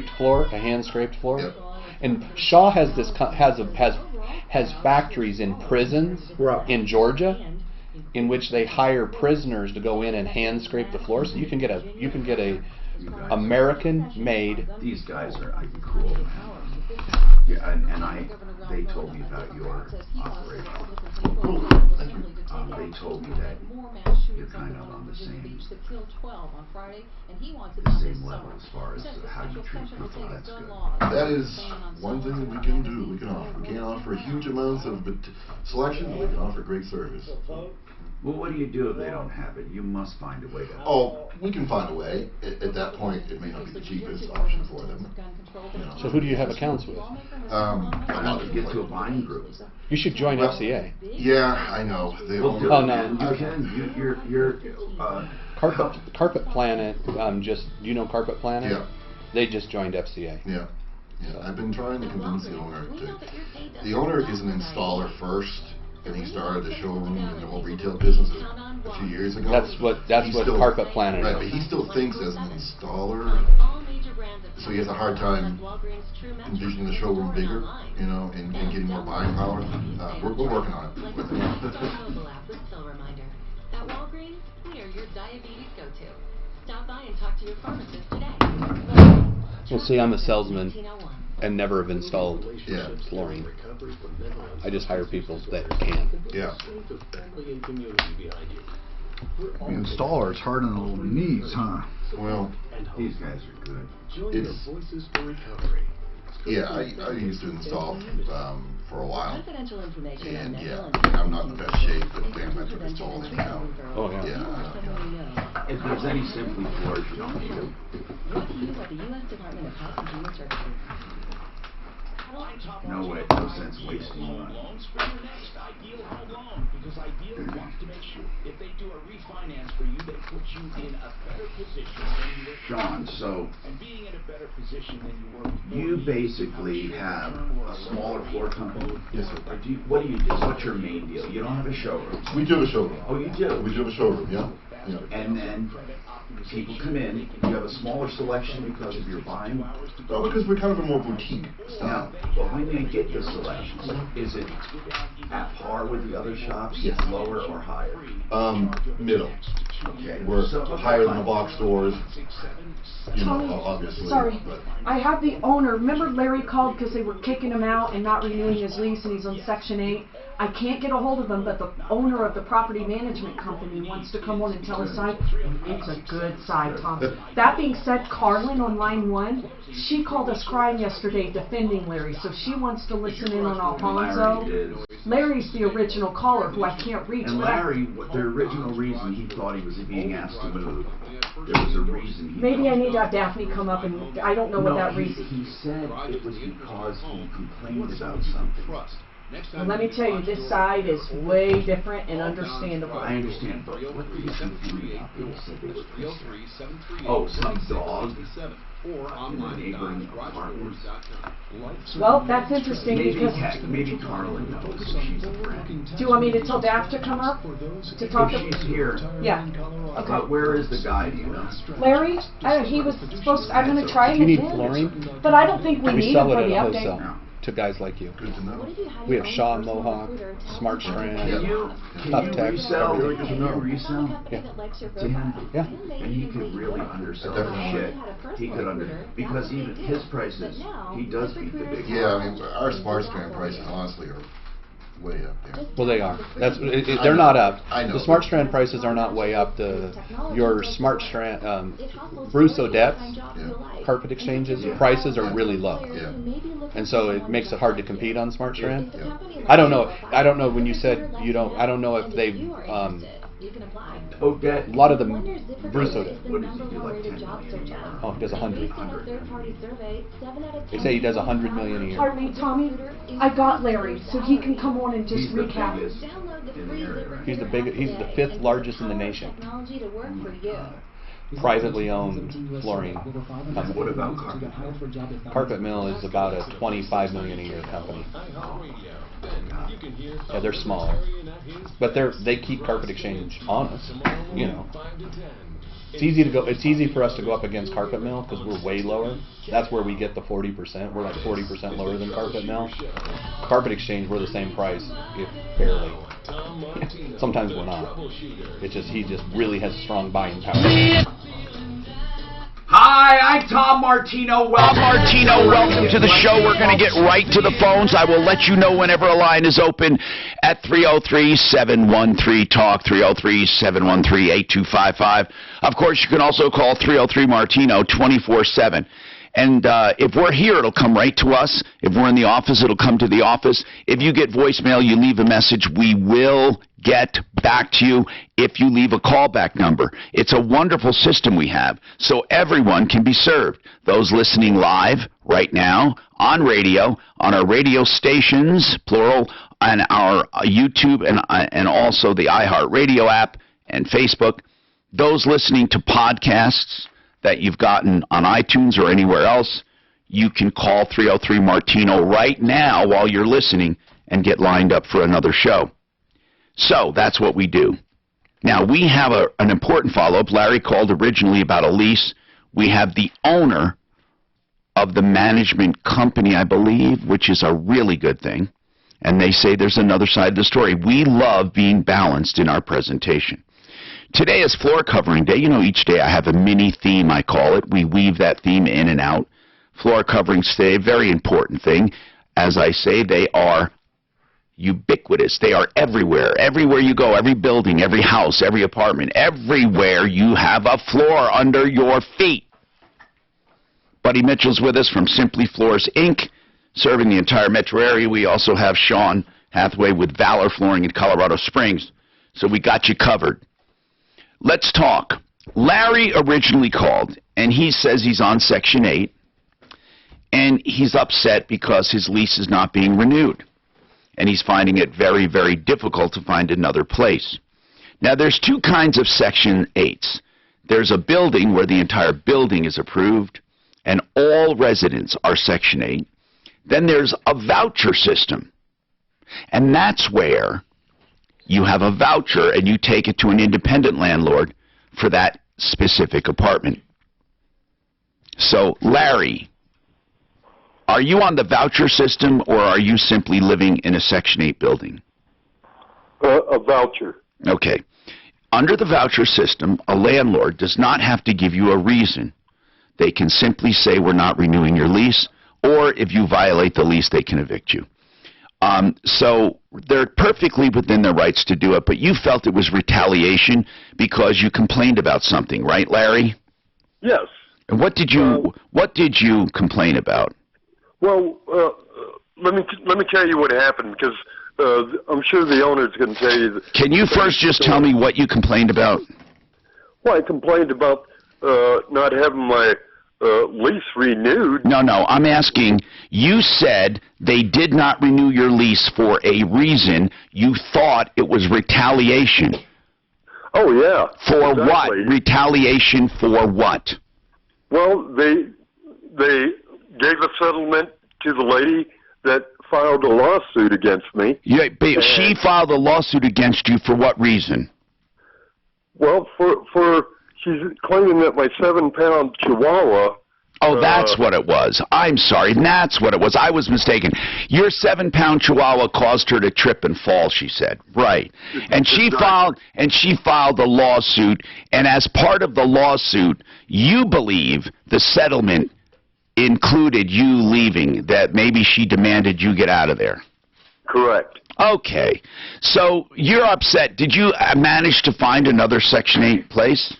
scraped floor, a hand scraped floor. Yep. And Shaw has this has factories in prisons Right. in Georgia, in which they hire prisoners to go in and hand scrape the floor. So you can get a American made. These guys are cool, man. Yeah, and they told me about your operation. Cool. Thank you. They told me that you're kind of on the same level as far as how you treat people. That's good. That is one thing that we can do. We can offer. We can't offer huge amounts of selection, but we can offer great service. Well, what do you do if they don't have it? You must find a way to. Oh, we can find a way. At that point, it may not be the cheapest option for them. So who do you have accounts with? Why don't you get to a buying group? You should join FCA. Yeah, I know. They Well, only, Oh, no. You can. You're Carpet Planet. Do you know Carpet Planet? Yeah. They just joined FCA. Yeah. Yeah. I've been trying to convince the owner to. The owner is an installer first, and he started a showroom in the whole retail business a few years ago. That's what Carpet Planet Right, but is. he still thinks as an installer, so he has a hard time envisioning the showroom bigger, and getting more buying power. We're working on it with him. At Walgreens, we are your diabetes go-to. Stop by and talk to your pharmacist today. Well, see, I'm a salesman and never have installed Yeah. flooring. I just hire people that can. Yeah. The installer, it's hard on the old knees, huh? Well, These guys are good. it's yeah. I used to install for a while, Confidential information and on yeah, mental I'm not in the best shape, but damn, that's what it's told me now. Oh, yeah. Yeah. If there's any simply floors, you don't need them. Brought to you by the U.S. Department of Health and Human Services. No way, no sense wasting money. Sean, so you basically have a smaller floor company? Yes, sir. Or what do you do? What's your main deal? You don't have a showroom. We do have a showroom. Oh, you do? We do have a showroom. Yeah. Yeah. And then people come in, you have a smaller selection because of your buying. Well, because we're kind of a more boutique Now, style. but when they get the selections, is it at par with the other shops? Yes. Lower or higher? Middle. Okay. We're So- higher than the box stores. Tommy, Obviously. sorry. But I have the owner. Remember Larry called because they were kicking him out and not renewing his lease, and he's on Section 8. I can't get a hold of him, but the owner of the property management company wants to come on and tell his side. It's a good side, Tom. That being said, Carlin on line 1, she called us crying yesterday defending Larry, so she wants to listen in on Alfonso. Larry is. Larry's the original caller who I can't reach. And Larry, the original reason he thought he was being asked to move, there was a reason he Maybe I need to have Daphne come up, and I don't know what that reason. He said it was because he complained about something. Well, let me tell you, this side is way different and understandable. I understand, but what did he complain about? He said they were pissed. Oh, some dog in the neighboring apartments. Well, that's interesting because. Maybe Carlin knows. She's a friend. Do you want me to tell Daph to come up to talk to? If she's here. Yeah. But Okay. where is the guy? Do you know? Larry, he was supposed. I'm going to try him You need again. flooring? But I don't think we We need him sell it for at the a update. wholesale to guys like you. good to know. We have Shaw, Mohawk, Smart Can Strand, you Tough Tech, resell? everything. Can you resell Yeah. to him? Yeah. And he could really undersell the Definitely. shit. He could because even his prices, he does beat the big. Yeah, I mean, our Smart Strand prices honestly are way up there. Well, they are. They're not up. I know. The Smart Strand prices are not way up. Your Smart Strand, Bruce Odette's carpet exchanges prices are really low, Yeah. and so it makes it hard to compete on Smart Strand. Yeah. I don't know. When you said you don't. I don't know if they. Odette. A lot of the Bruce Odette. What does he do, like 10 million? Oh, he does 100. They say he does 100 million a year. Pardon me, Tommy. I got Larry, so he can come on and just He's the recap. biggest in the area, right? He's the biggest. He's the 5th largest in the nation. Privately owned flooring And company. what about Carpet? Carpet Mill is about a 25 million a year company. Yeah, they're smaller, but they keep Carpet Exchange honest, It's easy to go. It's easy for us to go up against Carpet Mill because we're way lower. That's where we get the 40%. We're like 40% lower than Carpet Mill. Carpet Exchange, we're the same price, if barely. Sometimes we're not. It's just he just really has strong buying power. Hi, I'm Tom Martino. Welcome to the show. We're going to get right to the phones. I will let you know whenever a line is open at 303-713-TALK, 303-713-8255. Of course, you can also call 303-MARTINO 24/7. And if we're here, it'll come right to us. If we're in the office, it'll come to the office. If you get voicemail, you leave a message, we will get back to you if you leave a callback number. It's a wonderful system we have, so everyone can be served. Those listening live right now on radio, on our radio stations, plural, on our YouTube and also the iHeartRadio app and Facebook. Those listening to podcasts that you've gotten on iTunes or anywhere else, you can call 303-MARTINO right now while you're listening and get lined up for another show. So that's what we do. Now, we have an important follow-up. Larry called originally about a lease. We have the owner of the management company, I believe, which is a really good thing. And they say there's another side of the story. We love being balanced in our presentation. Today is floor covering day. You know, each day I have a mini theme, I call it. We weave that theme in and out. Floor coverings today, very important thing. As I say, they are ubiquitous. They are everywhere. Everywhere you go, every building, every house, every apartment, everywhere you have a floor under your feet. Buddy Mitchell's with us from Simply Floors, Inc., serving the entire metro area. We also have Sean Hathaway with Valor Flooring in Colorado Springs. So we got you covered. Let's talk. Larry originally called, and he says he's on Section 8, and he's upset because his lease is not being renewed. And he's finding it very, very difficult to find another place. Now, there's two kinds of Section 8s. There's a building where the entire building is approved, and all residents are Section 8. Then there's a voucher system, and that's where you have a voucher and you take it to an independent landlord for that specific apartment. So, Larry, are you on the voucher system or are you simply living in a Section 8 building? A voucher. Okay. Under the voucher system, a landlord does not have to give you a reason. They can simply say we're not renewing your lease, or if you violate the lease, they can evict you. So they're perfectly within their rights to do it, but you felt it was retaliation because you complained about something, right, Larry? Yes. And what did you complain about? Well, let me tell you what happened, because I'm sure the owner's going to tell you. Can you first just tell me what you complained about? Well, I complained about not having my lease renewed. No, I'm asking, you said they did not renew your lease for a reason. You thought it was retaliation. Oh, yeah. For exactly. what? Retaliation for what? Well, they gave a settlement to the lady that filed a lawsuit against me. Yeah, but she filed a lawsuit against you for what reason? Well, for she's claiming that my 7-pound Chihuahua. Oh, that's what it was. I'm sorry. That's what it was. I was mistaken. Your 7-pound Chihuahua caused her to trip and fall, she said. Right. And she filed a lawsuit, and as part of the lawsuit, you believe the settlement included you leaving, that maybe she demanded you get out of there. Correct. Okay. So you're upset. Did you manage to find another Section 8 place?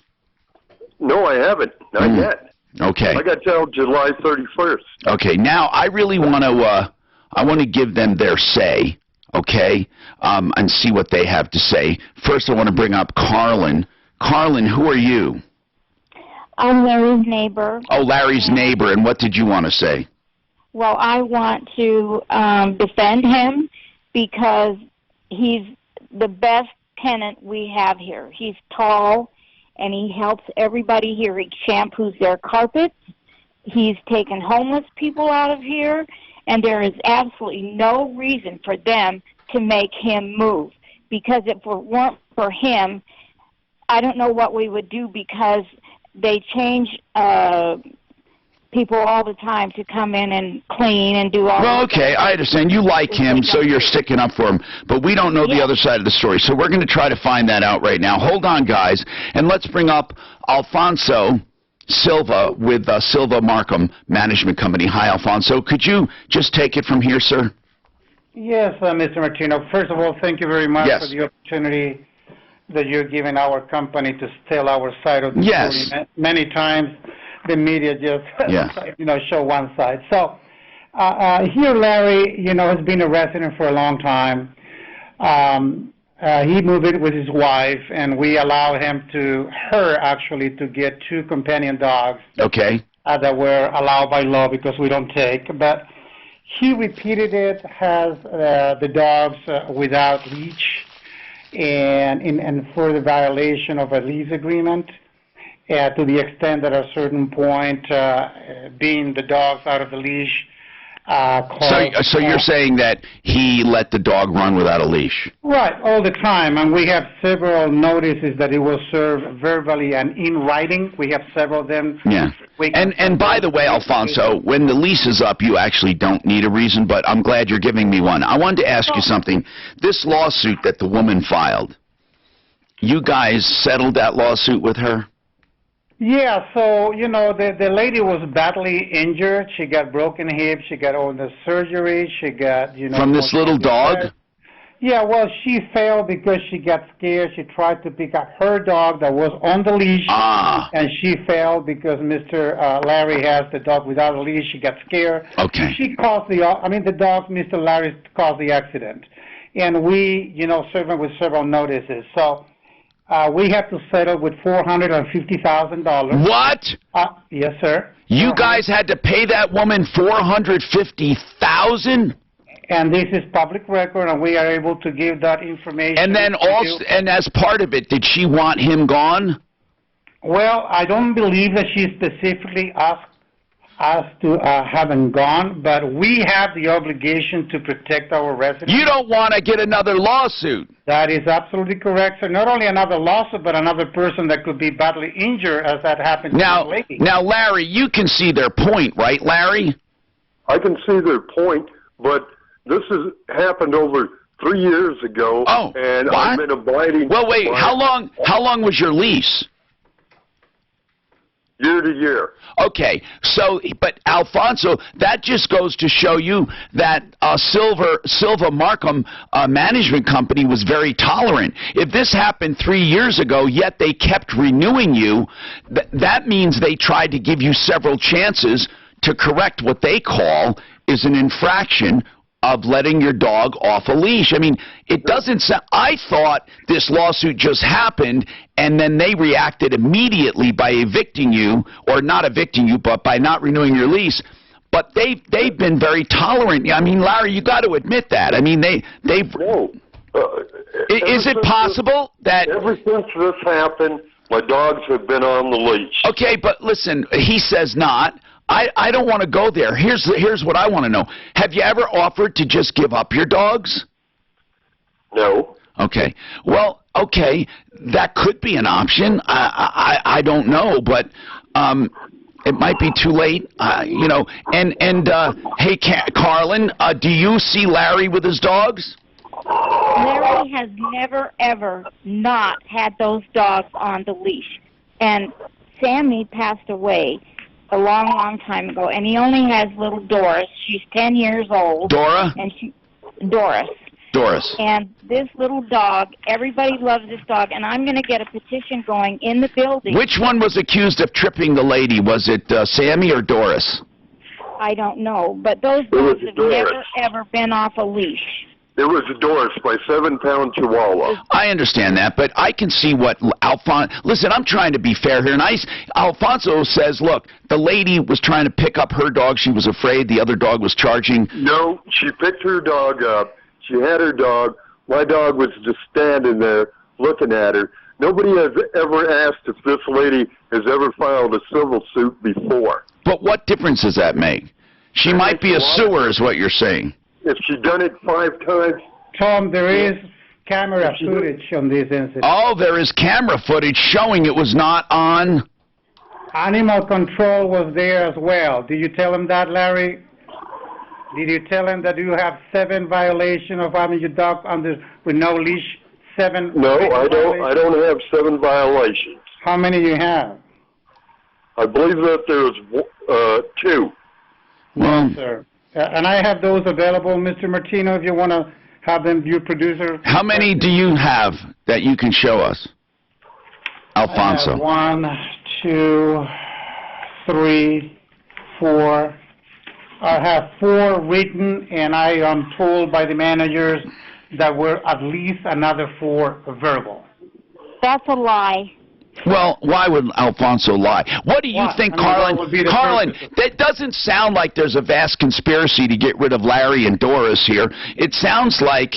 No, I haven't. Not yet. Okay. I got till July 31st. Okay. Now, I really want to give them their say, okay, and see what they have to say. First, I want to bring up Carlin. Carlin, who are you? I'm Larry's neighbor. Oh, Larry's neighbor. And what did you want to say? Well, I want to defend him because he's the best tenant we have here. He's tall, and he helps everybody here. He shampoos their carpets. He's taken homeless people out of here, and there is absolutely no reason for them to make him move. Because if it weren't for him, I don't know what we would do because they change people all the time to come in and clean and do all. Well, okay, I understand. You like him, so you're sticking up for him. But we don't know the other side of the story, so we're going to try to find that out right now. Hold on, guys, and let's bring up Alfonso Silva with Silva Markham Management Company. Hi, Alfonso. Could you just take it from here, sir? Yes, Mr. Martino. First of all, thank you very much Yes. for the opportunity that you're giving our company to tell our side of the story. Many times the media just show one side. So here Larry, has been a resident for a long time. He moved in with his wife, and we allow her actually to get 2 companion dogs. Okay. That were allowed by law because we don't take. But he repeated it, has the dogs without leash and for the violation of a lease agreement. To the extent that at a certain point, being the dogs out of the leash. So you're saying that he let the dog run without a leash? Right, all the time, and we have several notices that it was served verbally and in writing. We have several of them. Yeah. And by the way, Alfonso, when the lease is up, you actually don't need a reason, but I'm glad you're giving me one. I wanted to ask you something. This lawsuit that the woman filed, you guys settled that lawsuit with her? Yeah, so, the lady was badly injured. She got broken hips. She got all the surgery. She got, From this little dog? Yeah, well, she fell because she got scared. She tried to pick up her dog that was on the leash. And she fell because Mr. Larry has the dog without a leash. She got scared. Okay. She caused the dog, Mr. Larry, caused the accident. And we, served him with several notices. So we have to settle with $450,000. What? Yes, sir. You guys had to pay that woman $450,000? And this is public record, and we are able to give that information. And then and as part of it, did she want him gone? Well, I don't believe that she specifically asked us to have him gone, but we have the obligation to protect our residents. You don't want to get another lawsuit. That is absolutely correct, sir. Not only another lawsuit, but another person that could be badly injured, as that happened to the lady. Now, Larry, you can see their point, right, Larry? I can see their point, but this has happened over 3 years ago, and what? I've been abiding. Well, wait, how long was your lease? Year to year. Okay, so, but Alfonso, that just goes to show you that Silva Markham Management Company was very tolerant. If this happened 3 years ago, yet they kept renewing you, that means they tried to give you several chances to correct what they call is an infraction of letting your dog off a leash. I mean, it doesn't sound... I thought this lawsuit just happened, and then they reacted immediately by evicting you, or not evicting you, but by not renewing your lease. But they've been very tolerant. I mean, Larry, you got to admit that. I mean, they've... No. Is it possible that... Ever since this happened, my dogs have been on the leash. Okay, but listen, he says not. I don't want to go there. Here's what I want to know. Have you ever offered to just give up your dogs? No. Okay. Well, okay, that could be an option. I don't know, but it might be too late. And hey, Carlin, do you see Larry with his dogs? Larry has never, ever not had those dogs on the leash. And Sammy passed away a long, long time ago, and he only has little Doris. She's 10 years old. Dora? And Doris. Doris. And this little dog, everybody loves this dog, and I'm going to get a petition going in the building. Which one was accused of tripping the lady? Was it Sammy or Doris? I don't know, but those dogs have never, ever been off a leash. It was a Doris, my 7-pound Chihuahua. I understand that, but I can see what Alfonso... Listen, I'm trying to be fair here, and Alfonso says, look, the lady was trying to pick up her dog. She was afraid the other dog was charging. No, she picked her dog up. She had her dog. My dog was just standing there looking at her. Nobody has ever asked if this lady has ever filed a civil suit before. But what difference does that make? She might be a suer, is what you're saying. If she'd done it 5 times... Tom, there is camera footage on this incident. Oh, there is camera footage showing it was not on. Animal control was there as well. Did you tell him that, Larry? Did you tell him that you have 7 violations of having your dog under with no leash? 7. No, I don't have 7 violations. How many you have? I believe that there's 2. Well, Yes, sir. And I have those available, Mr. Martino, if you want to have them, your producer. how many do you have that you can show us, Alfonso? I have 1, 2, 3, 4. I have 4 written, and I am told by the managers that were at least another 4 verbal. That's a lie. Well, why would Alfonso lie? What do you Why? think, I mean, Carlin? what would be the Carlin, purpose? that doesn't sound like there's a vast conspiracy to get rid of Larry and Doris here. It just sounds like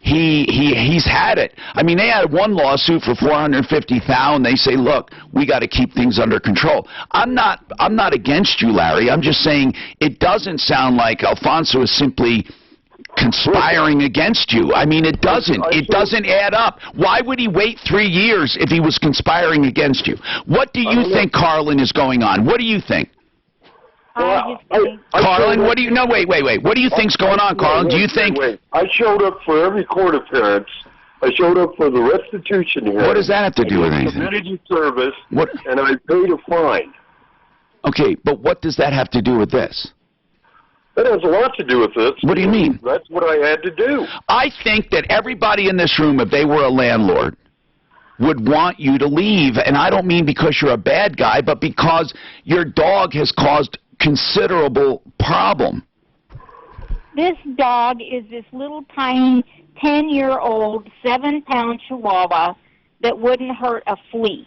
he's had it. I mean, they had one lawsuit for $450,000. They say, look, we got to keep things under control. I'm not against you, Larry. I'm just saying it doesn't sound like Alfonso is simply conspiring against you. I mean, it doesn't add up. Why would he wait 3 years if he was conspiring against you? What do you think, Carlin, is going on? What do you think? Carlin, what do you, no, wait. What do you think's going on, Carlin? Do you think? Wait. I showed up for every court appearance. I showed up for the restitution hearing. What does that have to do with anything? Community service, What? and I paid a fine. Okay, but what does that have to do with this? That has a lot to do with this. What do you mean? That's what I had to do. I think that everybody in this room, if they were a landlord, would want you to leave. And I don't mean because you're a bad guy, but because your dog has caused considerable problem. This dog is this little tiny 10-year-old, 7-pound Chihuahua that wouldn't hurt a flea.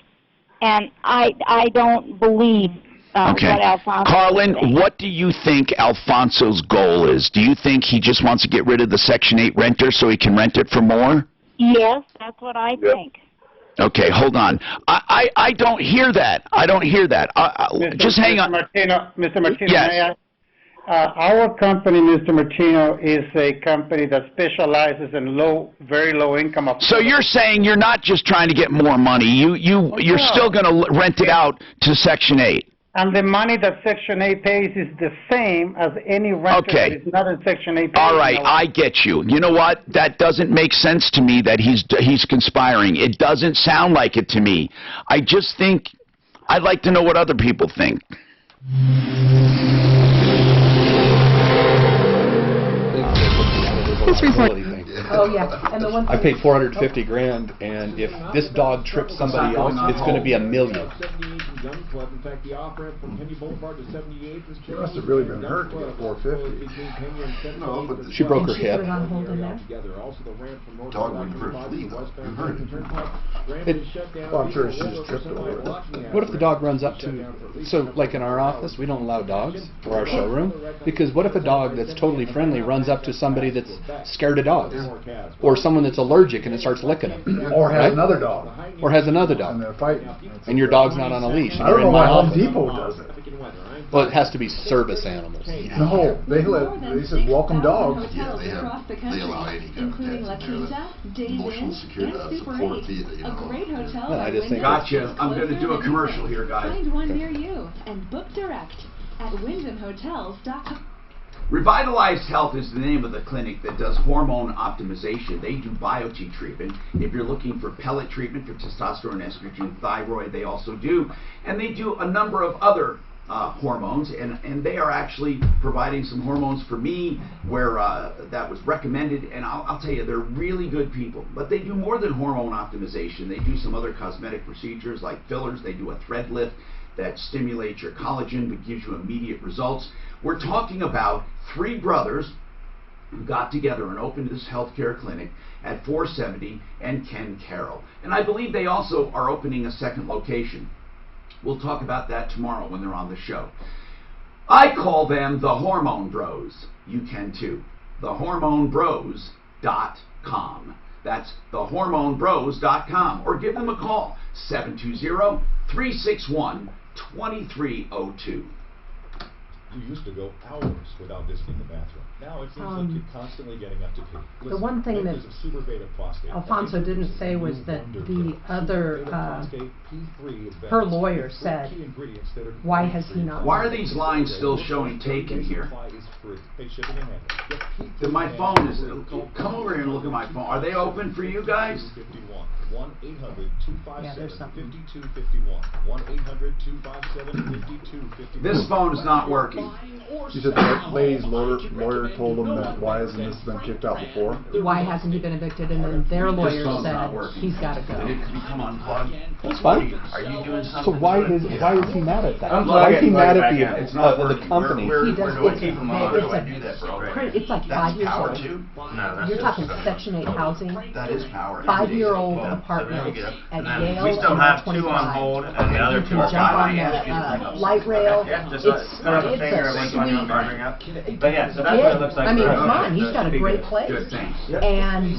And I don't believe what Alfonso Carlin, is saying. what do you think Alfonso's goal is? Do you think he just wants to get rid of the Section 8 renter so he can rent it for more? Yes, that's what I think. Okay, hold on. I don't hear that. I don't hear that. Just hang on. Mr. Martino, Yes. may I? Our company, Mr. Martino, is a company that specializes in very low income. So you're saying you're not just trying to get more money. You're still going to rent it out to Section 8. And the money that Section 8 pays is the same as any renter that is not in Section 8 pays. All right, I get you. You know what? That doesn't make sense to me that he's conspiring. It doesn't sound like it to me. I just think I'd like to know what other people think. This report. Oh, yeah, and the one I paid $450,000, and if this dog trips somebody else, it's going to be $1 million. She must have really been hurt to get $450,000. No, but She broke her She put hip. it on hold in there. dog wouldn't hurt a flea, though. You heard it. Well, I'm sure she just tripped over it. What if the dog runs up to, so like in our office, we don't allow dogs, or our showroom, because what if a dog that's totally friendly runs up to somebody that's scared of dogs, or someone that's allergic and it starts licking them, Or has right? another dog, Or has another and dog, they're fighting. and your dog's not on a leash, and I don't you're know in my why Home office. Depot does it. Well, it has to be service animals. No, they said welcome dogs. Yeah, they allow any kind of pets in there. Emotional security, support, A great hotel. No, I just think Gotcha. I'm going to do a commercial here, guys. Find one near you and book direct at wyndhamhotels.com. Revitalized Health is the name of the clinic that does hormone optimization. They do biotin treatment. If you're looking for pellet treatment for testosterone, estrogen, thyroid, they also do. And they do a number of other hormones, and they are actually providing some hormones for me where that was recommended, and I'll tell you, they're really good people. But they do more than hormone optimization. They do some other cosmetic procedures like fillers. They do a thread lift that stimulates your collagen but gives you immediate results. We're talking about 3 brothers who got together and opened this healthcare clinic at 470 and Ken Carroll. And I believe they also are opening a second location. We'll talk about that tomorrow when they're on the show. I call them the Hormone Bros. You can too. TheHormoneBros.com. That's TheHormoneBros.com. Or give them a call, 720-361-2302. who used to go hours without visiting the bathroom. Now it seems like you're constantly getting up to pee. Listen, the one thing that Alfonso didn't say was that the other, her lawyer said, why has he not? Why are these lines still showing taken here? My phone is, come over here and look at my phone. Are they open for you guys? 1-800-257-5251. 1-800-257-5251. This phone is not working. You said the lady's lawyer told him that why hasn't this been kicked out before? Why hasn't he been evicted? And then their lawyer said he's got to go. It could become unplugged. That's fine. Are you doing something? So why is he mad at that? Why is he mad at the company? He does. It's like 5 years old. You're talking Section 8 housing. That is power. 5-year-old apartments at Yale. We still have 2 on hold, and the other 2 are jump on fine. the light rail. Yeah, just It's throw up a a finger sweet. when you bring up. But yeah, so that's what it looks like. I mean, for come us. on, he's got a great place, and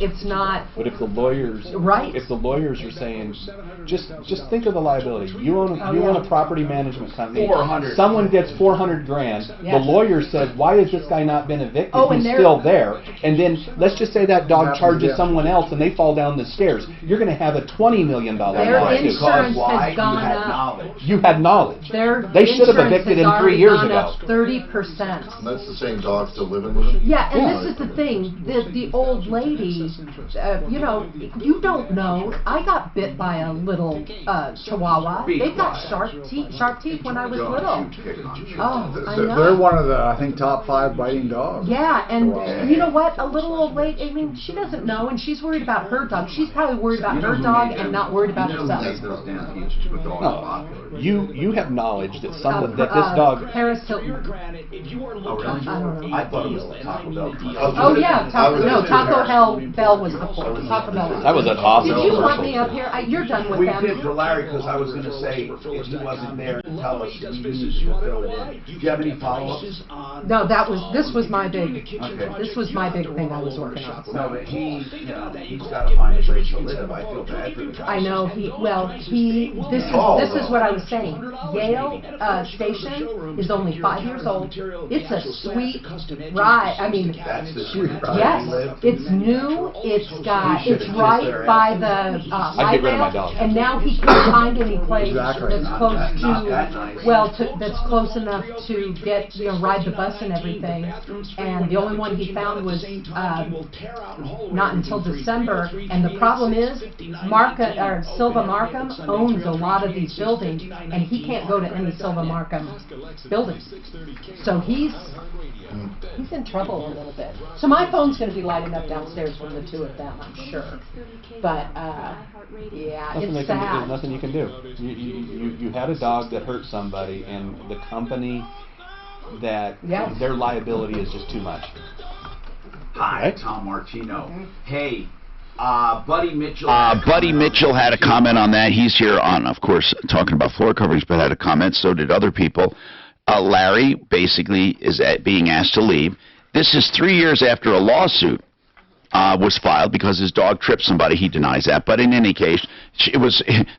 it's not. But if the lawyers, right? If the lawyers are saying, just think of the liability. You own a property management company. 400. Someone gets $400 grand. Yes. The lawyer said, why has this guy not been evicted? Oh, and he's they're- still there. And then let's just say that dog charges someone else and they fall down the stairs. You're going to have a $20 million Their lawsuit. insurance has gone up. You had knowledge. Their They should have insurance evicted has him 3 already years gone ago. up 30%. And that's the same dog still living with him? Yeah, and this is the thing, the old lady, you know, you don't know. I got bit by a little chihuahua. They've got sharp teeth when I was little. Oh, I know. They're one of the, I think, top 5 biting dogs. Yeah, and you know what? A little old lady, I mean, she doesn't know, and she's worried about her dog. She's probably worried about her dog and not worried about herself. No, you have knowledge that this dog. Paris Hilton. Oh, really? I don't know. I thought it was Taco Bell. Oh yeah, Taco Bell was before. Taco Bell was. That was an awesome Did you want commercial. me up here? You're done with We them. did for Larry because I was going to say if he wasn't there, tell us we needed to fill it in. Do you have any follow-ups? No, this was my big. This was my big thing I was working on. No, but he's got to find a place to live. I feel bad for the guy. I know this is what I was saying. Yale Station is only 5 years old. It's a sweet ride. I mean, That's the sweet ride. yes, it's new. It's right by the light rail, and now he can't find any place that's close that's close enough to get ride the bus and everything. And the only one he found was not until December. And the problem is, Silva Markham owns a lot of these buildings, and he can't go to any Silva Markham buildings. So he's in trouble a little bit. So my phone's going to be lighting up downstairs from the 2 of them, I'm sure. But yeah, it's sad. There's nothing you can do. You had a dog that hurt somebody, and the company that their liability is just too much. Hi, Right? Tom Martino. Hey. Buddy Mitchell. Buddy Mitchell had a comment on that. He's here on, of course, talking about floor coverings, but had a comment. So did other people. Larry basically is being asked to leave. This is 3 years after a lawsuit was filed because his dog tripped somebody. He denies that. But in any case,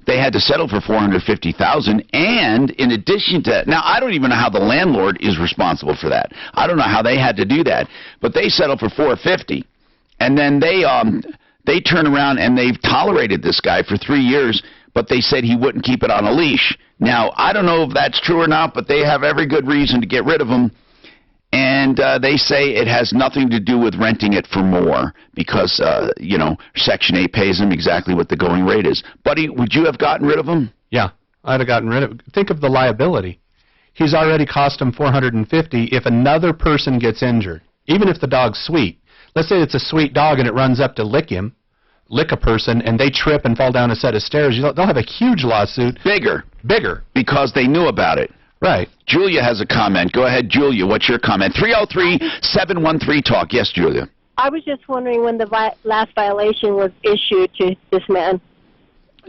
they had to settle for $450,000. And in addition to that, now I don't even know how the landlord is responsible for that. I don't know how they had to do that. But they settled for $450,000, and then they turn around and they've tolerated this guy for 3 years, but they said he wouldn't keep it on a leash. Now, I don't know if that's true or not, but they have every good reason to get rid of him. And they say it has nothing to do with renting it for more because, Section 8 pays him exactly what the going rate is. Buddy, would you have gotten rid of him? Yeah, I'd have gotten rid of him. Think of the liability. He's already cost him $450,000 if another person gets injured, even if the dog's sweet. Let's say it's a sweet dog and it runs up to lick a person, and they trip and fall down a set of stairs. They'll have a huge lawsuit. Bigger. Because they knew about it. Right. Julia has a comment. Go ahead, Julia. What's your comment? 303-713-TALK. Yes, Julia. I was just wondering when the last violation was issued to this man.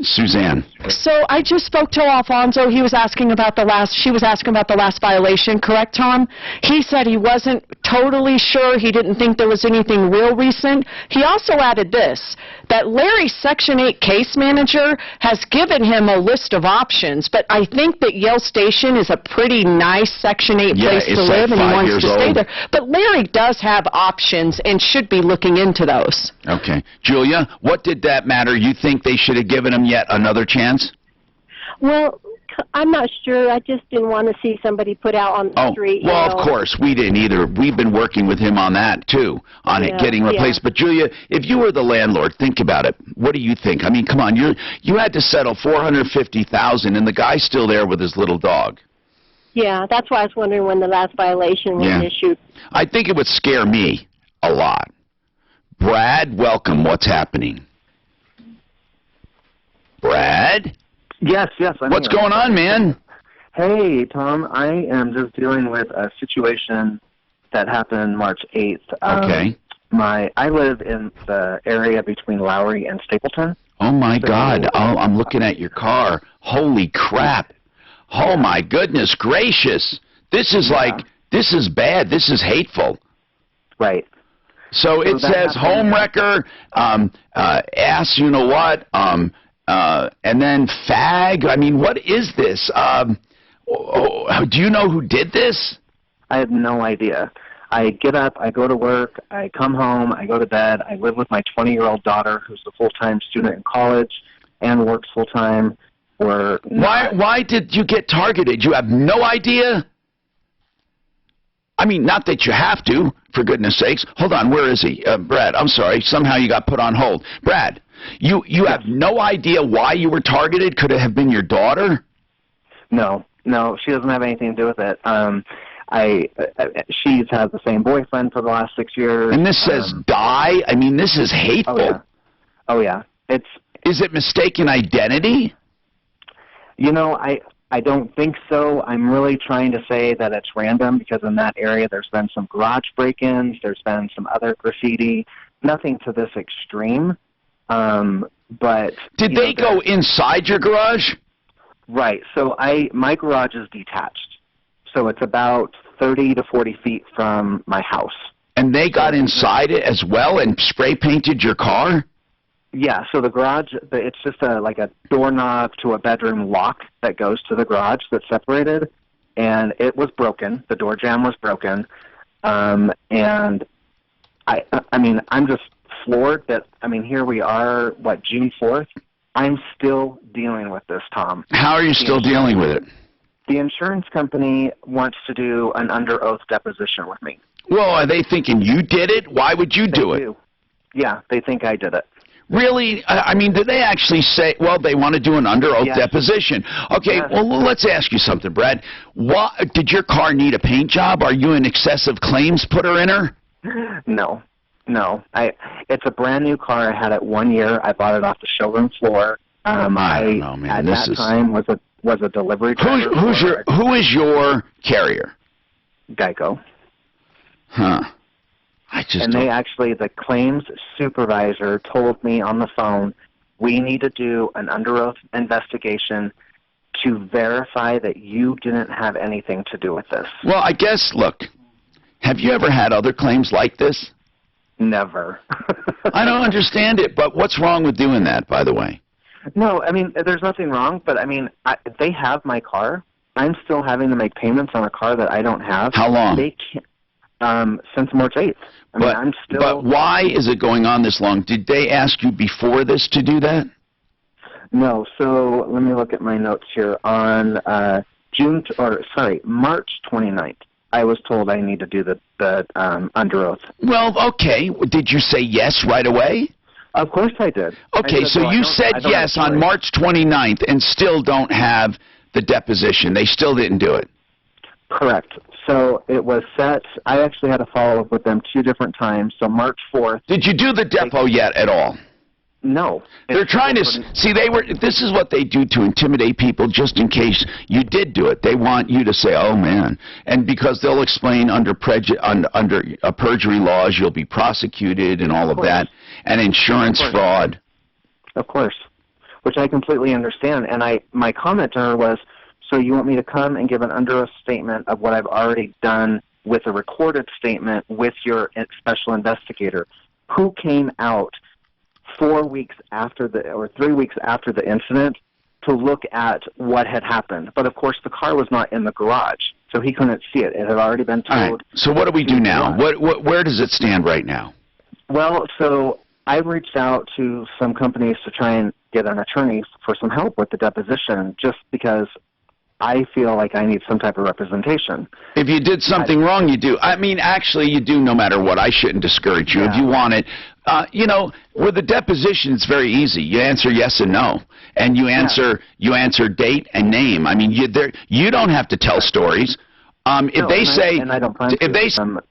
Suzanne. So I just spoke to Alfonso. He was asking about she was asking about the last violation, correct, Tom? He said he wasn't totally sure. He didn't think there was anything real recent. He also added this, that Larry's Section 8 case manager has given him a list of options, but I think that Yale Station is a pretty nice Section 8 place to live, and he wants to stay there. But Larry does have options and should be looking into those. Okay. Julia, what did that matter? You think they should have given him yet another chance? Well, I'm not sure. I just didn't want to see somebody put out on the street. Well, of course, we didn't either. We've been working with him on that, too, on it getting replaced. But, Julia, if you were the landlord, think about it. What do you think? I mean, come on, you had to settle $450,000, and the guy's still there with his little dog. Yeah, that's why I was wondering when the last violation was issued. I think it would scare me a lot. Brad, welcome. What's happening? Brad? Yes. What's going on, man? Hey, Tom. I am just dealing with a situation that happened March 8th. Okay. I live in the area between Lowry and Stapleton. Oh, my God. Oh, I'm looking at your car. Holy crap. Oh, my goodness gracious. This is this is bad. This is hateful. Right. So it says homewrecker, ass, you know what, and then fag. I mean, what is this? Do you know who did this? I have no idea. I get up, I go to work, I come home, I go to bed. I live with my 20-year-old daughter, who's a full-time student in college and works full-time. Why did you get targeted? You have no idea? I mean, not that you have to, for goodness sakes. Hold on, where is he? Brad, I'm sorry. Somehow you got put on hold. Brad, you have no idea why you were targeted? Could it have been your daughter? No, she doesn't have anything to do with it. She's had the same boyfriend for the last 6 years. And this says die? I mean, this is hateful. Oh, yeah. Is it mistaken identity? You know, I don't think so. I'm really trying to say that it's random because in that area there's been some garage break-ins, there's been some other graffiti, nothing to this extreme. But did they go inside your garage? Right. So my garage is detached. So it's about 30 to 40 feet from my house. And they got inside it as well and spray painted your car? Yeah, so the garage, it's just like a doorknob to a bedroom lock that goes to the garage that's separated, and it was broken. The door jamb was broken, and I mean, I'm just floored that, I mean, here we are, June 4th? I'm still dealing with this, Tom. How are you still dealing with it? The insurance company wants to do an under oath deposition with me. Well, are they thinking you did it? Why would you do it? Yeah, they think I did it. Really? I mean, did they actually say, well, they want to do an under oath deposition? Okay, well, let's ask you something, Brad. Did your car need a paint job? Are you an excessive claims putter-inner? No. It's a brand new car. I had it 1 year. I bought it off the showroom floor. I don't know, man. At that time was a delivery driver. Who is your carrier? Geico. Huh. The claims supervisor told me on the phone, we need to do an under oath investigation to verify that you didn't have anything to do with this. Well, I guess, look, have you ever had other claims like this? Never. I don't understand it, but what's wrong with doing that, by the way? No, I mean, there's nothing wrong, but I mean, they have my car. I'm still having to make payments on a car that I don't have. How long? They can't, since March 8th. I'm still... But why is it going on this long? Did they ask you before this to do that? No. So let me look at my notes here. On March 29th, I was told I need to do the under oath. Well, okay. Did you say yes right away? Of course I did. Okay, so you said yes on March 29th and still don't have the deposition. They still didn't do it. Correct. So it was set. I actually had a follow-up with them 2 different times. So March 4th. Did you do the depo yet at all? No. They're trying to see. This is what they do to intimidate people, just in case you did do it. They want you to say, "Oh man," and because they'll explain under perjury laws, you'll be prosecuted and all of that, and insurance fraud. Of course. which I completely understand. And my comment to her was, so you want me to come and give an under oath statement of what I've already done with a recorded statement with your special investigator, who came out 4 weeks after or 3 weeks after the incident to look at what had happened. But of course, the car was not in the garage, so he couldn't see it. It had already been towed. All right. So what do we do now? Where does it stand right now? Well, so I've reached out to some companies to try and get an attorney for some help with the deposition, just because I feel like I need some type of representation. If you did something wrong, you do. I mean, actually, you do no matter what. I shouldn't discourage you. If you want it, with the deposition, it's very easy. You answer yes and no, and you answer date and name. I mean, you don't have to tell stories. If they say, and I don't plan to,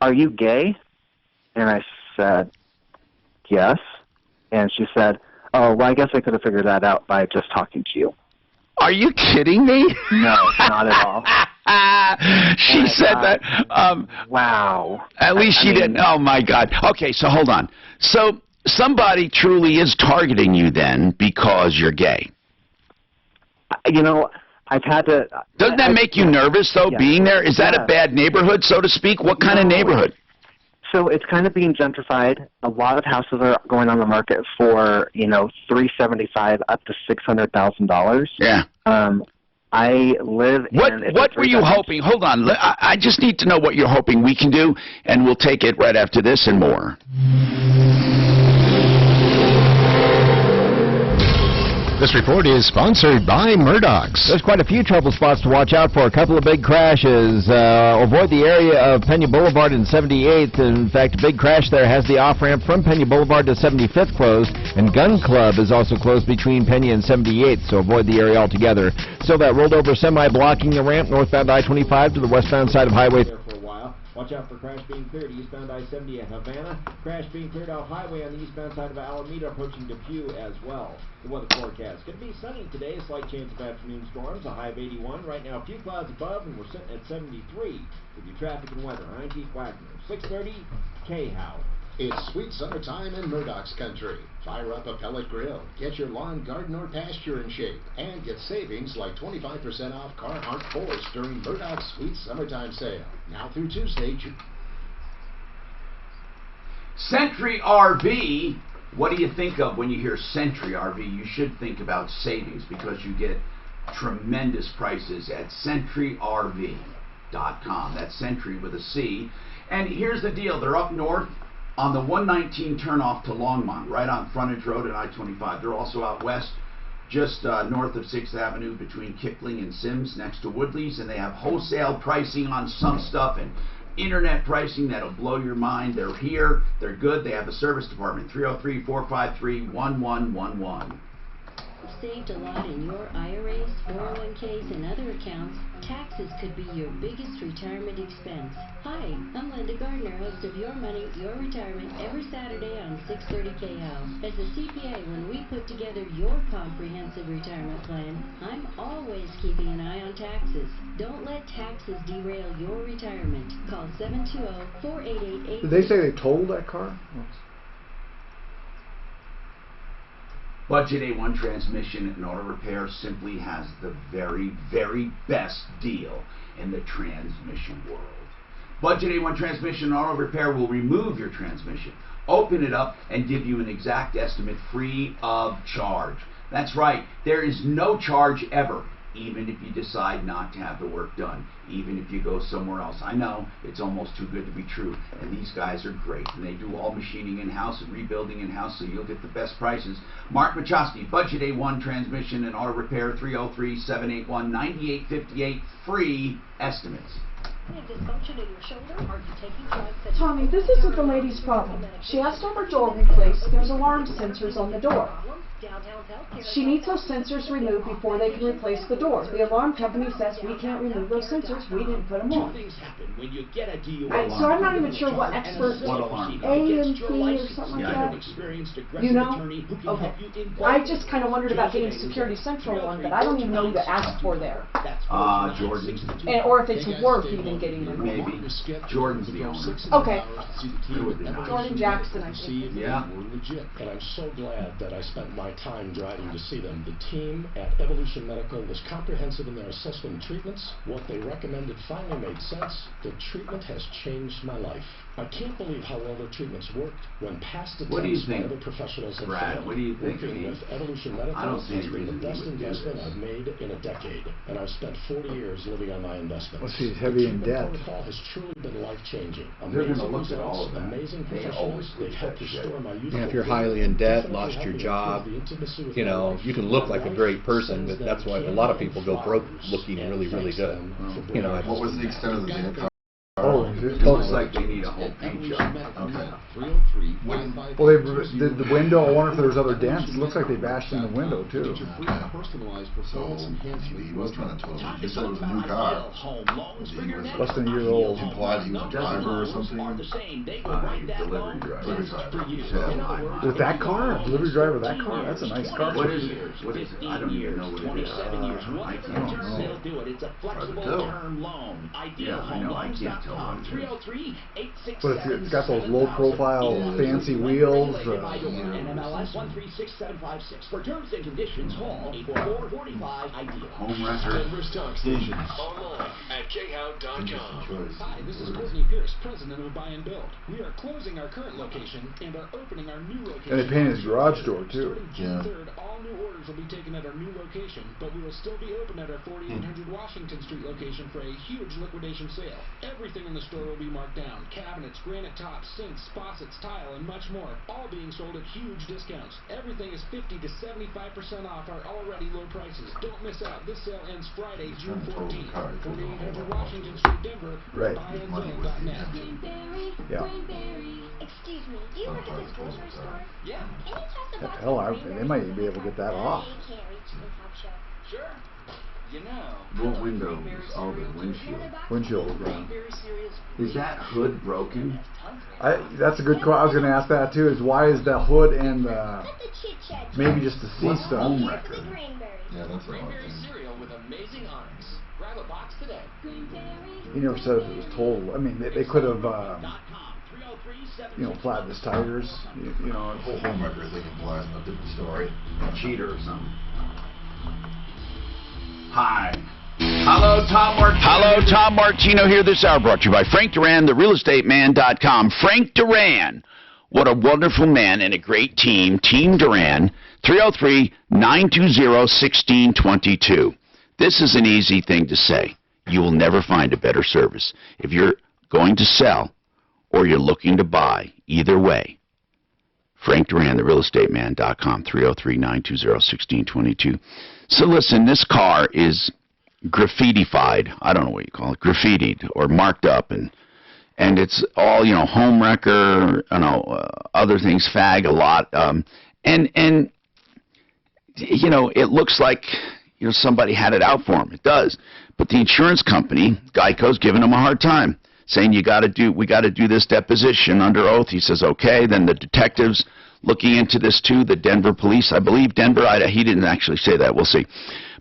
are you gay? And I said, yes. And she said, oh, well, I guess I could have figured that out by just talking to you. Are you kidding me? No, not at all. She said that. Wow. At least she didn't. Oh, my God. Okay, so hold on. So somebody truly is targeting you then because you're gay. I've had to... Doesn't that make you nervous, though, being there? Is that a bad neighborhood, so to speak? What kind of neighborhood? So it's kind of being gentrified. A lot of houses are going on the market for, $375,000 up to $600,000. Yeah. I live in... What were you hoping? Hold on. I just need to know what you're hoping we can do, and we'll take it right after this and more. This report is sponsored by Murdoch's. There's quite a few trouble spots to watch out for. A couple of big crashes. Avoid the area of Pena Boulevard and 78th. In fact, a big crash there has the off-ramp from Pena Boulevard to 75th closed. And Gun Club is also closed between Pena and 78th, so avoid the area altogether. Still, that rolled over semi blocking the ramp northbound I-25 to the westbound side of Highway. Watch out for crash being cleared eastbound I-70 at Havana. Crash being cleared off highway on the eastbound side of Alameda approaching Depew as well. The weather forecast. Going to be sunny today. A slight chance of afternoon storms. A high of 81. Right now, a few clouds above, and we're sitting at 73. With your traffic and weather, I'm Pete Wagner. 6:30, K-How. It's sweet summertime in Murdoch's country. Fire up a pellet grill, get your lawn, garden, or pasture in shape, and get savings like 25% off Carhartt Force during Murdoch's sweet summertime sale. Now through Tuesday, June. Century RV, what do you think of when you hear Century RV? You should think about savings because you get tremendous prices at CenturyRV.com. That's Century with a C. And here's the deal. They're up north on the 119 turnoff to Longmont, right on Frontage Road and I-25. They're also out west, just north of 6th Avenue between Kipling and Sims, next to Woodley's, and they have wholesale pricing on some stuff and internet pricing that'll blow your mind. They're here. They're good. They have a service department, 303-453-1111. Saved a lot in your IRAs, 401ks, and other accounts. Taxes could be your biggest retirement expense. Hi, I'm Linda Gardner, host of Your Money, Your Retirement, every Saturday on 6:30 KL. As a CPA, when we put together your comprehensive retirement plan, I'm always keeping an eye on taxes. Don't let taxes derail your retirement. Call 720-488-88. Did they say they totaled that car? Budget A1 Transmission and Auto Repair simply has the very, very best deal in the transmission world. Budget A1 Transmission and Auto Repair will remove your transmission, open it up, and give you an exact estimate free of charge. That's right, there is no charge ever, even if you decide not to have the work done, even if you go somewhere else. I know, it's almost too good to be true, and these guys are great, and they do all machining in-house and rebuilding in-house, so you'll get the best prices. Mark Machowski, Budget A1 Transmission and Auto Repair, 303-781-9858, free estimates. Tommy, this isn't the lady's problem. She has to have her door replaced. There's alarm sensors on the door. She needs those sensors removed before they can replace the door. The alarm company says we can't remove those sensors. We didn't put them on. So I'm not even sure what expert, AMC or something like that. You know? Okay. I just kind of wondered about getting Security Central one, but I don't even know who to ask for there. Jordan. Or if it's worth even and getting them. Maybe. Jordan's the owner. Okay. It would be nice. Jordan Jackson, I think. Yeah. Legit, and I'm so glad that I spent my time driving to see them. The team at Evolution Medical was comprehensive in their assessment and treatments. What they recommended finally made sense. The treatment has changed my life. I can't believe how well their treatments worked when past attempts by other professionals have Brad, failed. what do you think? Working with Evolution Medical I don't see has any been the reason best he would do investment this. I've made in a decade, and I've spent 40 years living on my investments. Well, she's heavy in debt. The protocol has truly been life-changing. They're going to Amazing look at all results, of that. amazing They professionals. always They've look helped at that restore my youthful And if you're vigor, highly in debt, definitely lost your helping job, improve the intimacy with you my know, life. you can look like a My great wife person, sends but that's them why a lot of candles people go and broke flowers looking and really, really thanks good. them for You know, What was the extent of the dent? Oh, It looks like they need a whole paint job. Okay. well, the window, I wonder if there's other dents. It looks like they bashed in the window, too. So he was trying to tow it. He said it was a new car. Less than a year old. Implied he was a driver or something. Delivery driver. Yeah. With that car? A delivery driver with that car? That's a nice car. What is it? What is it? I don't even know what it is. I don't know. Do it. It's a flexible Bill. term loan. Yeah, I know. I can't tell what it is. 303-867. But it's got those low-profile, fancy wheels. NMLS 136756. For terms and conditions, call 844-45 IDEAL. Home record. Denver's Talk Station. Online at khout.com. Hi, this is Courtney Pierce, president of Buy and Build. We are closing our current location and are opening our new location. And they painted his garage door, too. June 3rd, all new orders will be taken at our new location, but we will still be open at our 4800 Washington Street location for a huge liquidation sale. Everything in the store will be marked down. Cabinets, granite tops, sinks, faucets, tile, and much more. All being sold at huge discounts. Everything is 50 to 75% off our already low prices. Don't miss out. This sale ends Friday, June 14th. 4800 Washington Street, Denver. Right. Buyandbuild.net. Yeah. Excuse me, do you work at this grocery store? Yeah. Can you talk about They might even be able to get that off. can't reach the top shelf? Sure. You know. What window is all the windshield? Windshield, yeah. Is that hood broken? That's a good call. I was going to ask that, too, is why is the hood and maybe just the seat What's stuff? home record? Yeah, that's a lot of Greenberry things. cereal with amazing honors. Grab a box today. He never said if it was total. I mean, they could have, flattened his tires, you know. Whole home record thing implies a different story. Cheater or something. Hi. Hello, Tom Martino. Hello, Tom Martino here this hour, brought to you by Frank Duran, therealestateman.com. Frank Duran, what a wonderful man and a great team. Team Duran, 303-920-1622. This is an easy thing to say. You will never find a better service. If you're going to sell or you're looking to buy, either way, Frank Duran, therealestateman.com, 303-920-1622. So listen, this car is graffitified. I don't know what you call it, graffitied or marked up, and it's all, home wrecker, other things, fag a lot, and it looks like somebody had it out for him. It does, but the insurance company, Geico's, giving him a hard time, saying we got to do this deposition under oath. He says okay. Then the detectives looking into this too, the Denver police, I believe Denver. He didn't actually say that. We'll see.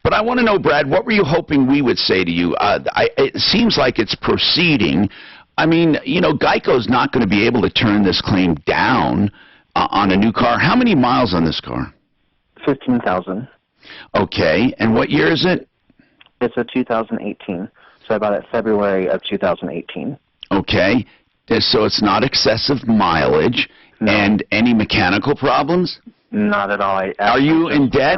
But I want to know, Brad, what were you hoping we would say to you? It seems like it's proceeding. I mean, Geico's not going to be able to turn this claim down on a new car. How many miles on this car? 15,000. Okay, and what year is it? It's a 2018. So I bought it February of 2018. Okay, so it's not excessive mileage. No. And any mechanical problems? Not at all. Are you in debt?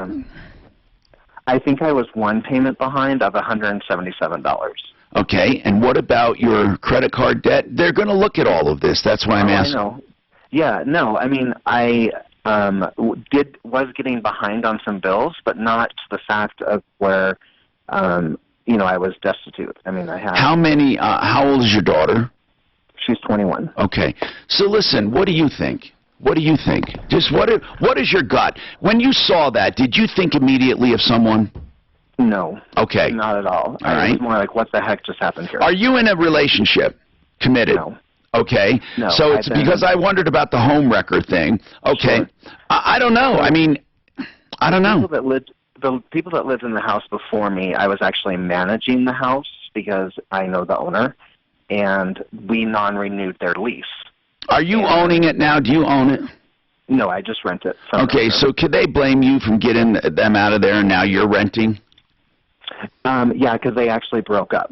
I think I was one payment behind of $177. Okay, and what about your credit card debt? They're going to look at all of this. That's why I'm asking. I know. Yeah, no, I mean, I was getting behind on some bills, but not to the fact of where, I was destitute. I mean, I had... How old is your daughter? She's 21. Okay. So listen, what do you think? What do you think? Just what is your gut? When you saw that, did you think immediately of someone? No. Okay. Not at all. All right. It was more like, what the heck just happened here? Are you in a relationship? Committed? No. Okay. No, so it's because I wondered about the home wrecker thing. Okay. Sure. I don't know. I mean, I don't know. The people that lived in the house before me, I was actually managing the house. because I know the owner, and we non-renewed their lease. Are you owning it now? Do you own it? No, I just rent it. Okay, so could they blame you from getting them out of there and now you're renting? Yeah, because they actually broke up.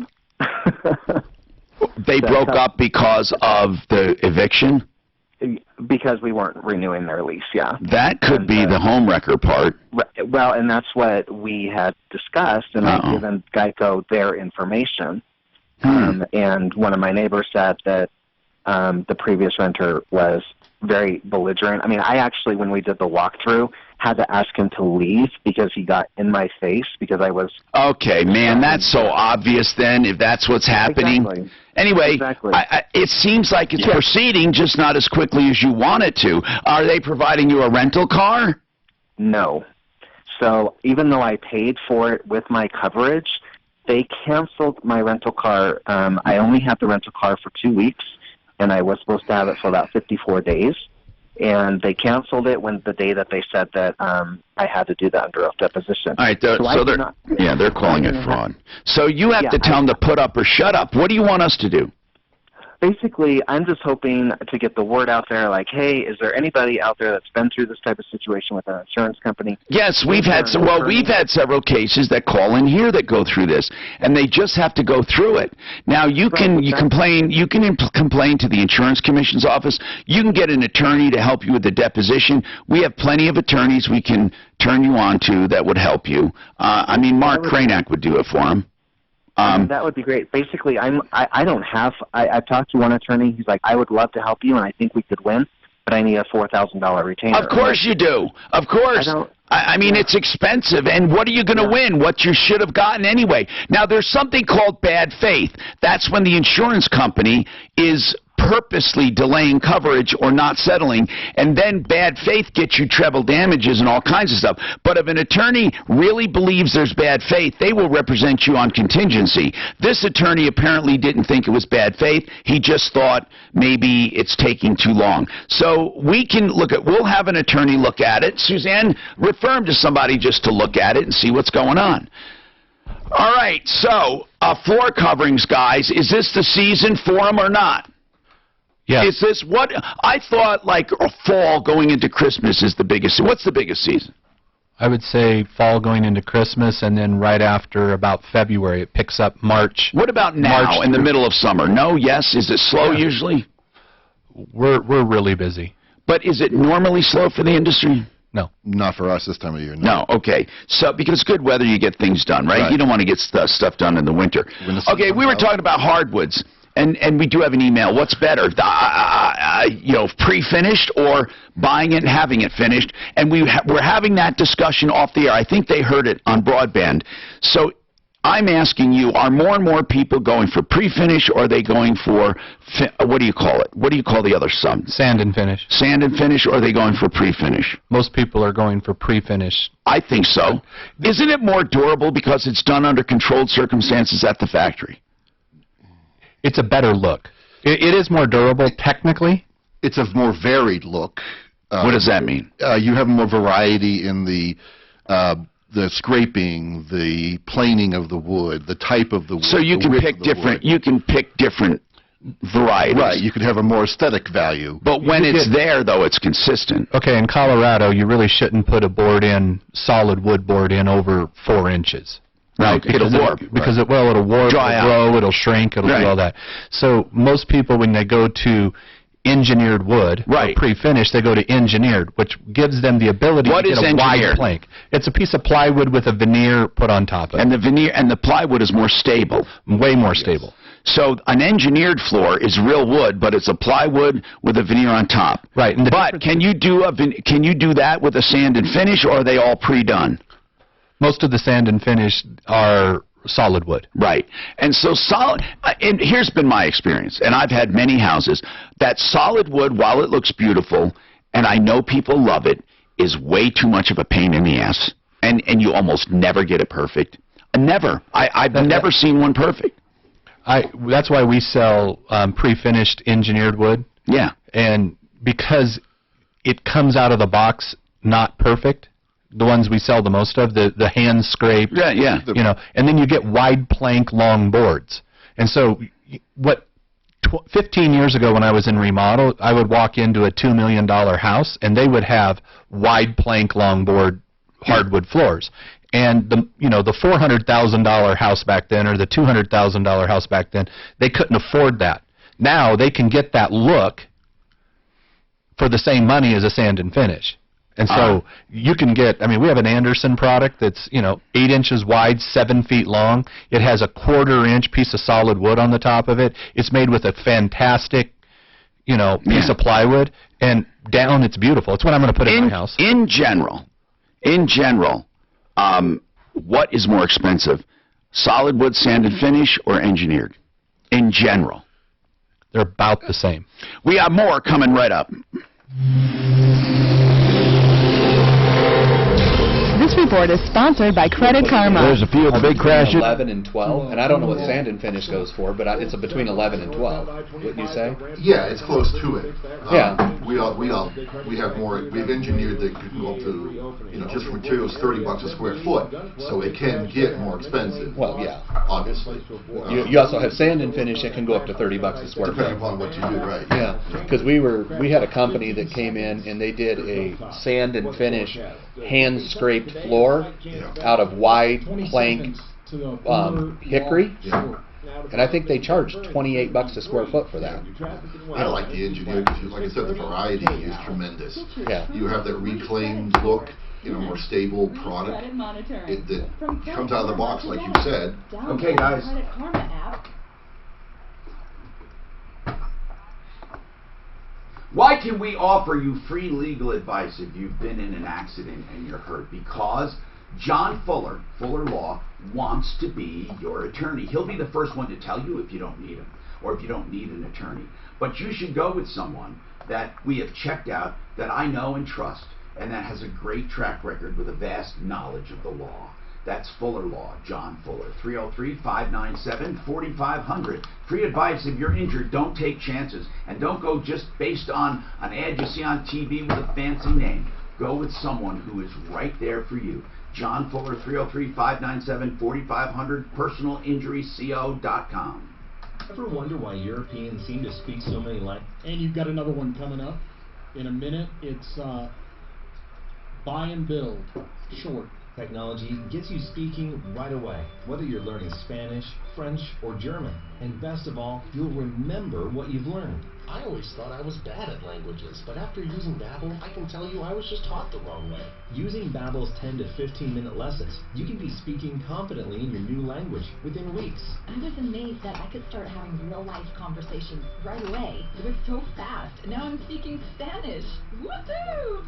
They broke up because of the eviction? Because we weren't renewing their lease, yeah. That could be the homewrecker part. Well, and that's what we had discussed, and I've given Geico their information. And one of my neighbors said that the previous renter was very belligerent. I mean, I actually, when we did the walkthrough, had to ask him to leave because he got in my face because I was... Okay, man, that's so obvious then, if that's what's happening. Exactly. Anyway, Exactly. It seems like it's proceeding, just not as quickly as you want it to. Are they providing you a rental car? No. So even though I paid for it with my coverage, they canceled my rental car. I only had the rental car for 2 weeks, and I was supposed to have it for about 54 days. And they canceled it when the day that they said that I had to do the under oath deposition. All right, they're calling it fraud. So you have to tell them to put up or shut up. What do you want us to do? Basically, I'm just hoping to get the word out there, like, hey, is there anybody out there that's been through this type of situation with an insurance company? Yes, we've had several cases that call in here that go through this, and they just have to go through it. Now you can complain to the insurance commission's office. You can get an attorney to help you with the deposition. We have plenty of attorneys we can turn you on to that would help you. I mean, Mark Kranak would do it for him. That would be great. Basically, I've talked to one attorney. He's like, I would love to help you, and I think we could win, but I need a $4,000 retainer. Of course you do. Of course. I mean, it's expensive, and what are you going to win? What you should have gotten anyway. Now, there's something called bad faith. That's when the insurance company is purposely delaying coverage or not settling, and then bad faith gets you treble damages and all kinds of stuff. But if an attorney really believes there's bad faith, they will represent you on contingency. This attorney apparently didn't think it was bad faith. He just thought maybe it's taking too long. So we can we'll have an attorney look at it. Suzanne, refer him to somebody just to look at it and see what's going on. All right, so floor coverings, guys, is this the season for them or not? Yes. Is this what I thought? Like fall going into Christmas is the biggest. What's the biggest season? I would say fall going into Christmas, and then right after about February it picks up March. What about now in the middle of summer? No, yes. Is it slow usually? We're really busy. But is it normally slow for the industry? No. Not for us this time of year. No. Okay. So because good weather, you get things done, right? You don't want to get stuff done in the winter. Okay, we were talking about hardwoods. And we do have an email. What's better, pre-finished or buying it and having it finished? And we're having that discussion off the air. I think they heard it on broadband. So I'm asking you, are more and more people going for pre-finish, or are they going for, what do you call it? What do you call the other sum? Sand and finish. Sand and finish, or are they going for pre-finish? Most people are going for pre-finish. I think so. Isn't it more durable because it's done under controlled circumstances at the factory? It's a better look. It is more durable, technically. It's a more varied look. What does that mean? You have more variety in the scraping, the planing of the wood, the type of the wood. So you can pick different. You can pick different varieties. Right. You can have a more aesthetic value. But when it's there, though, it's consistent. Okay. In Colorado, you really shouldn't put a board in, solid wood board in, over 4 inches. Right, it'll warp. It'll warp, it'll grow, it'll shrink, it'll do all that. So most people, when they go to engineered wood, or pre-finished, they go to engineered, which gives them the ability to get a wide plank. It's a piece of plywood with a veneer put on top of it. And the veneer and the plywood is more stable. Way more stable. So an engineered floor is real wood, but it's a plywood with a veneer on top. Right. But can you do that with a sand and finish, or are they all pre-done? Most of the sand and finish are solid wood. Right. And so and here's been my experience, and I've had many houses, that solid wood, while it looks beautiful, and I know people love it, is way too much of a pain in the ass. And you almost never get it perfect. Never. I've never seen one perfect. That's why we sell pre-finished engineered wood. Yeah. And because it comes out of the box not perfect, the ones we sell the most of, the hand scraped. Yeah, yeah. You know, and then you get wide plank long boards. And so, 15 years ago when I was in remodel, I would walk into a $2 million house, and they would have wide plank long board hardwood floors. And the $400,000 house back then, or the $200,000 house back then, they couldn't afford that. Now they can get that look for the same money as a sand and finish. And so you can get, I mean, we have an Anderson product that's, 8 inches wide, 7 feet long. It has a 1/4 inch piece of solid wood on the top of it. It's made with a fantastic, piece of plywood. And down, it's beautiful. It's what I'm going to put in my house. In general, what is more expensive? Solid wood, sand and finish, or engineered? In general. They're about the same. We have more coming right up. This report is sponsored by Credit Karma. There's a few of the big crashes. 11 and 12, and I don't know what sand and finish goes for, but it's between 11 and 12. Wouldn't you say? Yeah, it's close to it. Yeah. We have more. We've engineered that could go up to, just for materials, $30 a square foot, so it can get more expensive. Well, yeah, obviously. You also have sand and finish that can go up to $30 a square foot. Depending upon what you do, right? Yeah, because we had a company that came in and they did a sand and finish hand scraped floor out of wide plank hickory. Yeah. And I think they charged $28 a square foot for that. I like the engineer because, like I said, the variety is tremendous. Yeah. You have that reclaimed look, more stable product that comes out of the box, like you said. Okay, guys. Why can we offer you free legal advice if you've been in an accident and you're hurt? Because John Fuller Law, wants to be your attorney. He'll be the first one to tell you if you don't need him or if you don't need an attorney. But you should go with someone that we have checked out, that I know and trust, and that has a great track record with a vast knowledge of the law. That's Fuller Law, John Fuller, 303-597-4500. Free advice if you're injured. Don't take chances. And don't go just based on an ad you see on TV with a fancy name. Go with someone who is right there for you. John Fuller, 303-597-4500, personalinjuryco.com. Ever wonder why Europeans seem to speak so many languages? And you've got another one coming up in a minute. It's buy and build, short. Technology gets you speaking right away, whether you're learning Spanish, French, or German. And best of all, you'll remember what you've learned. I always thought I was bad at languages, but after using Babbel, I can tell you I was just taught the wrong way. Using Babbel's 10 to 15-minute lessons, you can be speaking confidently in your new language within weeks. I was amazed that I could start having real-life conversations right away. It was so fast. Now I'm speaking Spanish. Woohoo!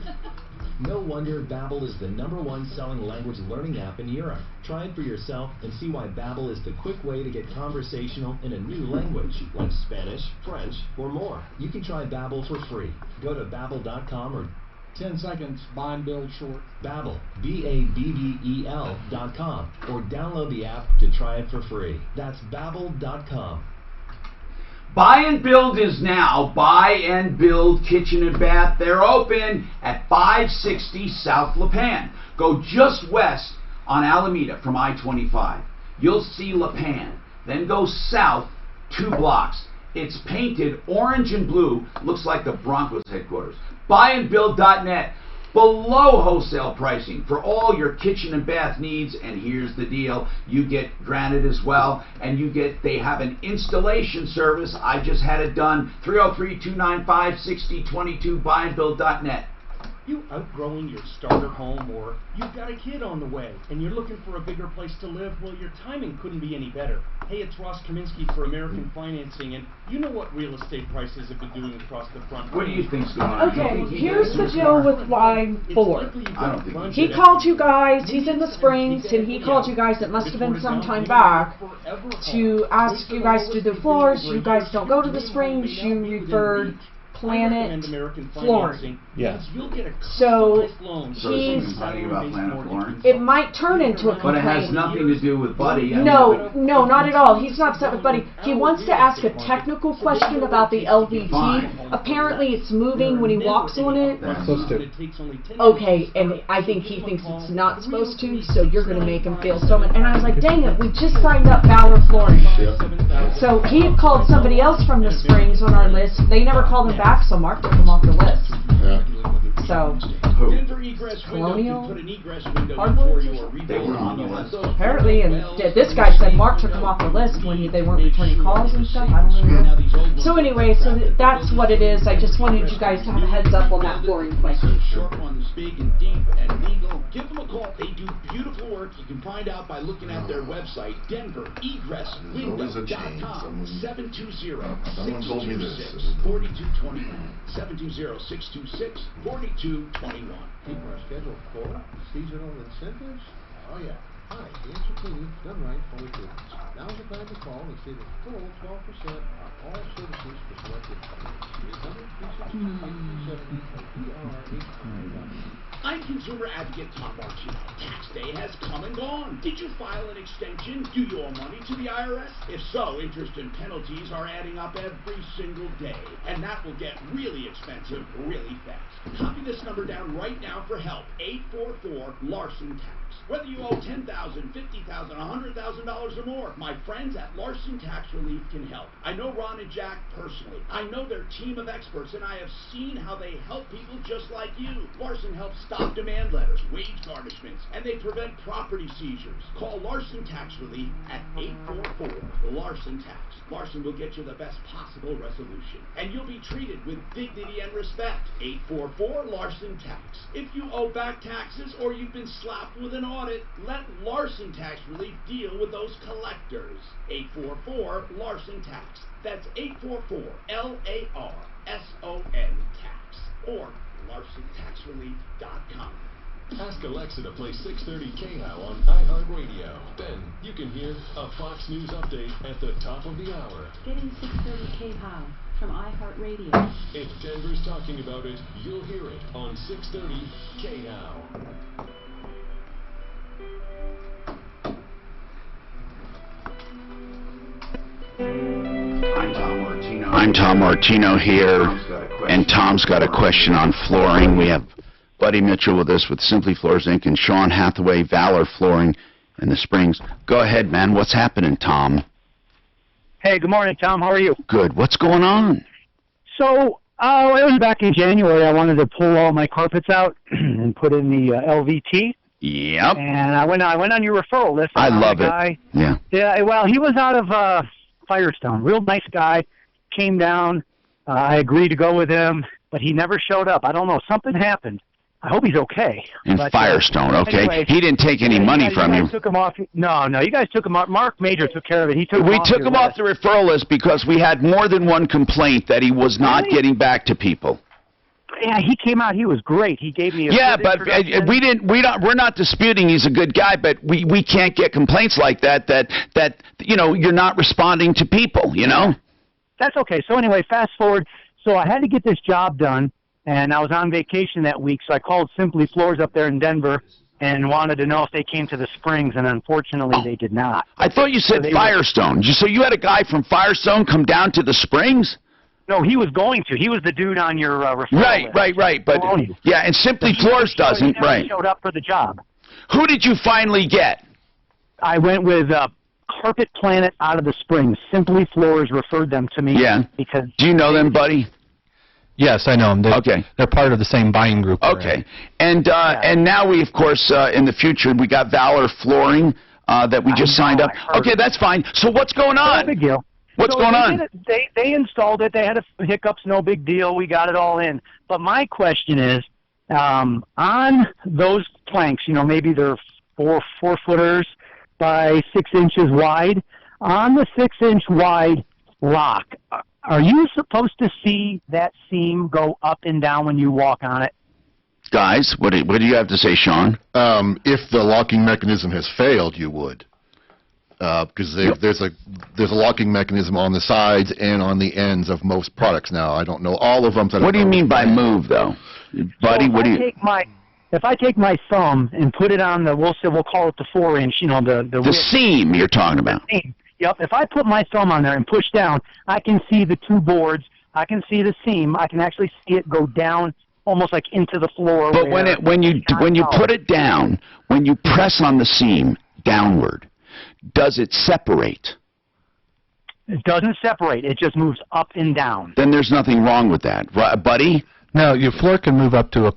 No wonder Babbel is the #1 selling language learning app in Europe. Try it for yourself and see why Babbel is the quick way to get conversational in a new language, like Spanish, French, or more. You can try Babbel for free. Go to Babbel.com or 10 seconds, buy and build short. Babbel, BABBEL.com, or download the app to try it for free. That's Babbel.com. Buy and Build is now Buy and Build Kitchen and Bath. They're open at 560 South LaPan. Go just west on Alameda from I-25. You'll see LaPan. Then go south 2 blocks. It's painted orange and blue. Looks like the Broncos headquarters. Buyandbuild.net. Below wholesale pricing for all your kitchen and bath needs. And here's the deal. You get granite as well. And they have an installation service. I just had it done. 303-295-6022. Buyandbuild.net. You outgrowing your starter home, or you've got a kid on the way and you're looking for a bigger place to live? Well, your timing couldn't be any better. Hey, it's Ross Kaminsky for American Financing, and you know what real estate prices have been doing across the front. What do you think's going on? Okay, here's the deal with line 4. I don't think He called you guys, he's in the Springs, and he called you guys, it must have been some time back, to ask you guys to do the floors. You guys don't go to the Springs, you referred Planet Flooring. Yeah. So he's talking about Planet Flooring. It might turn into a complaint. But it has nothing to do with Buddy. No, not at all. He's not upset with Buddy. He wants to ask a technical question about the LVT. Apparently it's moving when he walks on it. Not supposed to. Okay, and I think he thinks it's not supposed to, so you're going to make him feel so much. And I was like, dang it, we just signed up Valor Flooring. So he had called somebody else from the Springs on our list. They never called him back, so Mark took him off the list. So, Colonial Hardwoods? They were on the list. Apparently, and this guy said Mark took them off the list when they weren't returning calls and stuff. I don't really know. So anyway, so that's what it is. I just wanted you guys to have a heads up on that flooring question. Short ones, big and deep and legal. Give them a call. They do beautiful work. You can find out by looking at their website, DenverEgressWindows.com. 720-626-4221. 720-626-4221. People are scheduled for seasonal incentives? Oh, yeah. Hi, the answer cleaning, done right, fully clearance. Now's the time to call and see the full 12% on all services for selected companies. 300-360-370-PR-800. I'm consumer advocate Tom Marchino. Tax day has come and gone. Did you file an extension? Do you owe money to the IRS? If so, interest and penalties are adding up every single day, and that will get really expensive really fast. Copy this number down right now for help. 844-LARSON Tax. Whether you owe $10,000, $50,000, $100,000 or more, my friends at Larson Tax Relief can help. I know Ron and Jack personally. I know their team of experts, and I have seen how they help people just like you. Larson helps stop demand letters, wage garnishments, and they prevent property seizures. Call Larson Tax Relief at 844-LARSON Tax. Larson will get you the best possible resolution, and you'll be treated with dignity and respect. 844-LARSON Tax. If you owe back taxes or you've been slapped with an audit, let Larson Tax Relief deal with those collectors. 844-LARSON Tax. That's 844-LARSON Tax. Or LarsonTaxRelief.com. Ask Alexa to play 630 KHOW on iHeartRadio. Then you can hear a Fox News update at the top of the hour. Getting 630 KHOW from iHeartRadio. If Denver's talking about it, you'll hear it on 630 KHOW. I'm Tom Martino here, and Tom's got a question on flooring. We have Buddy Mitchell with us with Simply Floors Inc. and Sean Hathaway, Valor Flooring in the Springs. Go ahead, man. What's happening, Tom? Hey, good morning, Tom. How are you? Good. What's going on? So, it was back in January. I wanted to pull all my carpets out and put in the LVT. Yep. And I went on your referral list. I love it. Yeah. Yeah. Well, he was out of Firestone. Real nice guy. Came down. I agreed to go with him, but he never showed up. I don't know. Something happened. I hope he's okay. In Firestone, okay. Anyway, he didn't take any money from you. Took him off. No, you guys took him off. Mark Major took care of it. We took him off the referral list because we had more than one complaint that he was not getting back to people. Yeah, he came out. He was great. He gave me a but we're not disputing he's a good guy, but we can't get complaints like that you're not responding to people, you know? That's okay. So anyway, fast forward. So I had to get this job done, and I was on vacation that week, so I called Simply Floors up there in Denver and wanted to know if they came to the Springs, and unfortunately they did not. I thought you said Firestone. So you had a guy from Firestone come down to the Springs? No, he was going to. He was the dude on your referral list. Right. But yeah, and Simply Floors doesn't. He showed up for the job. Who did you finally get? I went with Carpet Planet out of the Springs. Simply Floors referred them to me. Yeah. Because do you know them, buddy? Yes, I know them. They're part of the same buying group. Okay. And now we, of course, in the future, we got Valor Flooring that we just signed up. Okay, that's fine. So what's going on? No big deal. What's going on? They installed it. They had a hiccups, no big deal. We got it all in. But my question is, on those planks, maybe they're four footers by 6 inches wide. On the 6 inch wide lock, are you supposed to see that seam go up and down when you walk on it? Guys, what do you have to say, Sean? If the locking mechanism has failed, you would. Because there's a locking mechanism on the sides and on the ends of most products now. I don't know all of them. What do you mean by move, though, buddy? If I take my thumb and put it on we'll call it the 4 inch, the seam you're talking about. Yep. If I put my thumb on there and push down, I can see the two boards. I can see the seam. I can actually see it go down almost like into the floor. But when you put it down, when you press on the seam downward, does it separate? It doesn't separate. It just moves up and down. Then there's nothing wrong with that, right, buddy? No, your floor can move up to a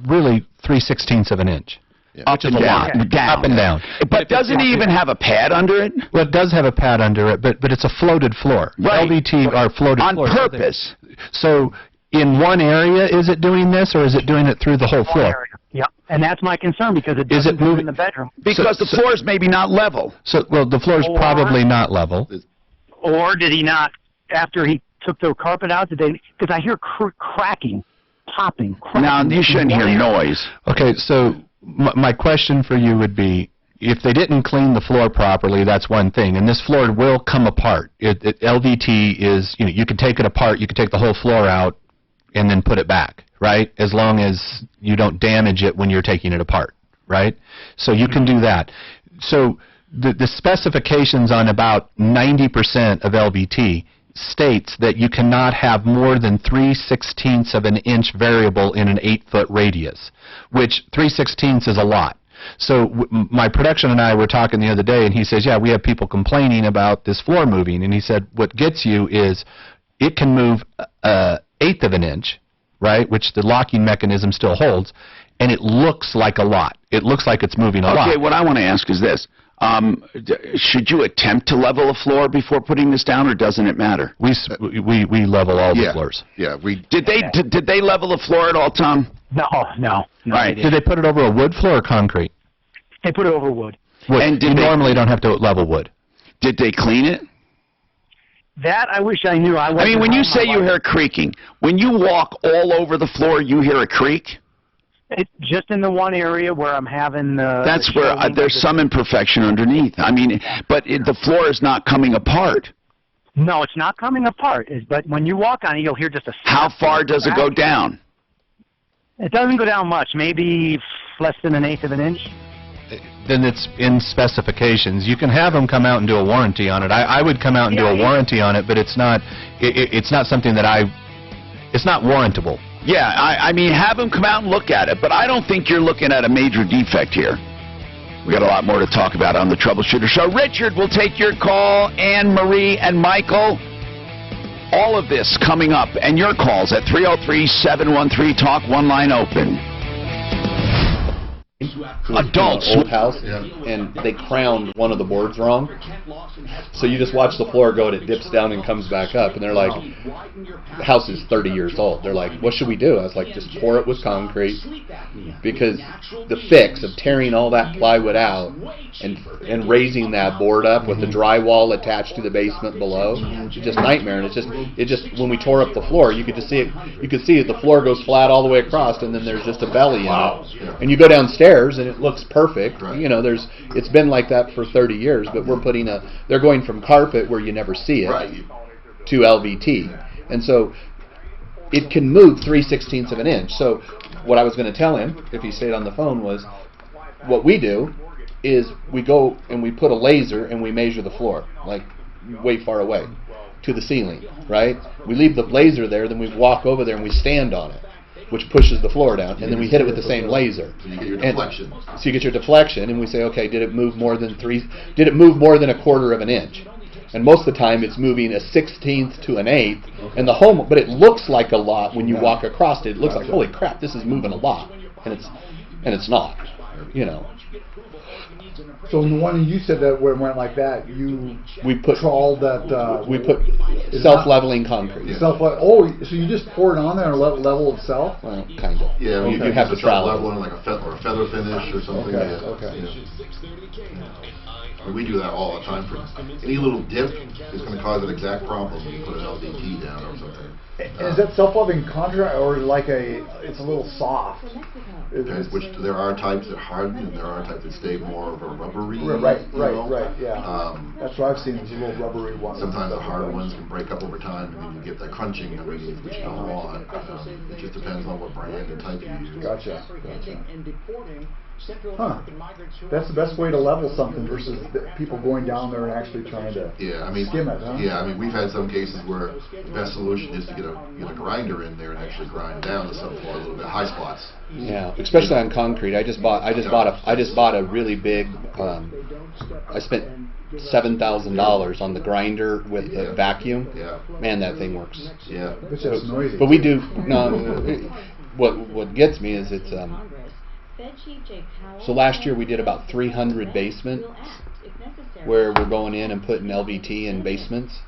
really 3/16 of an inch. Yeah. Up and down. Up and down. But doesn't it even have a pad under it? Well, it does have a pad under it, but it's a floated floor. Right. LVT are floated on floors. purpose. So in one area, is it doing this, or is it doing it through the whole floor? Yeah, and that's my concern because it doesn't move in the bedroom. Because the floor is maybe not level. So, well, the floor is probably not level. Or did he not, after he took the carpet out, because I hear cracking, popping, cracking. Now, you shouldn't hear noise. Okay, so my question for you would be, if they didn't clean the floor properly, that's one thing, and this floor will come apart. LVT is, you can take it apart, you can take the whole floor out and then put it back, right? As long as you don't damage it when you're taking it apart, right? So you can do that. So the specifications on about 90% of LVT states that you cannot have more than 3/16 of an inch variable in an 8-foot radius, which 3/16 is a lot. So my production and I were talking the other day, and he says, yeah, we have people complaining about this floor moving, and he said, what gets you is it can move 1/8 of an inch, right, which the locking mechanism still holds, and it looks like a lot. It looks like it's moving a lot. Okay, what I want to ask is this. Should you attempt to level a floor before putting this down, or doesn't it matter? We level all the floors. Yeah, Did they level the floor at all, Tom? No. Right. Did they put it over a wood floor or concrete? They put it over wood. Wood. And you normally don't have to level wood. Did they clean it? That I wish I knew. I mean, when you say you hear creaking, when you walk all over the floor, you hear a creak? Just in the one area where I'm having that's where there's some imperfection underneath. I mean, but the floor is not coming apart. No, it's not coming apart. But when you walk on it, you'll hear just a... How far does it go down? It doesn't go down much, maybe less than 1/8 of an inch. Then it's in specifications. You can have them come out and do a warranty on it. I would come out and do a warranty on it, but it's not something that it's not warrantable. Yeah, I mean, have them come out and look at it, but I don't think you're looking at a major defect here. We got a lot more to talk about on the Troubleshooter Show. Richard will take your call, Anne Marie and Michael. All of this coming up, and your calls at 303-713-TALK, one line open. Adults. Old house, and they crowned one of the boards wrong. So you just watch the floor go, and it dips down and comes back up. And they're like, the house is 30 years old. They're like, what should we do? I was like, just pour it with concrete, because the fix of tearing all that plywood out and raising that board up with the drywall attached to the basement below, it's just nightmare. And it just when we tore up the floor, you could just see it. You could see the floor goes flat all the way across, and then there's just a belly in it. And you go downstairs, and it looks perfect. You know, it's been like that for 30 years, but they're going from carpet where you never see it to LVT. And so it can move 3/16 of an inch. So what I was going to tell him, if he stayed on the phone, was what we do is we go and we put a laser and we measure the floor, like way far away, to the ceiling, right? We leave the laser there, then we walk over there and we stand on it, which pushes the floor down, and then we hit it with the same laser. So you get your deflection. So you get your deflection, and we say, okay, did it move more than 1/4 of an inch? And most of the time, it's moving 1/16 to 1/8, and but it looks like a lot when you walk across it. It looks like, holy crap, this is moving a lot, and it's not, you know. So the one you said that went like that, we put trawled that. We put self-leveling concrete. So you just pour it on there and let it level itself? Well, kind of. Yeah, you have to trowel level like a feather finish or something. Okay. And we do that all the time. For any little dip is going to cause an exact problem when you put an LVT down or something. And is that self-leveling concrete or like it's a little soft? Which there are types that harden and there are types that stay more of a rubbery. Right, yeah. That's what I've seen, is little rubbery ones. Sometimes the harder ones can break up over time, and then you get that crunching underneath, which you don't want. It just depends on what brand and type you use. Gotcha. Huh. That's the best way to level something versus people going down there and actually trying to skim it, huh? Yeah, I mean, we've had some cases where the best solution is to get a grinder in there and actually grind down the subfloor a little bit, high spots. Yeah, especially on concrete. I just bought a really big. I spent $7,000 on the grinder with the vacuum. Yeah. Man, that thing works. Yeah. It's just noisy. But we do what gets me is it's so last year we did about 300 basements where we're going in and putting LVT in basements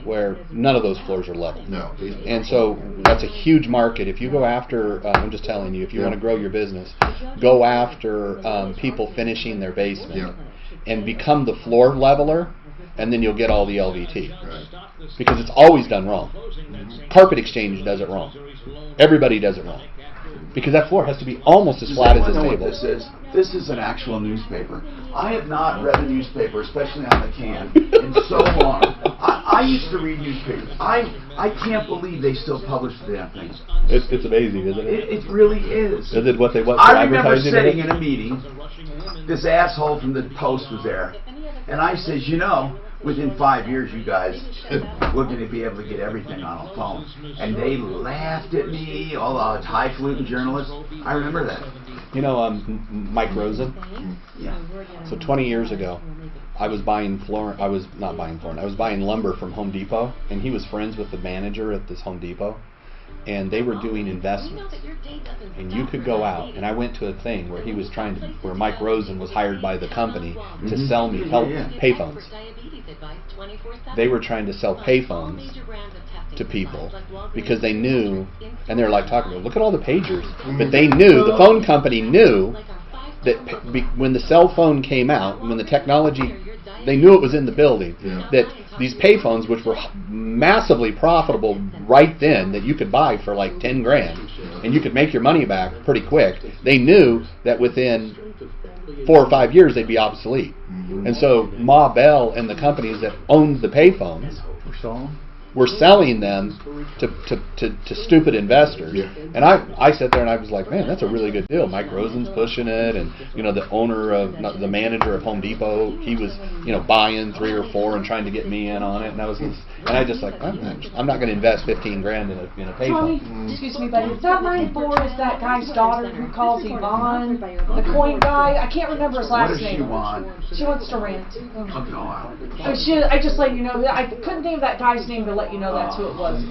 where none of those floors are level. No. And so that's a huge market. If you go after, I'm just telling you, if you want to grow your business, go after people finishing their basement and become the floor leveler, and then you'll get all the LVT. Right. Because it's always done wrong. Carpet exchange does it wrong. Everybody does it wrong. Because that floor has to be almost as flat as this know table. what this is? This is an actual newspaper. I have not read a newspaper, especially on the can, in so long. I used to read newspapers. I can't believe they still publish the damn things. It's amazing, isn't it? It really is. Is it what they want? I remember sitting in a meeting. This asshole from the Post was there, and I says, you know, within 5 years, you guys, we're going to be able to get everything on a phone. And they laughed at me, all the highfalutin journalists. I remember that. You know, Mike Rosen? Yeah. So 20 years ago, I was buying lumber from Home Depot, and he was friends with the manager at this Home Depot, and they were doing investments. And you could go out, and I went to a thing where he was where Mike Rosen was hired by the company to sell me payphones. They were trying to sell payphones to people because they knew, and they were like talking about, look at all the pagers, but they knew, the phone company knew that when the cell phone came out, when the technology, they knew it was in the building, that these payphones, which were massively profitable right then, that you could buy for like 10 grand, and you could make your money back pretty quick, they knew that within 4 or 5 years they'd be obsolete. And so Ma Bell and the companies that owned the payphones were selling them to stupid investors. And I sat there and I was like, man, that's a really good deal. Mike Rosen's pushing it, and you know, the manager of Home Depot, he was, you know, buying 3 or 4 and trying to get me in on it, and I just like, I'm not going to invest 15 grand in a payphone. Tommy, excuse me, buddy. That line 4 is that guy's daughter who calls Yvonne, the coin guy. I can't remember his last name. What does she want? She wants to rent. I I just let you know. I couldn't think of that guy's name to let you know that's who it was.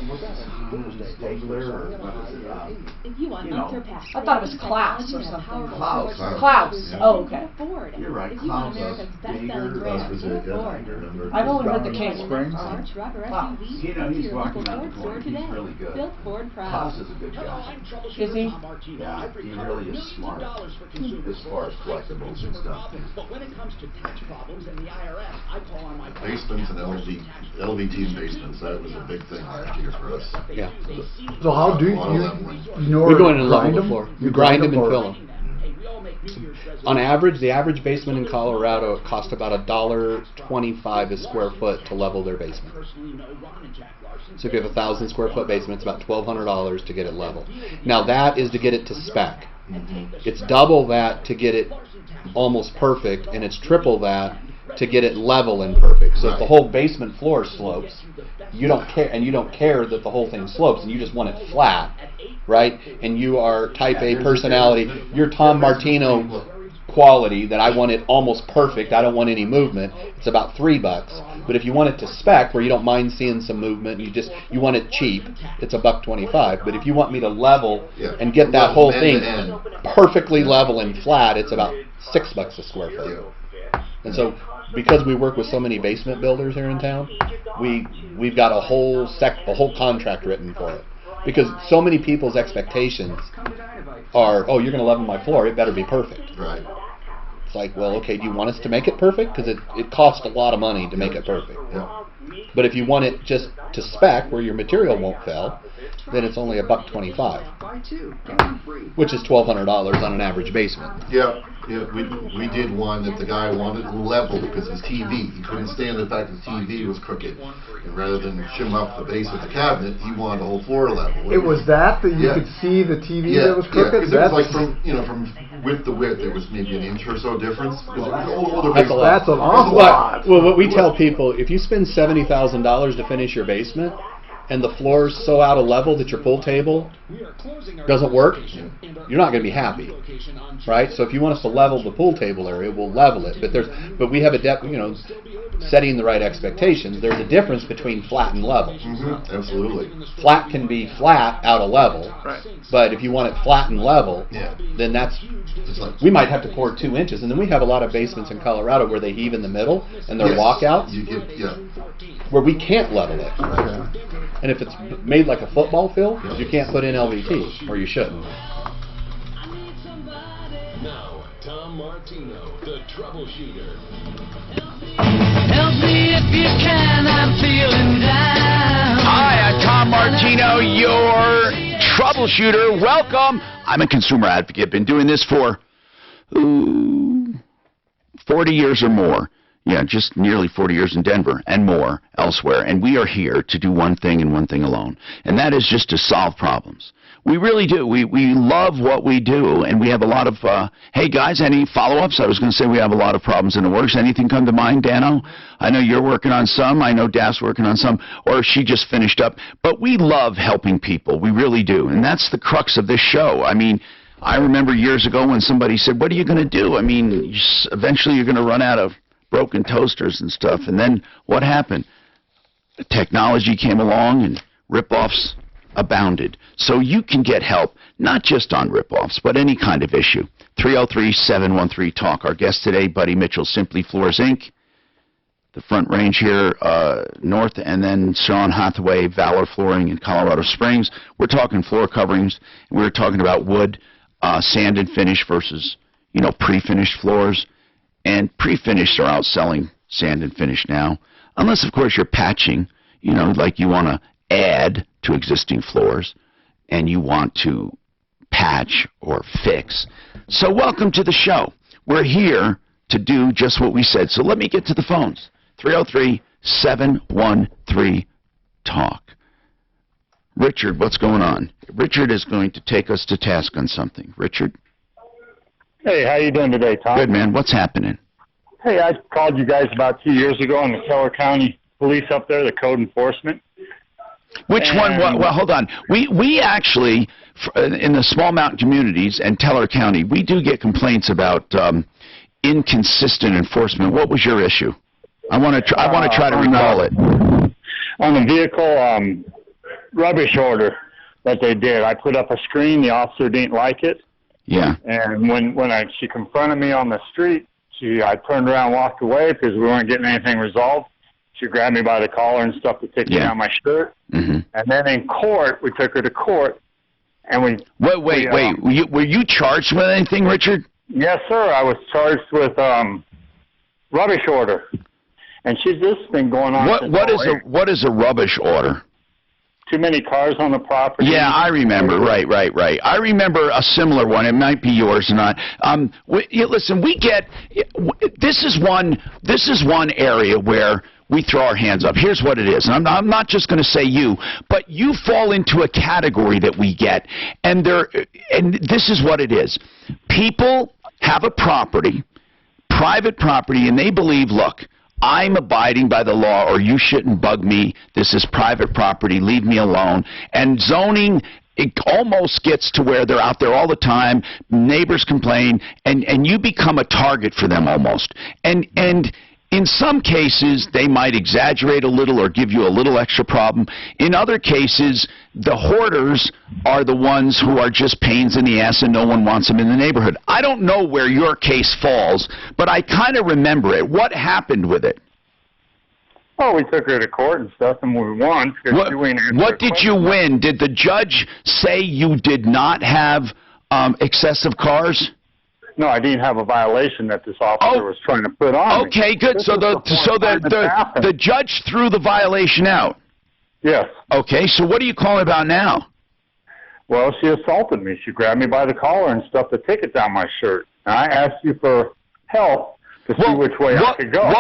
I thought it was Klaus or something. Klaus. Oh, okay. You're right. Klaus. I've only heard the King. Klaus. You know, he's walking around the corner. He's really good. Klaus is a good guy. Is he? Yeah, he really is smart as far as collectibles and stuff. But when it comes to tax problems and the IRS, I call on my basements and LVT basements. That was a big thing last year for us. Yeah. So how do you know? We go in and level the floor. You grind them and fill them. On average, the average basement in Colorado costs about $1.25 a square foot to level their basement. So if you have a 1,000 square foot basement, it's about $1,200 to get it level. Now that is to get it to spec. It's double that to get it almost perfect, and it's triple that to get it level and perfect. So if the whole basement floor slopes, you don't care, and you don't care that the whole thing slopes, and you just want it flat, right? And you are type A personality. You're Tom Martino quality, that I want it almost perfect. I don't want any movement. It's about $3. But if you want it to spec, where you don't mind seeing some movement, you want it cheap, it's $1.25. But if you want me to level and get that whole thing perfectly level and flat, it's about $6 a square foot. And so, because we work with so many basement builders here in town, we've got a whole contract written for it. Because so many people's expectations are, oh, you're going to level my floor, it better be perfect. Right. It's like, well, okay, do you want us to make it perfect? Because it costs a lot of money to make it perfect. Yeah. But if you want it just to spec, where your material won't fail, then it's only $1.25, which is $1,200 on an average basement. Yeah. Yeah, we did one that the guy wanted level because his TV. He couldn't stand the fact that the TV was crooked. And rather than shim up the base of the cabinet, he wanted the whole floor level. It was that you could see the TV that was crooked? Yeah, because it was like from with the width, there was maybe an inch or so difference. That's a lot. That's an awful lot. Well, what we tell people, if you spend $70,000 to finish your basement, and the floor's so out of level that your pool table doesn't work, you're not going to be happy, right? So if you want us to level the pool table area, we'll level it. But we have setting the right expectations. There's a difference between flat and level. Absolutely. Flat can be flat out of level, but if you want it flat and level, then we might have to pour 2 inches. And then we have a lot of basements in Colorado where they heave in the middle and they're walkouts, where we can't level it. And if it's made like a football field, you can't put in LVT, or you shouldn't. Now, Tom Martino, the Troubleshooter. Help me if you can, I'm feeling down. Hi, I'm Tom Martino, your Troubleshooter. Welcome. I'm a consumer advocate. Been doing this for 40 years or more. Yeah, just nearly 40 years in Denver and more elsewhere. And we are here to do one thing and one thing alone, and that is just to solve problems. We really do. We love what we do, and we have a lot of, hey guys, any follow-ups? I was going to say we have a lot of problems in the works. Anything come to mind, Dano? I know you're working on some. I know Daph's working on some, or she just finished up. But we love helping people. We really do, and that's the crux of this show. I mean, I remember years ago when somebody said, what are you going to do? I mean, eventually you're going to run out of broken toasters and stuff. And then what happened? Technology came along and rip-offs abounded. So you can get help, not just on rip-offs, but any kind of issue. 303-713-TALK. Our guest today, Buddy Mitchell, Simply Floors, Inc., the Front Range here north, and then Sean Hathaway, Valor Flooring in Colorado Springs. We're talking floor coverings, and we're talking about wood, sand and finish versus, pre-finished floors. And pre-finished are outselling sand and finish now. Unless, of course, you're patching, like you want to add to existing floors and you want to patch or fix. So welcome to the show. We're here to do just what we said. So let me get to the phones. 303-713-TALK. Richard, what's going on? Richard is going to take us to task on something. Richard? Hey, how you doing today, Tom? Good, man. What's happening? Hey, I called you guys about 2 years ago on the Keller County Police up there, the code enforcement. Which one? Well, hold on. We actually, in the small mountain communities and Teller County, we do get complaints about inconsistent enforcement. What was your issue? I want to try to recall it. On the vehicle rubbish order that they did, I put up a screen. The officer didn't like it. Yeah. And when she confronted me on the street, I turned around and walked away because we weren't getting anything resolved. She grabbed me by the collar and stuff to take me down my shirt. Mm-hmm. And then in court, we took her to court, and we... Wait. Were you charged with anything, Richard? Yes, sir. I was charged with rubbish order. And this has been going on What is a rubbish order? Too many cars on the property. Yeah, I remember. Right. I remember a similar one. It might be yours or not. Listen, we get this is one area where we throw our hands up. Here's what it is. And I'm not just going to say you, but you fall into a category that we get, and this is what it is. People have a property, private property, and they believe, look, I'm abiding by the law, or you shouldn't bug me. This is private property. Leave me alone. And zoning, it almost gets to where they're out there all the time. Neighbors complain, and you become a target for them almost. And in some cases, they might exaggerate a little or give you a little extra problem. In other cases, the hoarders are the ones who are just pains in the ass and no one wants them in the neighborhood. I don't know where your case falls, but I kind of remember it. What happened with it? Oh, we took her to court and stuff, and we won. What did you win? Did the judge say you did not have excessive cars? No, I didn't have a violation that this officer was trying to put on me. Okay, good. So the judge threw the violation out? Yes. Okay, so what are you calling about now? Well, she assaulted me. She grabbed me by the collar and stuffed the ticket down my shirt. And I asked you for help to see which way I could go.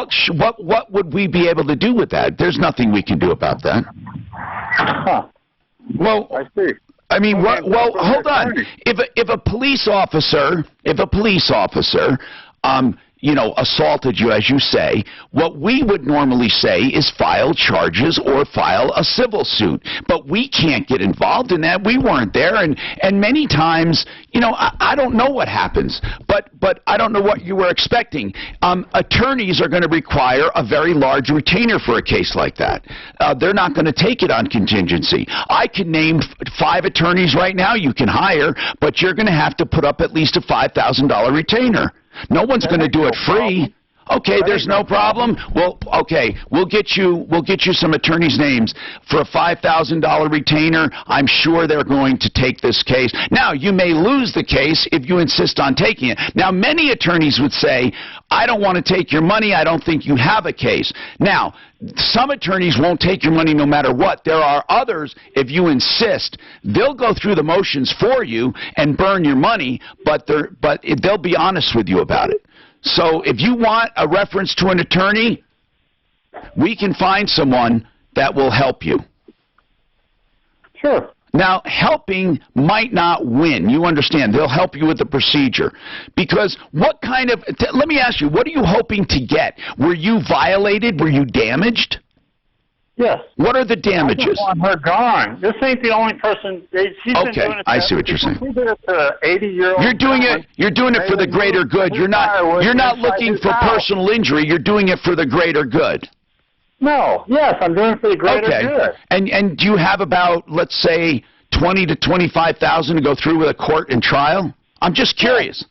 What would we be able to do with that? There's nothing we can do about that. Huh. Well, I see. I mean, well, hold on. If a police officer, you know, assaulted you, as you say, what we would normally say is file charges or file a civil suit. But we can't get involved in that. We weren't there, and many times, you know, I don't know what happens, but I don't know what you were expecting. Attorneys are going to require a very large retainer for a case like that. They're not going to take it on contingency. I can name 5 attorneys right now you can hire, but you're going to have to put up at least a $5,000 retainer. No one's going to do it free. Okay, there's no problem. Well, okay, we'll get you some attorneys' names for a $5,000 retainer. I'm sure they're going to take this case. Now, you may lose the case if you insist on taking it. Now, many attorneys would say, I don't want to take your money. I don't think you have a case. Now, some attorneys won't take your money no matter what. There are others, if you insist, they'll go through the motions for you and burn your money, but they'll be honest with you about it. So if you want a reference to an attorney, we can find someone that will help you. Sure. Now, helping might not win. You understand. They'll help you with the procedure. Because what kind of, let me ask you, what are you hoping to get? Were you violated? Were you damaged? Yes. What are the damages? I just want her gone. This ain't the only person. She's been doing it. I see what you're saying. She did it to 80-year-old. You're doing it for the greater good. You're not looking for personal injury. You're doing it for the greater good. No. Yes, I'm doing it for the greater good. And do you have about, let's say, $20,000 to $25,000 to go through with a court and trial? I'm just curious.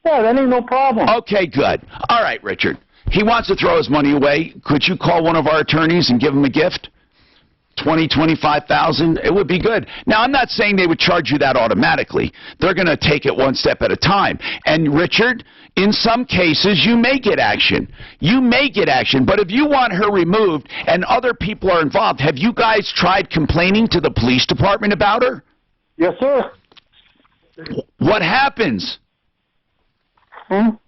Yeah, that ain't no problem. Okay, good. All right, Richard. He wants to throw his money away. Could you call one of our attorneys and give him a gift? $20,000, $25,000? It would be good. Now, I'm not saying they would charge you that automatically. They're going to take it one step at a time. And, Richard, in some cases, you may get action. You may get action. But if you want her removed and other people are involved, have you guys tried complaining to the police department about her? Yes, sir. What happens?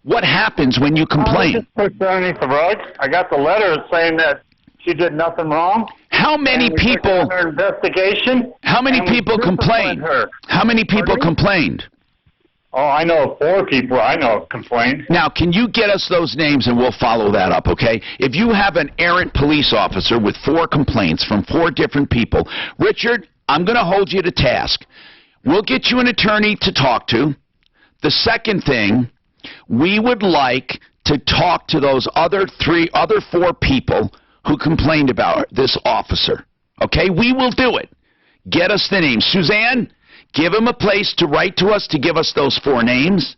What happens when you complain? I just pushed her underneath the rug. I got the letter saying that she did nothing wrong. How many people? Under investigation. How many people complained? How many people complained? Oh, I know 4 people I know complained. Now, can you get us those names and we'll follow that up, okay? If you have an errant police officer with 4 complaints from 4 different people, Richard, I'm going to hold you to task. We'll get you an attorney to talk to. The second thing, we would like to talk to those other 4 people who complained about this officer. Okay? We will do it. Get us the names. Suzanne, give him a place to write to us to give us those 4 names.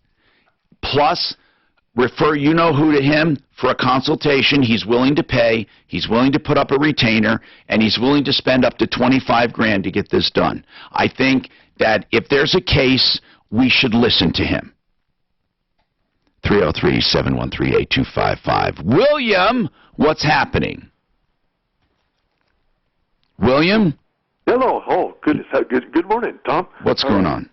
Plus, refer you-know-who to him for a consultation. He's willing to pay. He's willing to put up a retainer. And he's willing to spend up to $25,000 to get this done. I think that if there's a case, we should listen to him. 303-713-8255. William, what's happening? William? Hello. Oh, good morning, Tom. What's going on?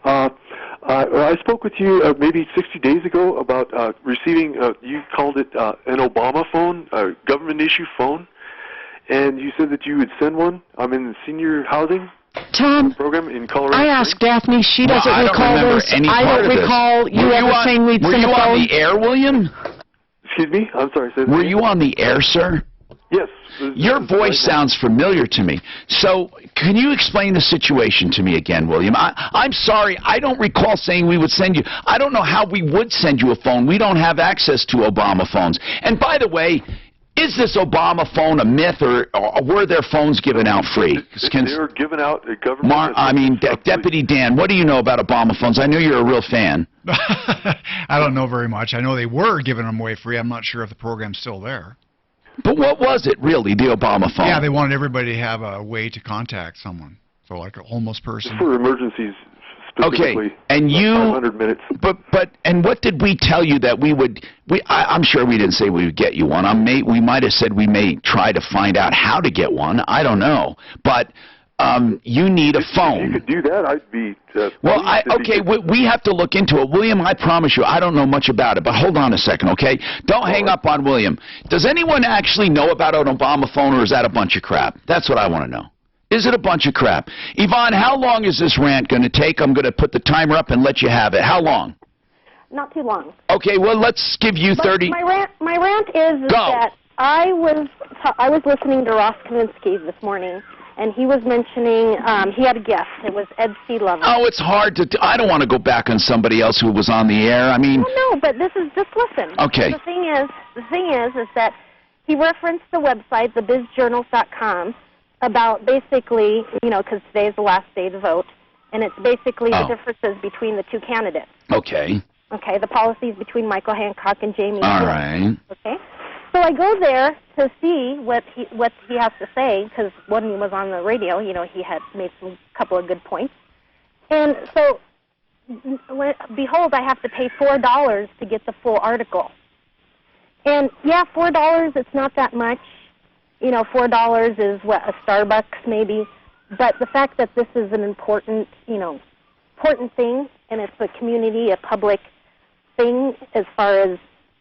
I spoke with you maybe 60 days ago about receiving, you called it an Obama phone, a government-issue phone, and you said that you would send one. I'm in the senior housing program in Colorado. I asked Daphne. She doesn't recall this. I don't recall you ever saying we'd send a phone. Were you on the air, William? Excuse me? I'm sorry. Were you on the air, sir? Yes. Your voice sounds familiar to me. So, can you explain the situation to me again, William? I'm sorry. I don't recall saying we would send you. I don't know how we would send you a phone. We don't have access to Obama phones. And by the way, is this Obama phone a myth, or were their phones given out free? They were given out at government. Deputy Dan, what do you know about Obama phones? I know you're a real fan. I don't know very much. I know they were giving them away free. I'm not sure if the program's still there. But what was it, really, the Obama phone? Yeah, they wanted everybody to have a way to contact someone. So like a homeless person. For emergencies. Okay, and you, 500 minutes. And what did we tell you that we would, I'm sure we didn't say we would get you one. We might have said we may try to find out how to get one. I don't know. But you need a phone. If you could do that, I'd be... we have to look into it. William, I promise you, I don't know much about it, but hold on a second, okay? Don't hang up on William. Does anyone actually know about an Obama phone, or is that a bunch of crap? That's what I want to know. Is it a bunch of crap? Yvonne, how long is this rant going to take? I'm going to put the timer up and let you have it. How long? Not too long. Okay, well, let's give you 30. My rant is that I was listening to Ross Kaminsky this morning, and he was mentioning he had a guest. It was Ed C. Lover. Oh, it's hard to. I don't want to go back on somebody else who was on the air. I mean. No, but this is just listen. Okay. The thing is that he referenced the website, thebizjournals.com, about basically, because today is the last day to vote, and it's basically the differences between the two candidates. Okay. Okay, the policies between Michael Hancock and Jamie. All right. Okay. So I go there to see what he has to say, because when he was on the radio, he had made some couple of good points. And so, behold, I have to pay $4 to get the full article. And yeah, $4, it's not that much. $4 is what, a Starbucks maybe. But the fact that this is an important thing, and it's a community, a public thing as far as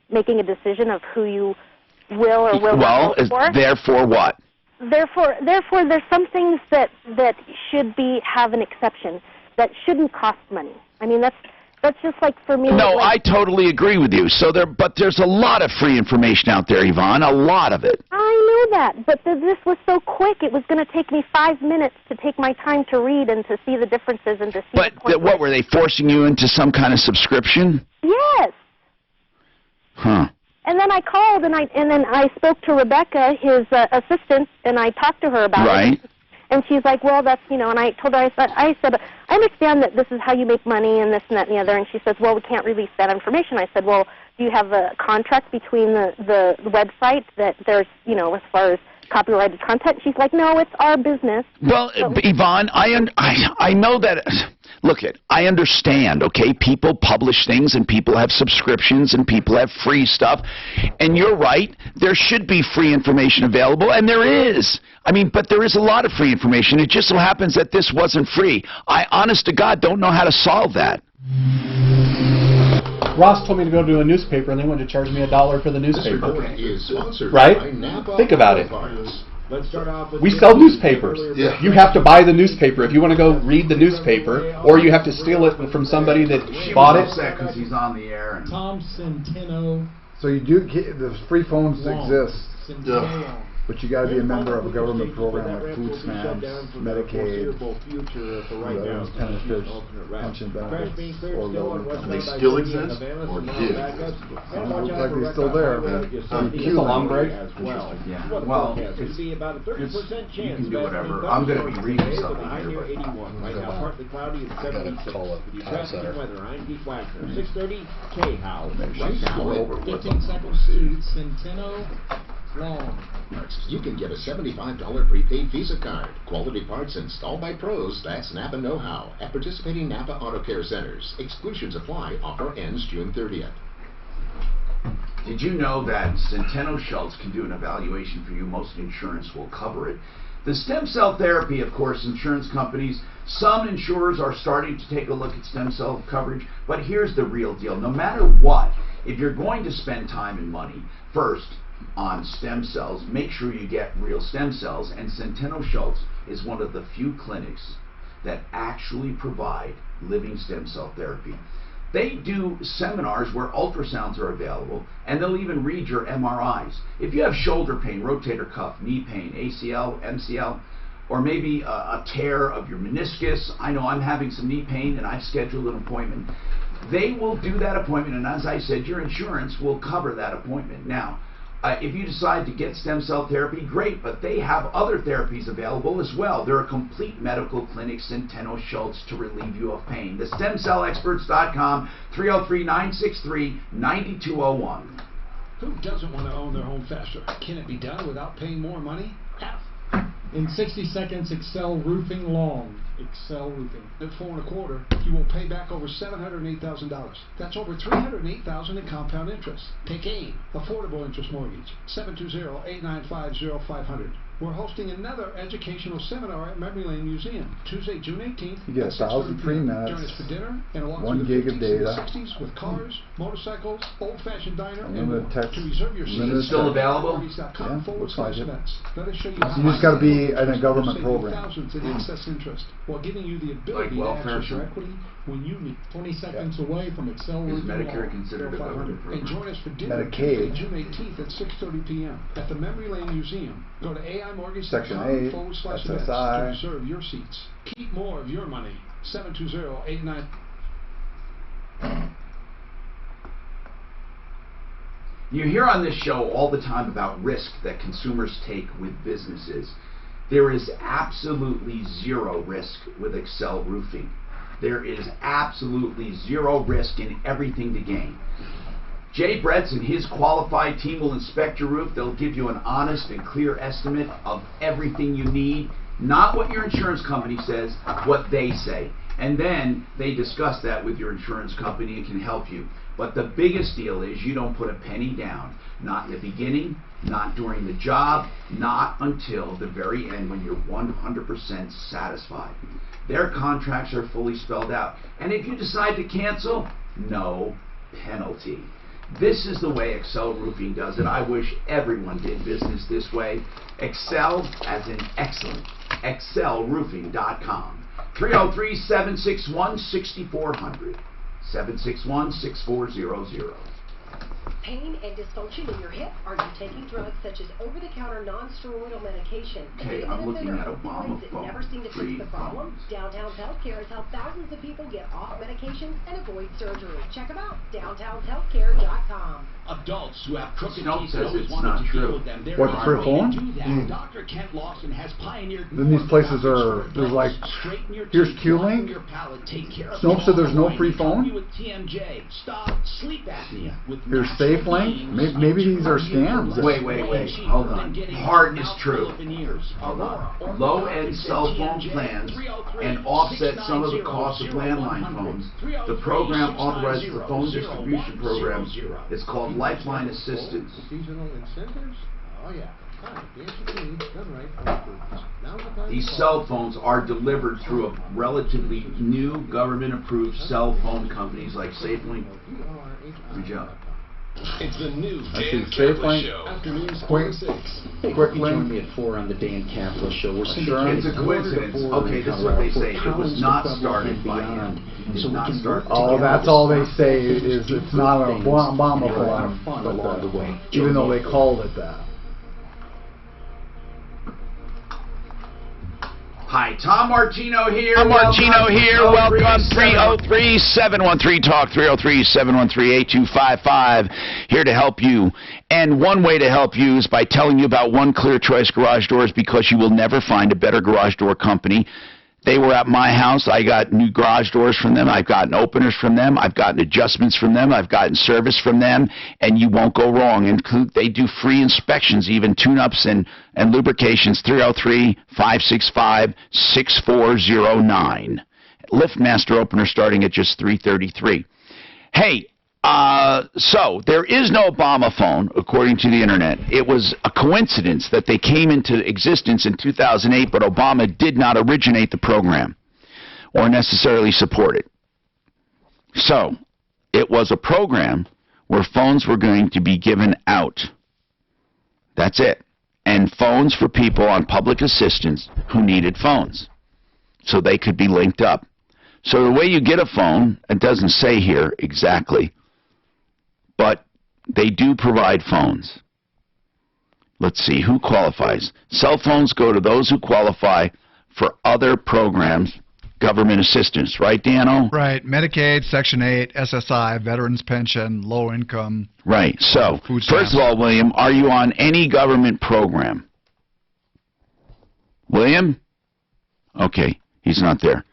making a decision of who you will or will not vote for. Therefore what? Therefore, there's some things that should have an exception, that shouldn't cost money. I mean, that's just like for me. No, I totally agree with you. But there's a lot of free information out there, Yvonne, a lot of it. I know that, but this was so quick. It was going to take me 5 minutes to take my time to read and to see the differences and to see. But what were they forcing you into some kind of subscription? Yes. Huh. And then I called and then I spoke to Rebecca, his assistant, and I talked to her about it. Right. And she's like, well, that's, and I told her, I said, I understand that this is how you make money and this and that and the other. And she says, well, we can't release that information. I said, well, do you have a contract between the website that there's, as far as copyrighted content? She's like, no, it's our business. Well, Yvonne, I know that. Look, I understand, okay? People publish things and people have subscriptions and people have free stuff. And you're right, there should be free information available, and there is. I mean, but there is a lot of free information. It just so happens that this wasn't free. I, honest to God, don't know how to solve that. Ross told me to go to a newspaper, and they wanted to charge me $1 for the newspaper. Is sponsored right? by Napa Think about it. Let's start off with We sell newspapers. Yeah. You have to buy the newspaper if you want to go read the newspaper, or you have to steal it from somebody that bought it. Because he's on the air. And Tom Centeno. So you do get, the free phones exist, but you got to be a member of a government program like food stamps, Medicaid, pension benefits, or low income. They still exist, or did? Looks like they're still there. It's a long break. Yeah. Well, it's, be about a 30% chance. You can do whatever. I'm going to be reading something here. 81. Right now, partly cloudy at 76. With your traffic and weather, I'm Pete Wagner. 6:30 K-How. Right now, 15 seconds to Centeno. Long. You can get a $75 prepaid Visa card. Quality parts installed by pros. That's Napa Know-How at participating Napa Auto Care Centers. Exclusions apply. Offer ends June 30th. Did you know that Centeno Schultz can do an evaluation for you? Most insurance will cover it. The stem cell therapy, of course, insurance companies, some insurers are starting to take a look at stem cell coverage, but here's the real deal. No matter what, if you're going to spend time and money, first, on stem cells, make sure you get real stem cells, and Centeno Schultz is one of the few clinics that actually provide living stem cell therapy. They do seminars where ultrasounds are available, and they'll even read your MRIs. If you have shoulder pain, rotator cuff, knee pain, ACL, MCL, or maybe a tear of your meniscus, I know I'm having some knee pain and I've scheduled an appointment, they will do that appointment, and as I said, your insurance will cover that appointment. Now, if you decide to get stem cell therapy, great, but they have other therapies available as well. They're a complete medical clinic, Centeno Schultz, to relieve you of pain. The StemCellExperts.com, 303-963-9201. Who doesn't want to own their home faster? Can it be done without paying more money? In 60 seconds, Excel Roofing Long. Excel Roofing. At 4 1/4, you will pay back over $708,000. That's over $308,000 in compound interest. Take AIM, Affordable Interest Mortgage, 720-895-0500. We're hosting another educational seminar at Memory Lane Museum, Tuesday, June 18th. You get 1,000 free minutes, Join us for dinner and a walk 1 through gig the of 50s data, and 60s with cars, motorcycles, old-fashioned diner, and unlimited more. text. To reserve your seat, Is it still available? Yeah, looks like it. events. Let us show you You just got to be in a government program. thousands in excess interest while giving you the ability to access your equity when you need. 20 seconds away from Excel. Is Medicare considered a government program? And join us for dinner Medicaid. Tuesday, June 18th at 6:30 p.m. at the Memory Lane Museum. Go to AIMortgage.com Section 8, /events SSI. to reserve your seats. Keep more of your money. 720-89. You hear on this show all the time about risk that consumers take with businesses. There is absolutely zero risk with Excel Roofing. There is absolutely zero risk in everything to gain. Jay Bretz and his qualified team will inspect your roof. They'll give you an honest and clear estimate of everything you need, not what your insurance company says, what they say. And then they discuss that with your insurance company and can help you. But the biggest deal is you don't put a penny down. Not in the beginning, not during the job, not until the very end when you're 100% satisfied. Their contracts are fully spelled out. And if you decide to cancel, no penalty. This is the way Excel Roofing does it. I wish everyone did business this way. Excel as in excellent. ExcelRoofing.com. 303-761-6400. 761-6400. Pain and dysfunction in your hip? Are you taking drugs such as over-the-counter non-steroidal medication? Okay, I'm looking at Obama phone. Never seem to fix the problem? Downtown's Healthcare has helped thousands of people get off medications and avoid surgery. Check them out. downtownshealthcare.com. Adults who have crooked Snow teeth says always it's wanted not to true. deal with them. There What, are for a ways phone? to do that. Dr. Kent Lawson has pioneered Then these places are, there's like, here's Q-Link. Snope said there's no free phone. With TMJ. Stop sleep apnea with Here's SafeLink. Maybe these are scams. Wait. Hold on. Part is true. Hold on. Low-end cell phone plans and offset some of the cost of landline phones. The program authorized the phone distribution program is called Lifeline Assistance. Seasonal incentives? Oh, yeah. These cell phones are delivered through a relatively new government-approved cell phone companies like SafeLink. Good job. It's the new I Dan see Capler SafeLink, Show. Afternoons Quick, 4 to 6. Quick Join me Link. at 4 on the Dan Capler Show. We're It's a coincidence. Okay, this is what they say. It was not started by him. It did not start. Oh, that's all they say is it's not an Obama phone, along the way. even though they called it that. Hi, Tom Martino here. Tom Martino here. Welcome. 303-713-TALK, 303-713-8255. Here to help you. And one way to help you is by telling you about One Clear Choice Garage Doors, because you will never find a better garage door company. They were at my house. I got new garage doors from them. I've gotten openers from them. I've gotten adjustments from them. I've gotten service from them. And you won't go wrong. And they do free inspections, even tune-ups and lubrications. 303-565-6409. LiftMaster opener starting at just $333. Hey, so there is no Obama phone, according to the internet. It was a coincidence that they came into existence in 2008, but Obama did not originate the program or necessarily support it. So it was a program where phones were going to be given out. That's it. And phones for people on public assistance who needed phones, so they could be linked up. So the way you get a phone, it doesn't say here exactly, but they do provide phones. Let's see, who qualifies? Cell phones go to those who qualify for other programs, government assistance, right, Dano? Right, Medicaid, Section 8, SSI, Veterans Pension, Low Income. Right, so, Food first stamps. of all, William, are you on any government program? William? Okay, he's not there.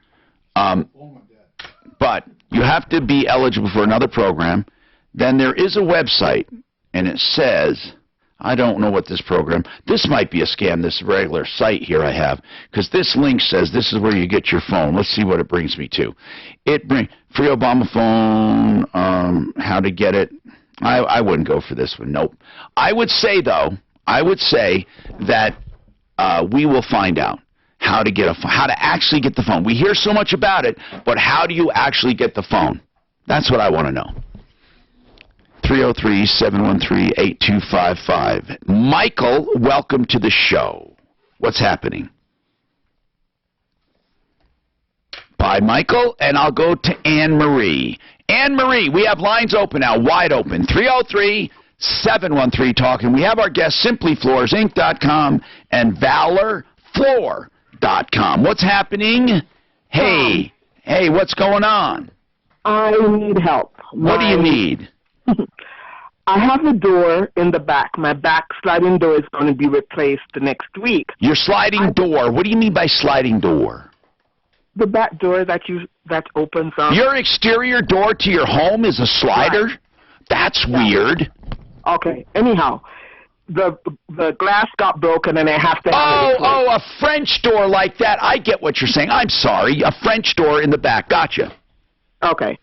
But you have to be eligible for another program. Then there is a website, and it says, I don't know what this program, this might be a scam, this regular site here I have, because this link says this is where you get your phone. Let's see what it brings me to. It brings free Obama phone, how to get it. I wouldn't go for this one, nope. I would say, though, that we will find out how to actually get the phone. We hear so much about it, but how do you actually get the phone? That's what I want to know. 303-713-8255. Michael, welcome to the show. What's happening? Bye, Michael, and I'll go to Anne-Marie. Anne-Marie, we have lines open now, wide open. 303-713-TALK, and we have our guests, simplyfloorsinc.com and valorfloor.com. What's happening? Hey, what's going on? I need help. What do you need? I have a door in the back. My back sliding door is going to be replaced the next week. Your sliding door? What do you mean by sliding door? The back door that opens up. Your exterior door to your home is a slider? Right. That's weird. Okay. Anyhow, the glass got broken and I have to have it replaced. A French door like that. I get what you're saying. I'm sorry. A French door in the back. Gotcha. Okay.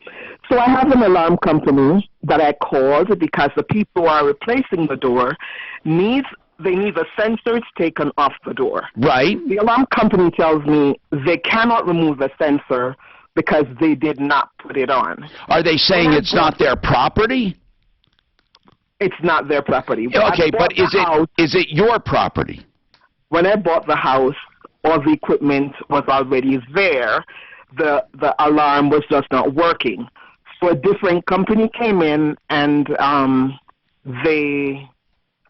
So I have an alarm company that I called because the people who are replacing the door need the sensors taken off the door. Right. The alarm company tells me they cannot remove the sensor because they did not put it on. Are they saying it's not their property? It's not their property. Okay, but is it your property? When I bought the house, all the equipment was already there. The alarm was just not working. So a different company came in and they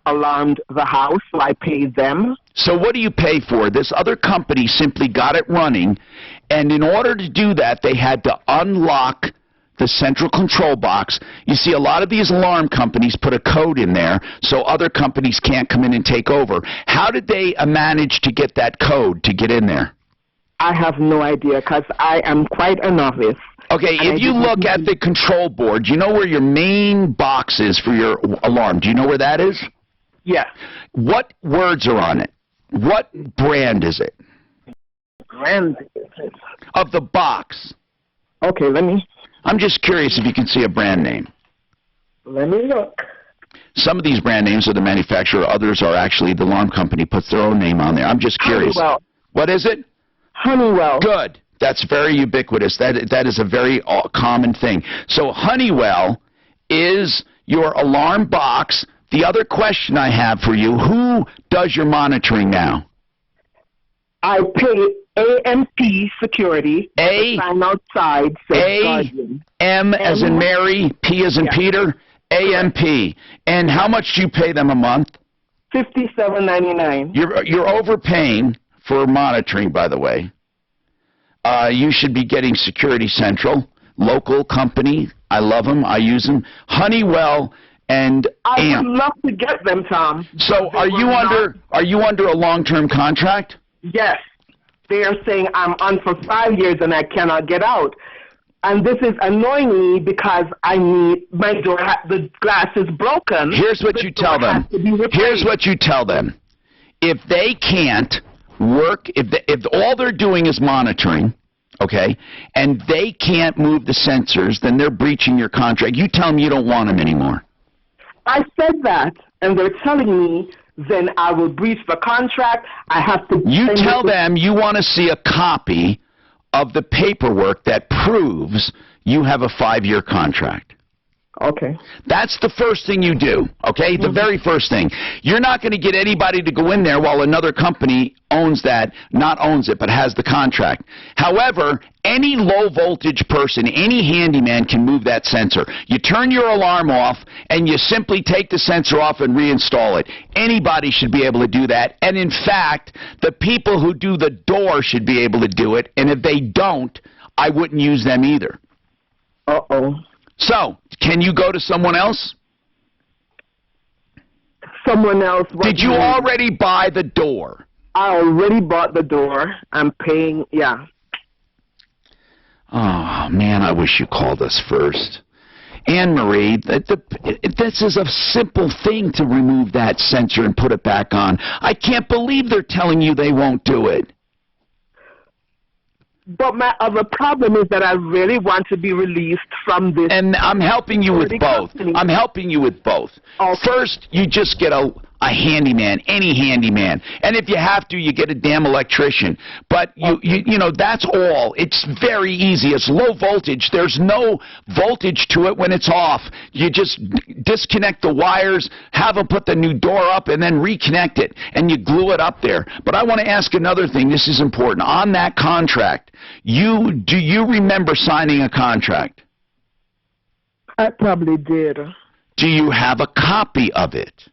alarmed the house, so I paid them. So what do you pay for? This other company simply got it running, and in order to do that, they had to unlock the central control box. You see, a lot of these alarm companies put a code in there so other companies can't come in and take over. How did they manage to get that code to get in there? I have no idea because I am quite a novice. Okay, if you look at the control board, do you know where your main box is for your alarm? Do you know where that is? Yes. What words are on it? What brand is it? Brand of the box. Okay, I'm just curious if you can see a brand name. Let me look. Some of these brand names are the manufacturer. Others are actually the alarm company puts their own name on there. I'm just curious. Honeywell. What is it? Honeywell. Good. That's very ubiquitous. That is a very common thing. So Honeywell is your alarm box. The other question I have for you, who does your monitoring now? I pay AMP Security. Sign outside. M as in Mary, P as in Peter, AMP. And how much do you pay them a month? $57.99. You're overpaying for monitoring, by the way. You should be getting Security Central, local company. I love them. I use them. Honeywell and I AMP. would love to get them, Tom. So are you under a long-term contract? Yes. They are saying I'm on for 5 years and I cannot get out. And this is annoying me because I need my door. The glass is broken. Here's what you tell them. Here's what you tell them. If they can't work, if all they're doing is monitoring, okay, and they can't move the sensors, then they're breaching your contract. You tell them you don't want them anymore. I said that, and they're telling me then I will breach the contract. I have to. You tell them you want to see a copy of the paperwork that proves you have a 5-year contract. Okay. That's the first thing you do, okay? The very first thing. You're not going to get anybody to go in there while another company owns that, not owns it, but has the contract. However, any low-voltage person, any handyman can move that sensor. You turn your alarm off, and you simply take the sensor off and reinstall it. Anybody should be able to do that. And, in fact, the people who do the door should be able to do it. And if they don't, I wouldn't use them either. Uh-oh. So, can you go to someone else? Someone else? Did you already buy the door? I already bought the door. I'm paying, yeah. Oh, man, I wish you called us first. Anne-Marie, this is a simple thing to remove that sensor and put it back on. I can't believe they're telling you they won't do it. But my other problem is that I really want to be released from this. And I'm helping you with both. I'm helping you with both. Okay. First, you just get I a handyman, any handyman. And if you have to, you get a damn electrician. But you know, that's all. It's very easy. It's low voltage. There's no voltage to it when it's off. You just disconnect the wires, have them put the new door up, and then reconnect it, and you glue it up there. But I want to ask another thing. This is important. On that contract, do you remember signing a contract? I probably did. Do you have a copy of it?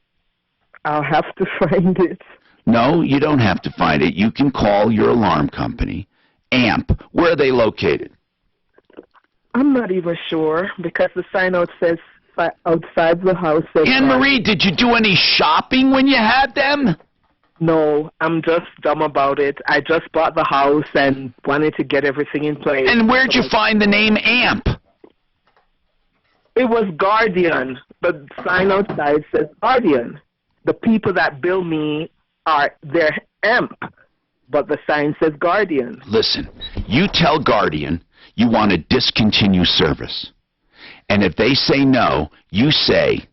I'll have to find it. No, you don't have to find it. You can call your alarm company. AMP. Where are they located? I'm not even sure because the sign out says outside the house. Anne-Marie, did you do any shopping when you had them? No, I'm just dumb about it. I just bought the house and wanted to get everything in place. And where'd you find the name AMP? It was Guardian. The sign outside says Guardian. The people that bill me they're AMP, but the sign says Guardian. Listen, you tell Guardian you want to discontinue service. And if they say no, you say,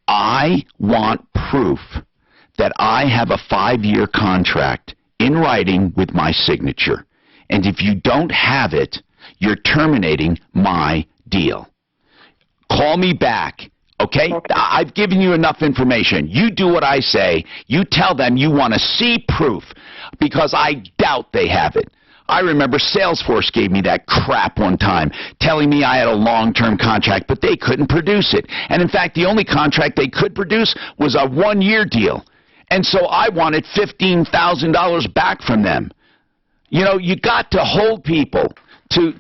I want proof that I have a 5-year contract in writing with my signature. And if you don't have it, you're terminating my deal. Call me back, okay? I've given you enough information. You do what I say. You tell them you want to see proof, because I doubt they have it. I remember Salesforce gave me that crap one time, telling me I had a long-term contract, but they couldn't produce it. And in fact, the only contract they could produce was a 1-year deal. And so I wanted $15,000 back from them. You know, you got to hold people to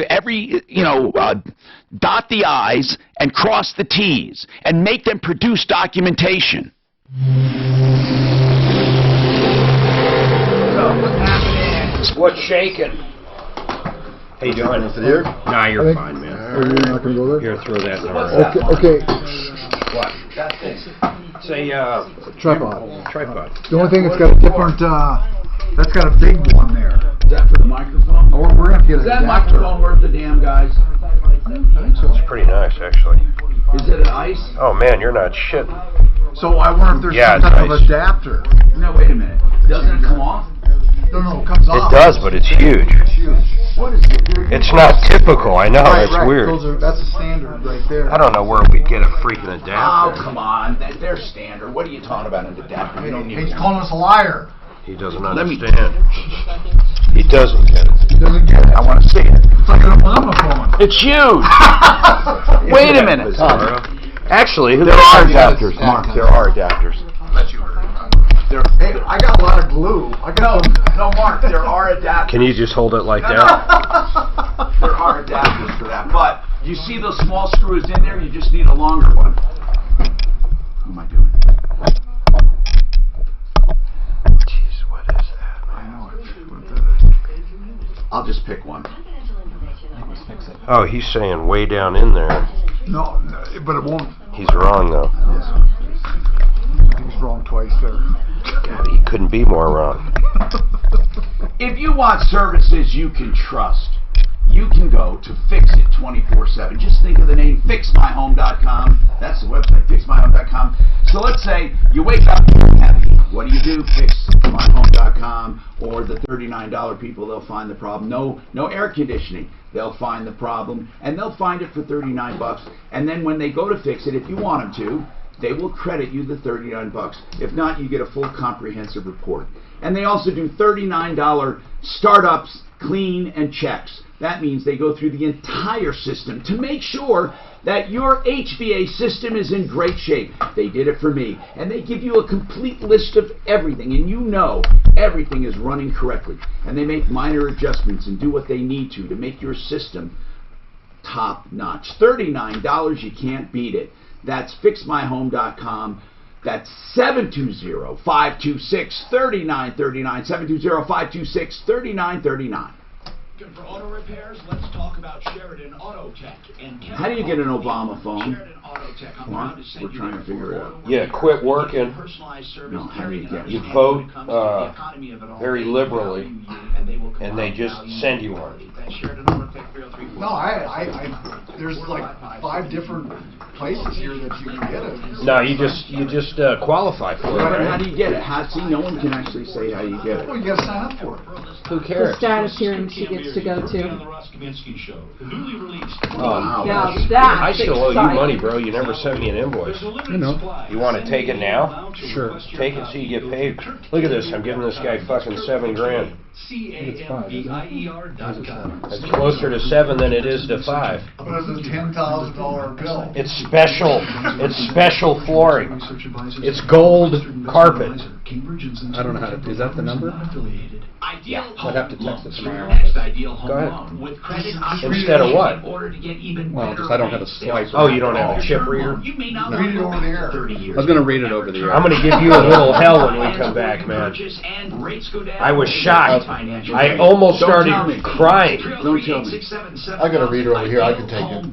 every, you know, dot the I's and cross the T's and make them produce documentation. What's shaking? How you doing? Here? Nah, you're fine, man. Are you not going to go there? Here, throw that in the Okay. What? It's a tripod. The only thing, it's got a different, that's got a big one there. Is that for the microphone? Oh, we're going to get Is that microphone worth the damn, guys? I think so. It's pretty nice, actually. Is it an ice? Oh, man, you're not shitting. So I wonder if there's some type of adapter. No, wait a minute. Doesn't it come off? No, it comes off. It does, but it's huge. What is it? It's not typical, I know, it's weird. That's a standard right there. I don't know where we'd get a freaking adapter. Oh, come on. They're standard. What are you talking about, an adapter? You don't need He's calling us a liar. He doesn't understand. He doesn't get it. He doesn't get it. I want to see it. It's like an Obama phone. It's huge! Wait a minute. Actually, there are adapters, Mark. There are adapters. Hey, I got a lot of glue. No, Mark, there are adapters. Can you just hold it like that? There are adapters for that. But you see those small screws in there? You just need a longer one. What am I doing? Jeez, what is that? I know it. I'll just pick one. Oh, he's saying way down in there. No, but it won't. He's wrong, though. He's wrong twice there. God, he couldn't be more wrong. If you want services you can trust, you can go to Fix It 24/7. Just think of the name fixmyhome.com. That's the website, fixmyhome.com. So let's say you wake up heavy. What do? Fixmyhome.com, or the $39 people, they'll find the problem. No air conditioning. They'll find the problem, and they'll find it for $39. And then when they go to fix it, if you want them to, they will credit you the $39. If not, you get a full comprehensive report. And they also do $39 startups, clean, and checks. That means they go through the entire system to make sure that your HVA system is in great shape. They did it for me. And they give you a complete list of everything, and you know everything is running correctly. And they make minor adjustments and do what they need to make your system top notch. $39, you can't beat it. That's fixmyhome.com. That's 720-526-3939. 720-526-3939. For auto repairs, let's talk about Sheridan Auto Tech. How do you get an Obama phone? Come on, we're trying to figure it out. Yeah, quit working. No, how do you get it? You vote very liberally, and they just send you one. No, there's like 5 different places here that you can get it. No, you just qualify for it, How right? do you get it? See, no one can actually say how you get it. Well, you got to sign up for it. Who The cares? status hearing she gets to go to. Oh, Now that's I still owe you exciting. money, bro. You never sent me an invoice. You know. You want to take it now? Sure. Take it so you get paid. Look at this. I'm giving this guy fucking $7,000. It's closer to 7 than it is to 5. But it's a $10,000 bill. It's special. It's special flooring. It's gold carpet. I don't know how to. Is that the number? Yeah. I'd have to text it to my office. Go ahead. Instead of what? Well, just I don't have a swipe. Oh, you don't have a chip reader? Read it over the air. I was gonna read it over the air. I'm gonna give you a little hell when we come back, man. I was shocked. I almost started crying. Don't tell me. I got a reader over here. I can take it.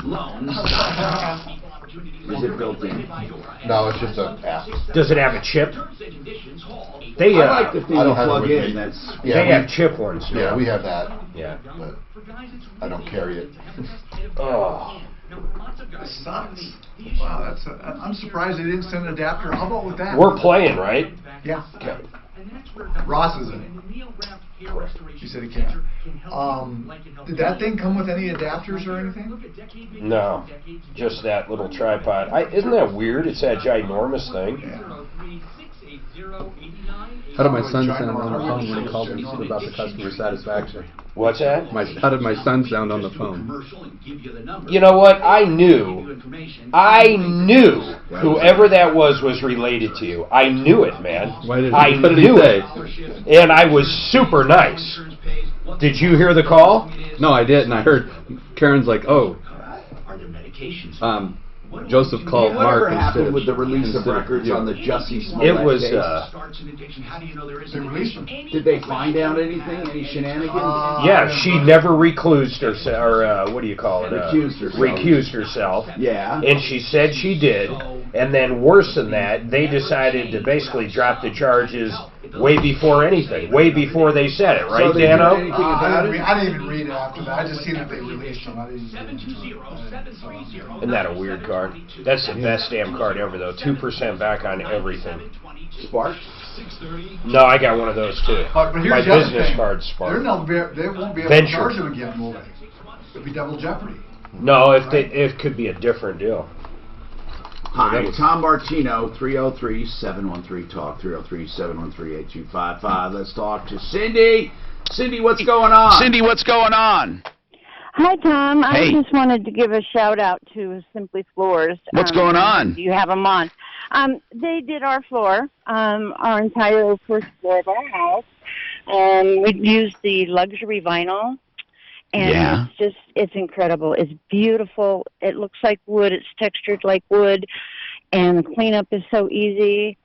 Is it built in? No, it's just an app. Does it have a chip? They I like the thing I you don't have it plug with in. me. That's they have chip ones. Yeah, we have that. Yeah. But I don't carry it. Oh. That sucks. Wow, I'm surprised they didn't send an adapter. How about with that? We're playing, right? Yeah. Okay. Ross is in it. He said he can. Did that thing come with any adapters or anything? No, just that little tripod. Isn't that weird? It's that ginormous thing. How did my son sound on the phone when he called me about the customer satisfaction? What's that? How did my son sound on the phone? You know what? I knew whoever that was related to you. I knew it, man. What did knew he say? it. And I was super nice. Did you hear the call? No, I didn't. I heard Karen's like, oh, Joseph called Whatever Mark happened instead with the release of instead records you. on the Jussie Smollett It was. case? They released them. Did they find out anything? Any shenanigans? Yeah, she never reclused herself, or what do you call it? Recused herself. Recused herself. Yeah. And she said she did. And then worse than that, they decided to basically drop the charges way before anything, way before they said it, right, So they Dano? did anything about it? I didn't even read it after that. I just seen that they released them. I didn't. Isn't that a weird card? That's the best damn card ever, though. 2% back on everything. Spark? No, I got one of those too. But here's My the other business thing. card's Spark. They won't be able Venture. to charge them again, will they? It'll be double jeopardy. No, it could be a different deal. Hi, Tom Martino, 303-713-TALK, 303-713-8255. Let's talk to Cindy. Cindy, what's going on? Cindy, what's going on? Hi, Tom. Hey. I just wanted to give a shout out to Simply Floors. What's going on? Do you have them on? They did our floor, our entire first floor of our house. We used the luxury vinyl. And it's incredible. It's beautiful. It looks like wood. It's textured like wood. And the cleanup is so easy.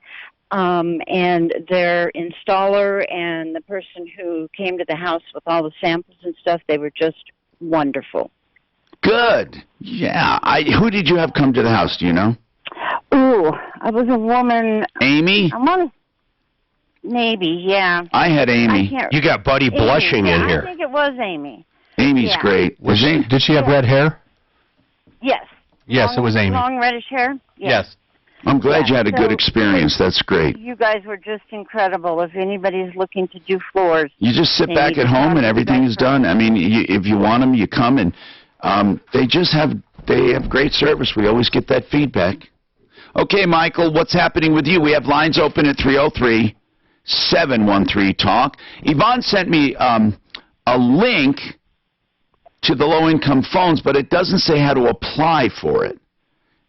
And their installer and the person who came to the house with all the samples and stuff, they were just wonderful. Good. Yeah. Who did you have come to the house? Do you know? Ooh, I was a woman. Amy? Maybe, yeah. I had Amy. You got Buddy blushing in here. I think it was Amy. Amy's great. Did she have red hair? Yes. Yes, it was Amy. Long reddish hair? Yes. I'm glad you had a good experience. That's great. You guys were just incredible. If anybody's looking to do floors. You just sit they back need at to home talk and to everything you is guys done. I mean, if you want them, you come and they have great service. We always get that feedback. Okay, Michael, what's happening with you? We have lines open at 303-713-TALK. Yvonne sent me a link to the low-income phones, but it doesn't say how to apply for it.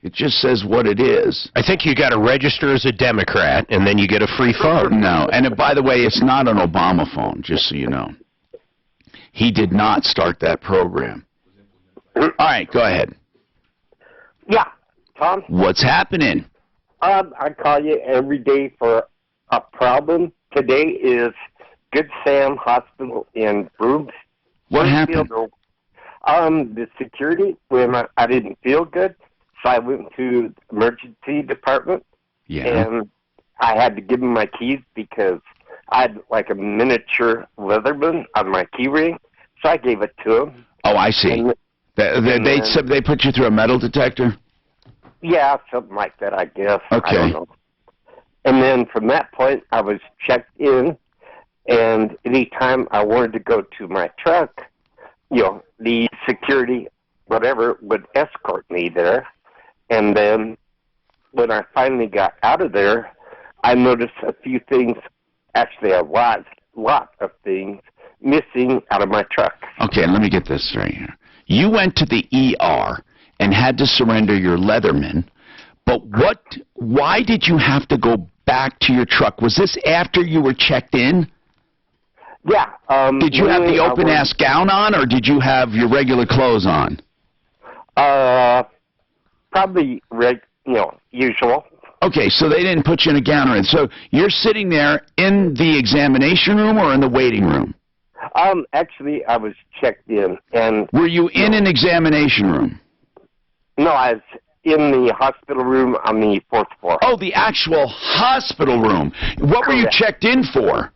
It just says what it is. I think you got to register as a Democrat, and then you get a free phone. No, and by the way, it's not an Obama phone, just so you know. He did not start that program. All right, go ahead. Yeah, Tom? What's happening? I call you every day for a problem. Today is Good Sam Hospital in Brooms. What happened? The security, when I didn't feel good, so I went to the emergency department. Yeah. And I had to give them my keys because I had like a miniature Leatherman on my key ring, so I gave it to them. Oh, I see. They put you through a metal detector? Yeah, something like that, I guess. Okay. I don't know. And then from that point, I was checked in, and anytime I wanted to go to my truck, the security, whatever, would escort me there. And then when I finally got out of there, I noticed a few things, actually a lot of things, missing out of my truck. Okay, let me get this right here. You went to the ER and had to surrender your Leatherman, but why did you have to go back to your truck? Was this after you were checked in? Yeah. Did you have the open-ass gown on, or did you have your regular clothes on? Probably, usual. Okay, so they didn't put you in a gown or anything. So you're sitting there in the examination room or in the waiting room? Actually, I was checked in, and... Were you in an examination room? No, I was in the hospital room on the 4th floor. Oh, the actual hospital room. What were you checked in for?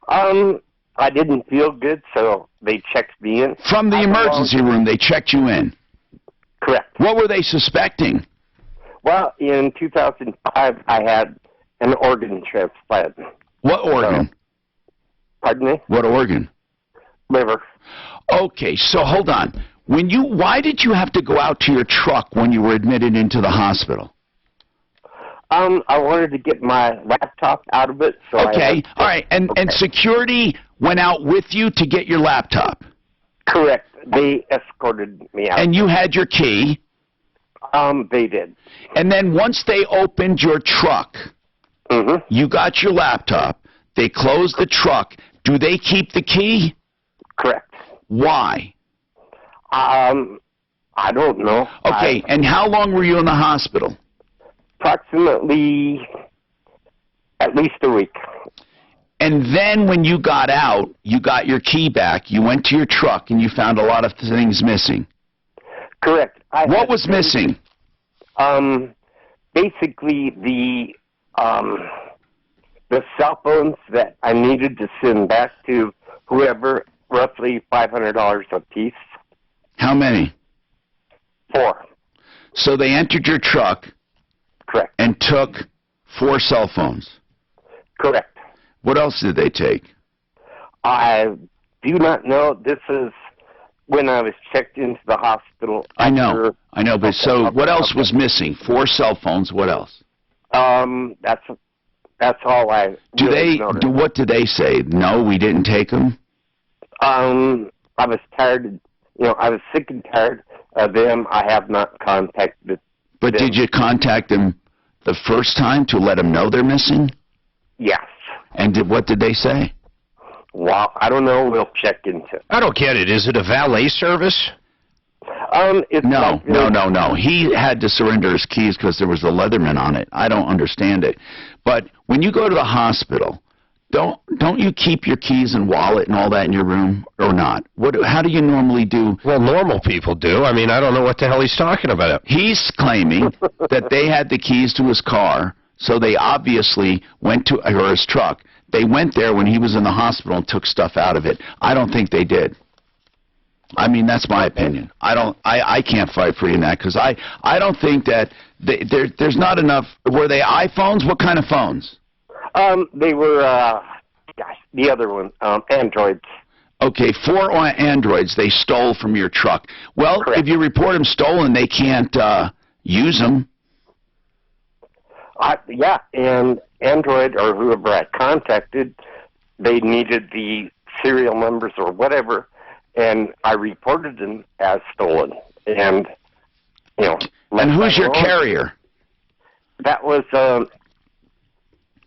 I didn't feel good, so they checked me in. From the emergency room, they checked you in? Correct. What were they suspecting? Well, in 2005, I had an organ transplant. What organ? Pardon me? What organ? Liver. Okay, so hold on. Why did you have to go out to your truck when you were admitted into the hospital? I wanted to get my laptop out of it. So okay, all right. And security went out with you to get your laptop? Correct. They escorted me out. And you had your key? They did. And then once they opened your truck, you got your laptop, they closed the truck. Do they keep the key? Correct. Why? I don't know. Okay, and how long were you in the hospital? Approximately at least a week. And then when you got out, you got your key back, you went to your truck, and you found a lot of things missing. Correct. What was missing? Basically the cell phones that I needed to send back to whoever, roughly $500 a piece. How many? 4. So they entered your truck. Correct. And took 4 cell phones. Correct. What else did they take? I do not know. This is when I was checked into the hospital. I know, but so what else was missing? 4 cell phones, what else? That's all I noticed. What do they say? No, we didn't take them? I was tired, I was sick and tired of them. I have not contacted them. But did you contact them the first time to let them know they're missing? Yes. And what did they say? Well, I don't know. We'll check into it. I don't get it. Is it a valet service? No. He had to surrender his keys because there was a Leatherman on it. I don't understand it. But when you go to the hospital, don't you keep your keys and wallet and all that in your room or not? How do you normally do? Well, normal people do. I mean, I don't know what the hell he's talking about. He's claiming that they had the keys to his car, so they obviously went to his truck. They went there when he was in the hospital and took stuff out of it. I don't think they did. I mean, that's my opinion. I can't fight for you in that because I don't think that there's not enough. Were they iPhones? What kind of phones? They were, the other one, Androids. Okay, 4 Androids they stole from your truck. Well, Correct. If you report them stolen, they can't use them. Yeah, and Android or whoever I contacted, they needed the serial numbers or whatever, and I reported them as stolen. And, And who's your carrier? That was,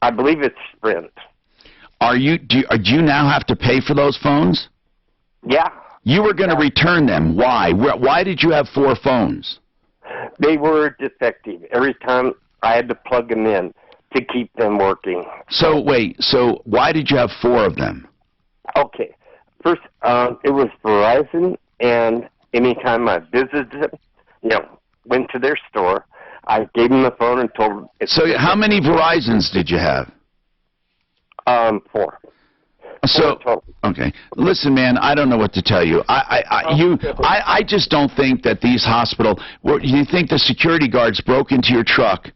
I believe it's Sprint. Do you now have to pay for those phones? Yeah. You were going to return them. Why? Why did you have 4 phones? They were defective. Every time I had to plug them in to keep them working. So why did you have 4 of them? Okay. First, it was Verizon, and anytime I visited them, went to their store, I gave them the phone and told them. So how many Verizons did you have? 4. So, okay. Listen, man, I don't know what to tell you. I just don't think that these you think the security guards broke into your truck,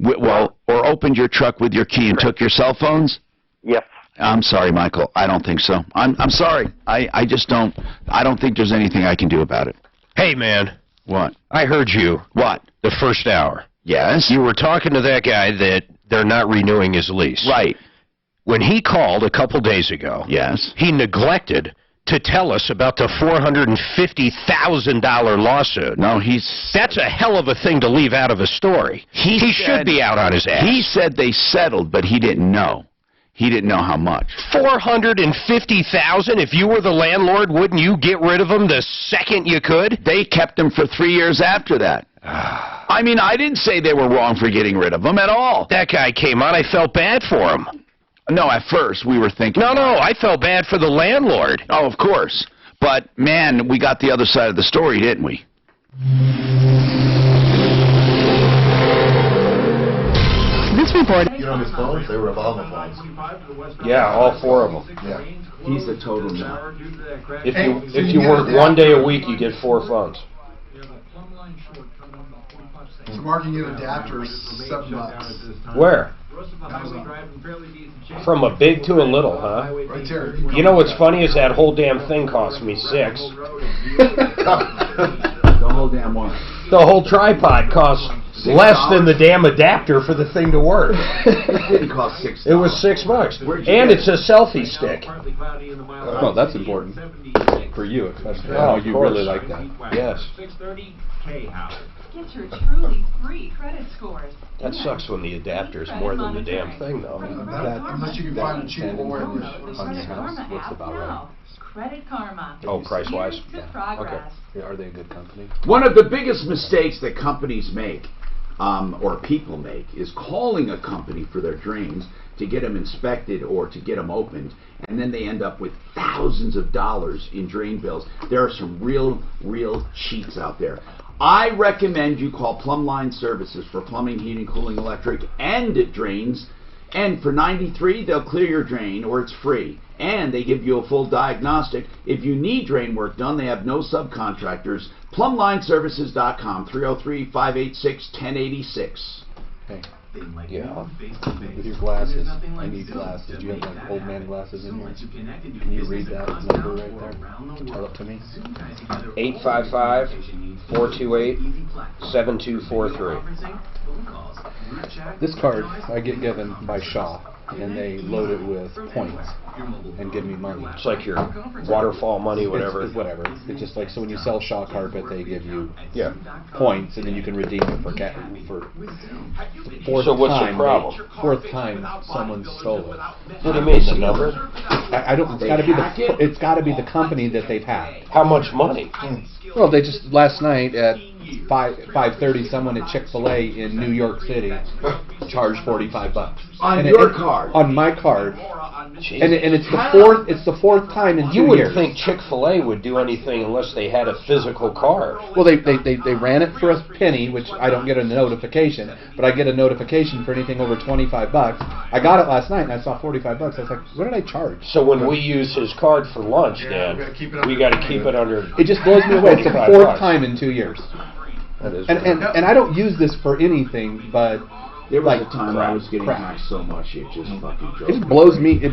or opened your truck with your key and took your cell phones? Yes. I'm sorry, Michael. I don't think so. I'm sorry. I just don't. I don't think there's anything I can do about it. Hey, man. What? I heard you. What? The first hour. Yes? You were talking to that guy that they're not renewing his lease. Right. When he called a couple days ago, yes, he neglected to tell us about the $450,000 lawsuit. No, that's a hell of a thing to leave out of a story. He should be out on his ass. He said they settled, but he didn't know. He didn't know how much. $450,000? If you were the landlord, wouldn't you get rid of him the second you could? They kept him for 3 years after that. I mean, I didn't say they were wrong for getting rid of him at all. That guy came on. I felt bad for him. No, at first we were thinking... No, I felt bad for the landlord. Oh, of course. But, man, we got the other side of the story, didn't we? This report... You know his phones? They were Obama phones. Yeah, all 4 of them. Yeah. He's a total nut. If you work 1 day a week, you get 4 phones. So Mark, you get adapters, $7. Where? From a big to a little, huh? Right there. You know what's funny is that whole damn thing cost me $6. The whole damn one. The whole tripod cost less than the damn adapter for the thing to work. It didn't cost $6. It was $6. And it's a selfie stick. Oh, that's important. For you, especially. Oh, You really like that. Yes. 630 K-House. Get your truly free credit scores. That sucks when the adapter is more than the damn thing, though. Unless you can find a cheap one on your house, what's about right? Credit Karma. Oh, price-wise? Okay. Are they a good company? One of the biggest mistakes that companies make, or people make, is calling a company for their drains to get them inspected or to get them opened, and then they end up with thousands of dollars in drain bills. There are some real cheats out there. I recommend you call Plumbline Services for plumbing, heating, cooling, electric, and drains. And for $93, they'll clear your drain, or it's free. And they give you a full diagnostic. If you need drain work done, they have no subcontractors. PlumbLineServices.com, 303-586-1086. Hey. Yeah. With your glasses, I need glasses. Do you have like old man glasses in here? Can you read that number right there? Tell it to me. 855-428-7243. This card I get given by Shaw, and they load it with points and give me money. It's like your waterfall money, whatever. It's whatever. It's just like, so when you sell Shaw carpet, they give you points, and then you can redeem it for the fourth So what's time. the problem? Fourth time someone stole it. What do you mean, the number? I don't. It's got to be the company that they've hacked. How much money? Well, they just last night at 5:30, someone at Chick-fil-A in New York City charged $45 on your card. On my card, and it's the fourth time in 2 years. You wouldn't think Chick-fil-A would do anything unless they had a physical card. Well, they ran it for a penny, which I don't get a notification, but I get a notification for anything over $25. I got it last night and I saw $45. I was like, what did I charge? So when we use his card for lunch, Dan, we got to keep it under. It just blows me away. It's the fourth time in 2 years. And I don't use this for anything, but there was a time I was getting hacked so much it just fucking drove me. It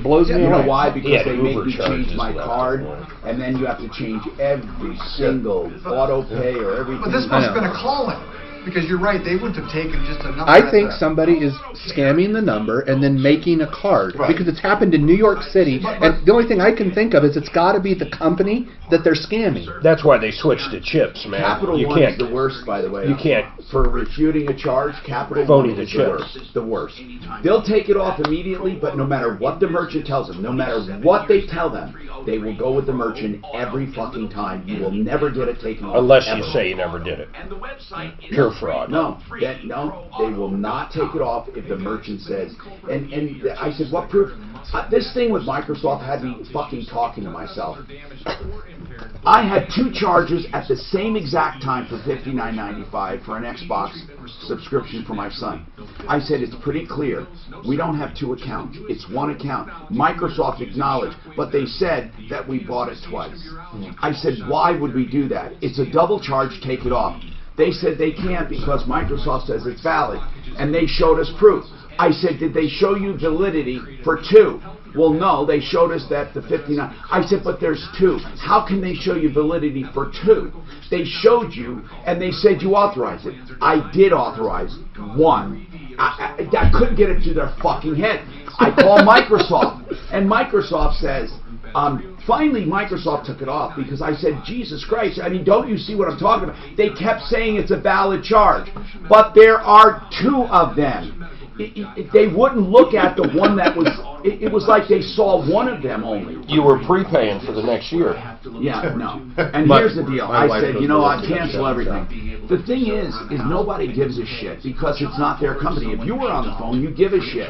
blows me away. You know why? Because they make me change my card, and then you have to change every single auto pay or everything. But this must have been a calling. Because you're right, they wouldn't have taken just a number. I think somebody is scamming the number and then making a card. Right. Because it's happened in New York City, and the only thing I can think of is it's got to be the company that they're scamming. That's why they switched to chips, man. Capital One is the worst, by the way. You can't. For refuting a charge, Capital One is the worst. They'll take it off immediately, but no matter what the merchant tells them, no matter what they tell them, they will go with the merchant every fucking time. You will never get it taken off. Unless you say you never did it. Pure fraud. No, they will not take it off if the merchant says. And I said, what proof? This thing with Microsoft had me fucking talking to myself. I had 2 charges at the same exact time for $59.95 for an Xbox subscription for my son. I said, it's pretty clear. We don't have 2 accounts. It's 1 account. Microsoft acknowledged, but they said that we bought it twice. I said, why would we do that? It's a double charge, take it off. They said they can't because Microsoft says it's valid, and they showed us proof. I said, did they show you validity for 2? Well, no, they showed us that the 59. I said, but there's 2. How can they show you validity for 2? They showed you, and they said you authorized it. I did authorize 1. I couldn't get it through their fucking head. I call Microsoft, and Microsoft says, finally Microsoft took it off because I said, Jesus Christ, I mean, don't you see what I'm talking about? They kept saying it's a valid charge, but there are 2 of them. They wouldn't look at the one that was, it was like they saw one of them only. You were prepaying for the next year. Yeah, no. And here's the deal. I said, you know, I'd cancel everything. The thing is nobody gives a shit because it's not their company. If you were on the phone, you give a shit.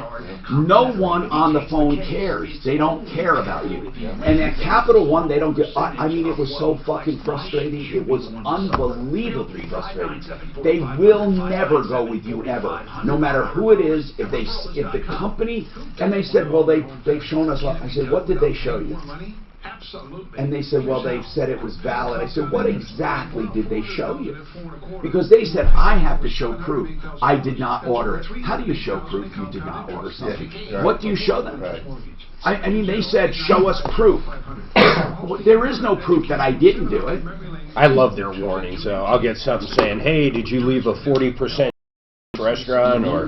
No one on the phone cares. They don't care about you. And at Capital One, they don't get, I mean, it was so fucking frustrating. It was unbelievably frustrating. They will never go with you ever, no matter who it is. If the company, and they said, well, they've shown us. I said, what did they show you? And they said, well, they said it was valid. I said, what exactly did they show you? Because they said, I have to show proof. I did not order it. How do you show proof you did not order something? What do you show them? I mean, they said, show us proof. There is no proof that I didn't do it. I love their warnings. I'll get something saying, hey, did you leave a 40% restaurant, or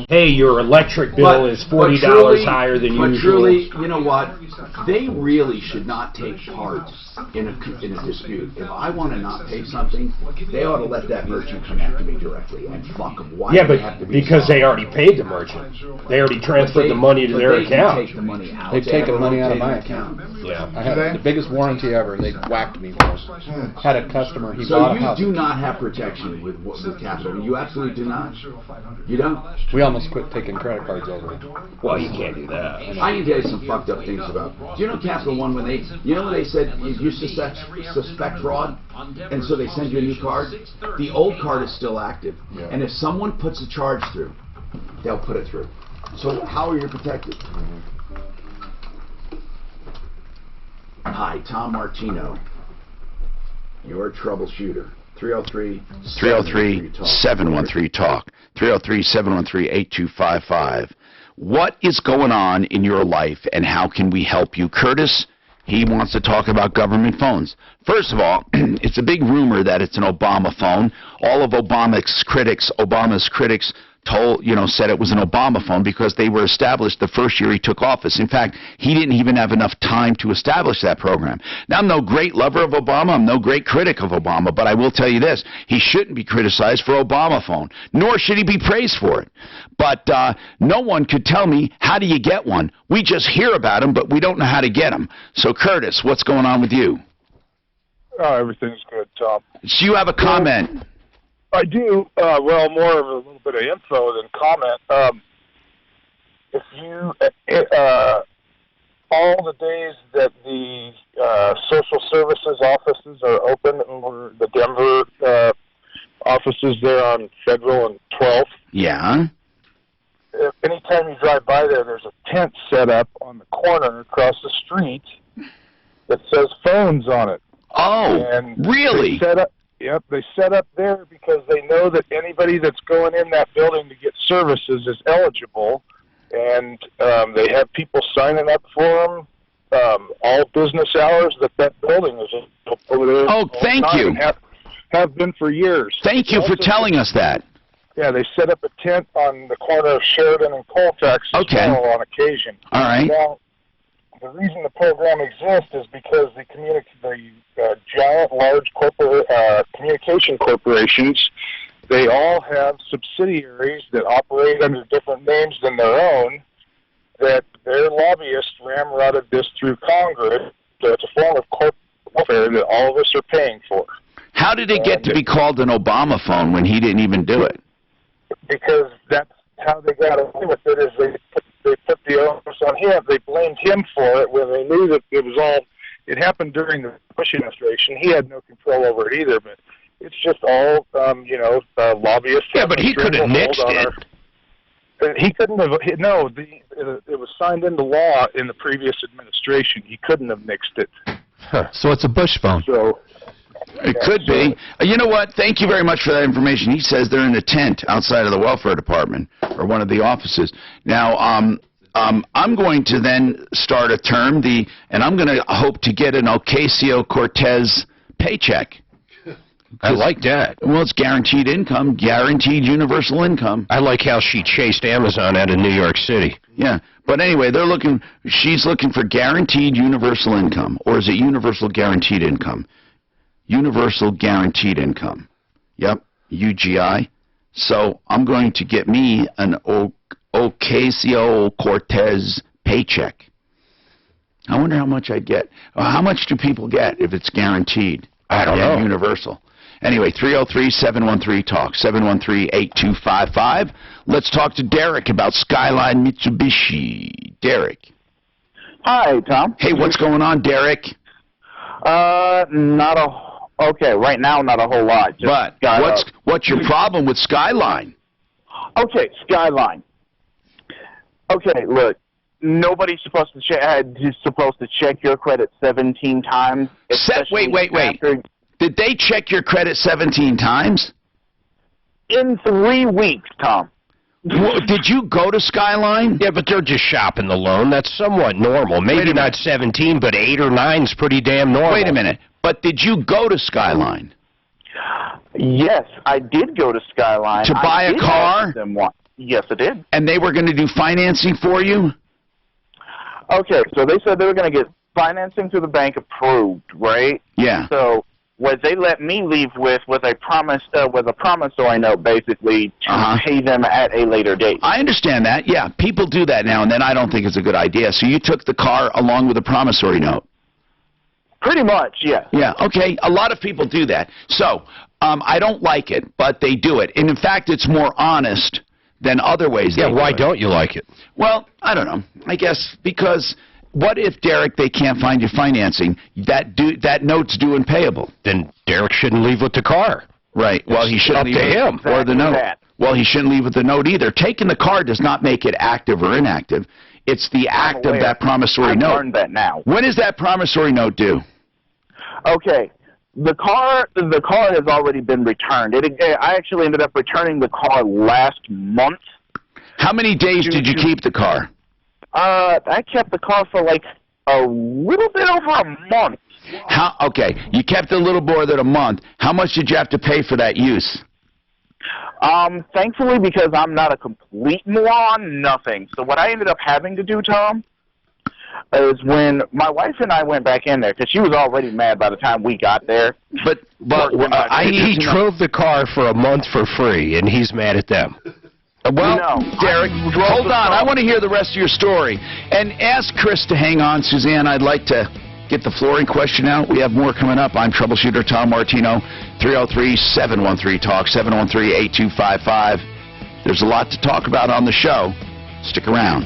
hey, your electric bill is $40 higher than usual. But truly, you know what? They really should not take part in a dispute. If I want to not pay something, they ought to let that merchant come after me directly and fuck them. Why? Yeah, but because they already paid the merchant, they already transferred the money to their account. Take the money out. They've taken money out of my account. Yeah, I had the biggest warranty ever. They whacked me for it. Had a customer. He bought a house. So you do not have protection with Capital. You absolutely do not. You don't? We almost quit taking credit cards over. Well, you can't do that. I can tell you some fucked up things about. Do you know Capital One, when they, you know when they said you suspect fraud, and so they send you a new card? The old card is still active, and if someone puts a charge through, they'll put it through. So how are you protected? Hi, Tom Martino, your troubleshooter. 303-713-TALK. 303-713-8255. What is going on in your life, and how can we help you? Curtis, he wants to talk about government phones. First of all, it's a big rumor that it's an Obama phone. All of Obama's critics said it was an Obama phone because they were established the first year he took office. In fact, he didn't even have enough time to establish that program. Now, I'm no great lover of Obama. I'm no great critic of Obama, but I will tell you this. He shouldn't be criticized for Obama phone, nor should he be praised for it. But no one could tell me, how do you get one? We just hear about them, but we don't know how to get them. So, Curtis, what's going on with you? Everything's good, Tom. So you have a comment. I do. Well, more of a little bit of info than comment. If you, all the days that the social services offices are open, or the Denver offices there on Federal and 12th. Yeah. Anytime you drive by there, there's a tent set up on the corner across the street that says phones on it. Oh, and really? Yep, they set up there because they know that anybody that's going in that building to get services is eligible, and they have people signing up for them all business hours that building is over there. Oh, thank you. Have been for years. Thank you for telling us that. Yeah, they set up a tent on the corner of Sheridan and Colfax as well on occasion. All right. Now, the reason the program exists is because the giant, large communication corporations, they all have subsidiaries that operate under different names than their own, that their lobbyists ramrodded this through Congress. So it's a form of corporate welfare that all of us are paying for. How did it get to be called an Obama phone when he didn't even do it? Because that's how they got away with it, is they put the onus on him. They blamed him for it when they knew that it was all it happened during the Bush administration. He had no control over it either, but it's just all, lobbyists. Yeah, but he could have nixed it. He couldn't have. No, it was signed into law in the previous administration. He couldn't have nixed it. Huh. So it's a Bush phone. So it could be. You know what? Thank you very much for that information. He says they're in a tent outside of the welfare department or one of the offices. Now, I'm going to then start a term, and I'm going to hope to get an Ocasio-Cortez paycheck. I like that. Well, it's guaranteed income, guaranteed universal income. I like how she chased Amazon out of New York City. Yeah, but anyway, she's looking for guaranteed universal income, or is it universal guaranteed income? Universal guaranteed income. Yep, UGI. So I'm going to get me an Ocasio-Cortez paycheck. I wonder how much I'd get. How much do people get if it's guaranteed? I don't know. Universal. Anyway, 303-713-TALK, 713-8255. Let's talk to Derek about Skyline Mitsubishi. Derek. Hi, Tom. Hey, what's going on, Derek? Okay, right now, not a whole lot. But what's your problem with Skyline? Okay, Skyline. Okay, look. Nobody's supposed to check your credit 17 times. Wait. Did they check your credit 17 times? In 3 weeks, Tom. Did you go to Skyline? Yeah, but they're just shopping the loan. That's somewhat normal. Maybe not 17, but 8 or 9 is pretty damn normal. Wait a minute. But did you go to Skyline? Yes, I did go to Skyline. To buy a car? Yes, I did. And they were going to do financing for you? Okay, so they said they were going to get financing through the bank approved, right? Yeah. So what they let me leave with was a promissory note, basically, to pay them at a later date. I understand that. Yeah, people do that now and then. I don't think it's a good idea. So you took the car along with a promissory note? Pretty much, yeah. Yeah, okay. A lot of people do that. So I don't like it, but they do it. And, in fact, it's more honest than other ways. Yeah, why don't you like it? Well, I don't know. I guess because what if, Derek, they can't find you financing? That note's due and payable. Then Derek shouldn't leave with the car. Right. Well, he shouldn't leave up to him. Or the note. Well, he shouldn't leave with the note either. Taking the car does not make it active or inactive. It's the act of that promissory note. I've learned that now. When is that promissory note due? Okay. The car has already been returned. I actually ended up returning the car last month. How many days did you keep the car? I kept the car for like a little bit over a month. Okay, you kept it a little more than a month. How much did you have to pay for that use? Thankfully, because I'm not a complete moron, nothing. So what I ended up having to do, Tom, is when my wife and I went back in there, because she was already mad by the time we got there. But he drove the car for a month for free, and he's mad at them. Well, Derek, hold on. I want to hear the rest of your story. And ask Chris to hang on. Suzanne, I'd like to get the flooring question out. We have more coming up. I'm Troubleshooter Tom Martino, 303-713-TALK, 713-8255. There's a lot to talk about on the show. Stick around.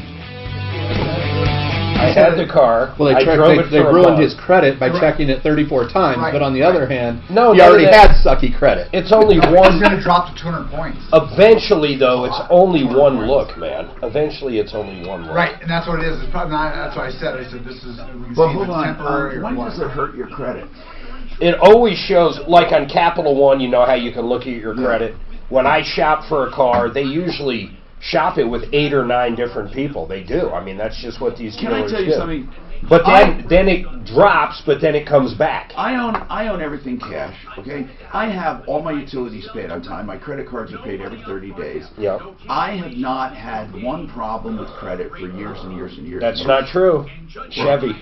I had the car. Well, they ruined his credit by checking it 34 times, but on the other hand, he already had sucky credit. It's only one. He's going to drop to 200 points. Eventually, though, it's only one look, man. Eventually, it's only one look. Right, and that's what it is. It's probably not. That's what I said. I said this is. But hold on. When does it hurt your credit? It always shows, like on Capital One. You know how you can look at your credit. When I shop for a car, they usually shop it with 8 or 9 different people. They do. I mean, that's just what these dealers do. Can I tell you something? But then it drops, but then it comes back. I own everything cash, okay? I have all my utilities paid on time. My credit cards are paid every 30 days. Yep. I have not had one problem with credit for years and years and years. That's not true. Chevy.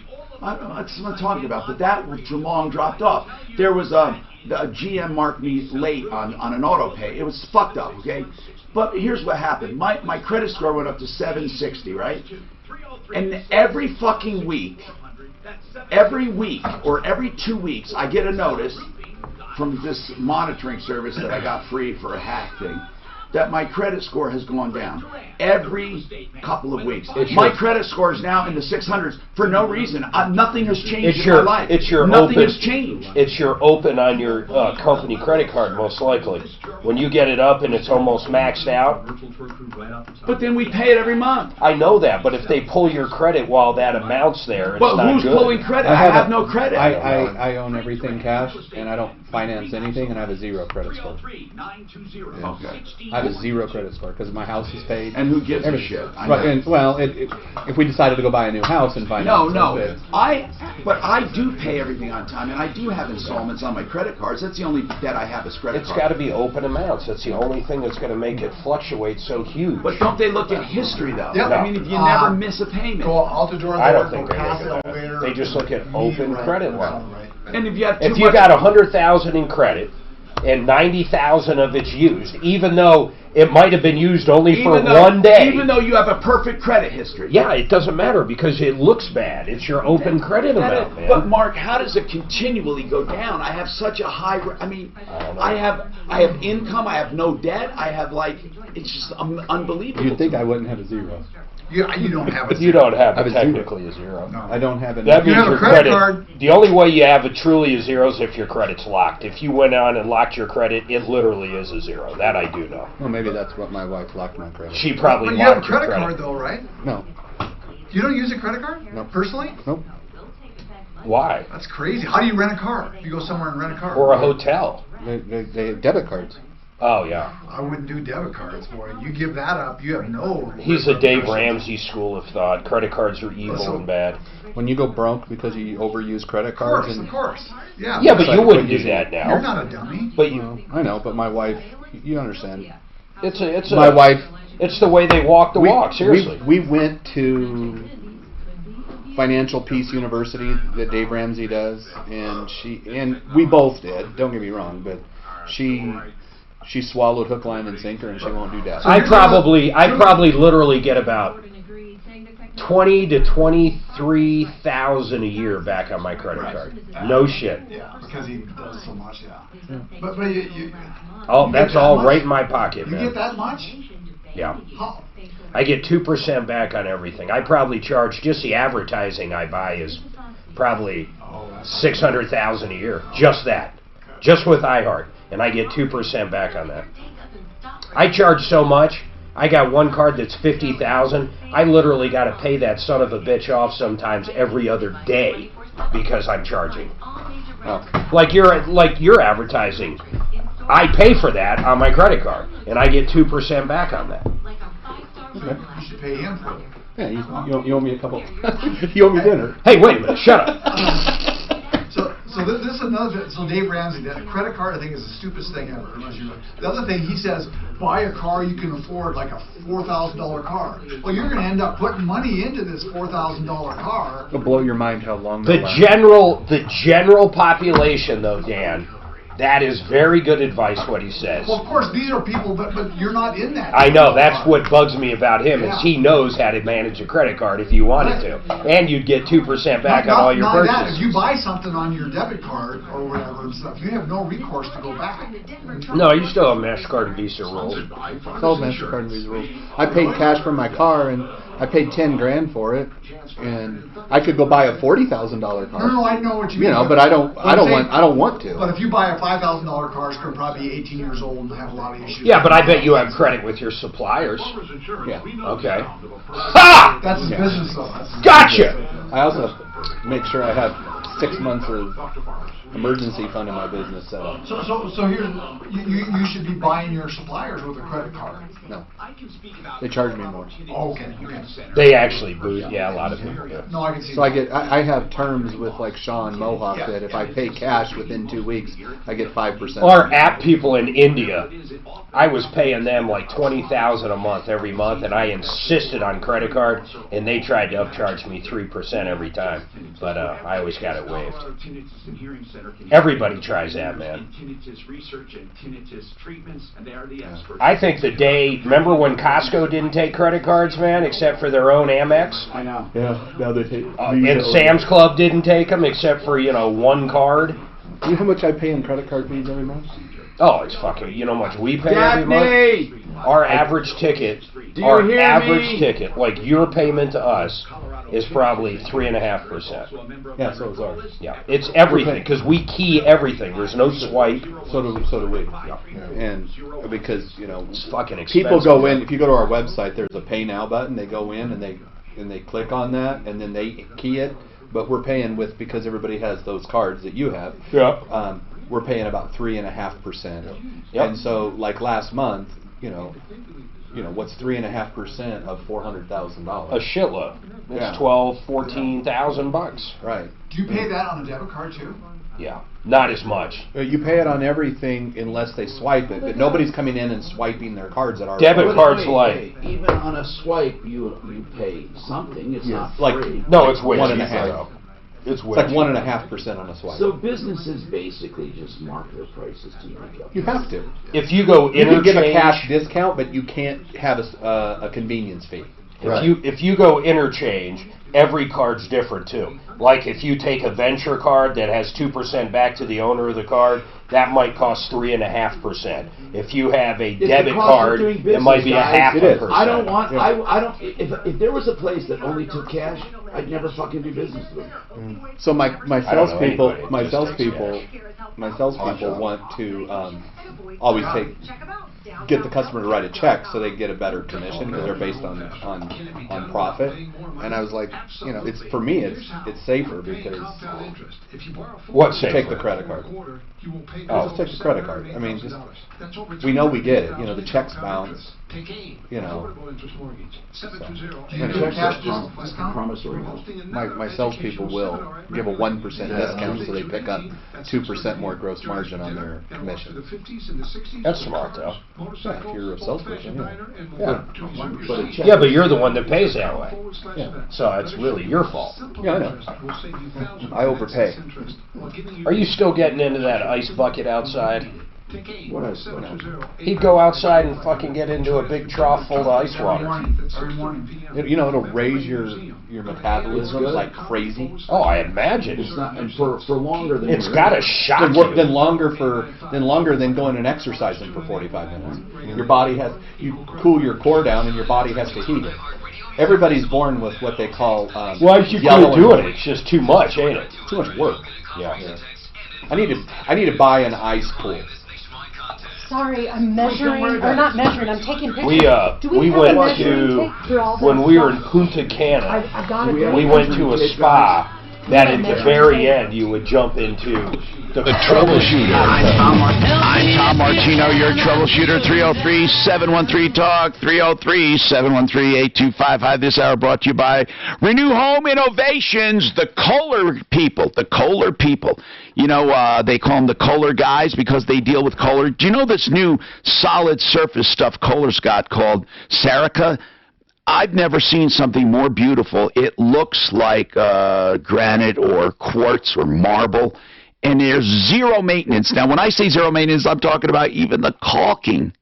That's what I'm talking about, but that was too long dropped off. There was the GM marked me late on an auto pay. It was fucked up, okay? But here's what happened. My credit score went up to 760, right? And every fucking week, or every 2 weeks, I get a notice from this monitoring service that I got free for a hack thing. that my credit score has gone down every couple of weeks. My credit score is now in the 600s for no reason. Nothing has changed in my life. Nothing has changed. It's your open on your company credit card, most likely. When you get it up and it's almost maxed out. But then we pay it every month. I know that, but if they pull your credit while that amount's there, it's but not who's good. pulling credit? I have no credit. I own everything cash, and I don't finance anything, and I have a 0 credit score. Okay. I have a 0 credit score because my house is paid. And who gives a shit? Right, and, well, if we decided to go buy a new house and finance it. But I do pay everything on time, and I do have installments on my credit cards. That's the only debt I have is credit cards. It's got to be open amounts. That's the only thing that's going to make it fluctuate so huge. But don't they look at history, though? Yep. I mean, if you never miss a payment. Go out the door, I don't think they look at that. They just look at open credit line. And if you have if you got 100,000 in credit and 90,000 of it's used, even though it might have been used only for 1 day. Even though you have a perfect credit history. Yeah, it doesn't matter because it looks bad. It's your open credit amount, man. But Mark, how does it continually go down? I have such a high. I mean, I have income. I have no debt. I have it's just unbelievable. You'd think I wouldn't have a 0. You don't have a 0. You don't have I have technically a 0. No. I don't have any. That means you have your a credit card. The only way you have truly a 0 is if your credit's locked. If you went on and locked your credit, it literally is a 0. That I do know. Well, maybe that's what my wife locked my credit. She probably But you have a locked your credit credit. card, though, right? No. You don't use a credit card? No. Personally? Nope. Why? That's crazy. How do you rent a car? You go somewhere and rent a car. Or a hotel. They have debit cards. Oh, yeah. I wouldn't do debit cards, boy. You give that up, you have no... He's a Dave Ramsey school of thought. Credit cards are evil and bad. When you go broke because you overuse credit cards... Of course. Yeah. Yeah, but you wouldn't do that now. You're not a dummy. But you... I know, but my wife... You understand. My wife... It's the way they walk the walk, seriously. We went to Financial Peace University that Dave Ramsey does, and we both did, don't get me wrong, but she swallowed hook, line, and sinker, and she won't do that. I probably literally get about 20 to 23,000 a year back on my credit card. No shit. Yeah, because he does so much. Yeah. But you that's all right in my pocket, you man. get that much? Yeah. How? I get 2% back on everything. I probably charge just the advertising I buy is probably 600,000 a year. Just that, just with iHeart. And I get 2% back on that. I charge so much. I got one card that's 50,000. I literally got to pay that son of a bitch off sometimes every other day because I'm charging. Oh. Like your advertising, I pay for that on my credit card, and I get 2% back on that. Okay. You should pay him for it. Yeah, you owe me a couple. You owe me dinner. Hey, wait a minute! Shut up. So this is another. So Dave Ramsey, that credit card I think is the stupidest thing ever. The other thing he says, buy a car you can afford, like a $4,000 car. Well, you're going to end up putting money into this $4,000 car. It'll blow your mind how long. The general population, though, Dan. That is very good advice, what he says. Well, of course, these are people, but you're not in that. I know. That's what bugs me about him, is he knows how to manage a credit card if you wanted to. And you'd get 2% back on all your purchases. Not that. If you buy something on your debit card or whatever and stuff, you have no recourse to go back. No, you still have MasterCard and Visa rules. It's all MasterCard and Visa rules. I paid cash for my car, and I paid $10,000 for it, and I could go buy a $40,000 car. No, I know what you mean. You know, but I don't want to. But if you buy a $5,000 car, it's going to probably be 18 years old and have a lot of issues. Yeah, but I bet you have credit with your suppliers. Yeah. Okay. Ha! That's his business, though. Gotcha. I also make sure I have 6 months of emergency fund in my business set up. So here's you should be buying your suppliers with a credit card. No. They charge me more. Oh, okay. They actually boost. Yeah, a lot of people do. No, I can see. So I have terms with like Sean Mohawk that if I pay cash within 2 weeks, I get 5%. Our app people in India, I was paying them like $20,000 a month every month, and I insisted on credit card, and they tried to upcharge me 3% every time, but I always got it waived. Everybody tries that, man. I think the day, remember when Costco didn't take credit cards, man, except for their own Amex? I know. Yeah, now they take. And Sam's Club didn't take them except for, one card. You know how much I pay in credit card fees every month? Oh, it's fucking. You know how much we pay every month? Our average ticket, ticket, like your payment to us, is probably 3.5%. Yeah, so is ours. Yeah, it's everything because we key everything. There's no swipe. So do we. Yeah. And because it's fucking expensive. People go in. If you go to our website, there's a Pay Now button. They go in and they click on that and then they key it. But we're paying because everybody has those cards that you have. Yeah. We're paying about 3.5%. Yep. And so like last month, what's 3.5% of $400,000? A shitload. It's $12,000-$14,000. Right. Do you pay that on a debit card too? Yeah, not as much. You pay it on everything unless they swipe it, but nobody's coming in and swiping their cards at our debit cards. Like even on a swipe, you pay something. It's not free. No, it's way 1.5. It's like 1.5% on a swipe. So businesses basically just mark their prices to make up. You have to. If you go interchange, you can give a cash discount, but you can't have a convenience fee. If you go interchange, every card's different too. Like if you take a venture card that has 2% back to the owner of the card, that might cost 3.5%. If you have a debit card, it might be a 0.5%. I don't want. I don't. If there was a place that only took cash, I'd never fucking do business with them. So my salespeople want to always get the customer to write a check so they get a better commission because they're based on profit. And I was like, it's for me, it's safer because what's safer? Take the credit card. Just take the credit card. I mean, we know we get it. The checks bounce. My salespeople will give a 1% discount, so they pick up 2% more gross margin on their commission. That's smart, though. Yeah, if you're a salesperson, yeah, but you're the one that pays that way. Yeah. So it's really your fault. Yeah, I know. I overpay. Are you still getting into that ice bucket outside? What else? He'd go outside and fucking get into a big trough full of ice water. It'll raise your metabolism like crazy. Oh, I imagine. It's not, and for longer than it's got to shock you. Then longer than going and exercising for 45 minutes. Your body you cool your core down and your body has to heat it. Everybody's born with what they call why you keep doing it? It's just too much, ain't it? Too much work. Yeah. I need to buy an ice pool. Sorry, I'm measuring, or not measuring, I'm taking pictures. We went to, when we were in Punta Cana, we went to a spa that at the very end you would jump into the Troubleshooter. I'm Tom Martino, your Troubleshooter. 303-713-TALK, 303-713-8255. Hi, this hour brought to you by Renew Home Innovations, the Kohler people. The Kohler people. They call them the Kohler guys because they deal with Kohler. Do you know this new solid surface stuff Kohler's got called Serica? I've never seen something more beautiful. It looks like granite or quartz or marble, and there's zero maintenance. Now, when I say zero maintenance, I'm talking about even the caulking,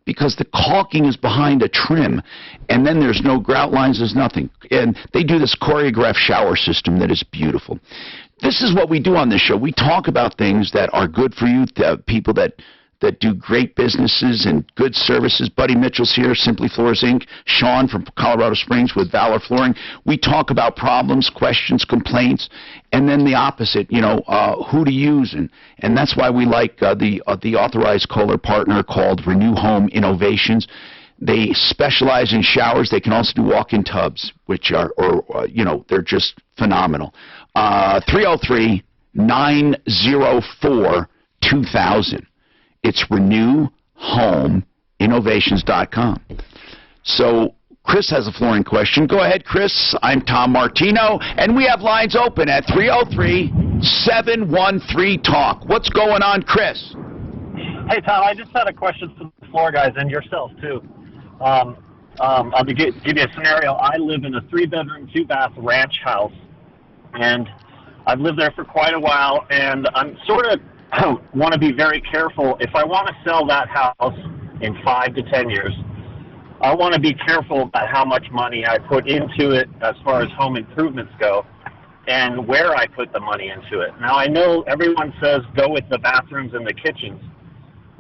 because the caulking is behind a trim, and then there's no grout lines, there's nothing. And they do this choreographed shower system that is beautiful. This is what we do on this show. We talk about things that are good for you, people that do great businesses and good services. Buddy Mitchell's here, Simply Floors, Inc. Sean from Colorado Springs with Valor Flooring. We talk about problems, questions, complaints, and then the opposite, who to use. And that's why we like the authorized Kohler partner called Renew Home Innovations. They specialize in showers. They can also do walk-in tubs, which are, they're just phenomenal. 303-904-2000. It's renewhomeinnovations.com. So Chris has a flooring question. Go ahead, Chris. I'm Tom Martino, and we have lines open at 303-713-TALK. What's going on, Chris? Hey, Tom, I just had a question for the floor guys and yourself, too. I'll give you a scenario. I live in a 3-bedroom, 2-bath ranch house, and I've lived there for quite a while, and I'm sort of want to be very careful. If I want to sell that house in 5 to 10 years, I want to be careful about how much money I put into it as far as home improvements go and where I put the money into it. Now, I know everyone says go with the bathrooms and the kitchens,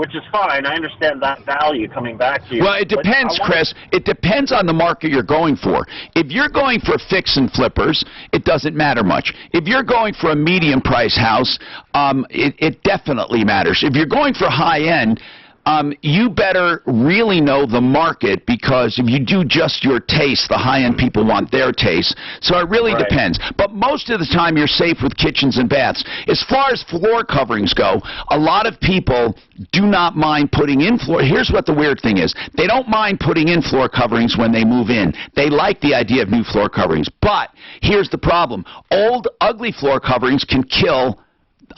which is fine. I understand that value coming back to you. Well, it depends, Chris. It depends on the market you're going for. If you're going for fix and flippers, it doesn't matter much. If you're going for a medium price house, it definitely matters. If you're going for high end, you better really know the market, because if you do just your taste, the high-end people want their taste. So it really depends. But most of the time, you're safe with kitchens and baths. As far as floor coverings go, a lot of people do not mind putting in floor. Here's what the weird thing is. They don't mind putting in floor coverings when they move in. They like the idea of new floor coverings. But here's the problem. Old, ugly floor coverings can kill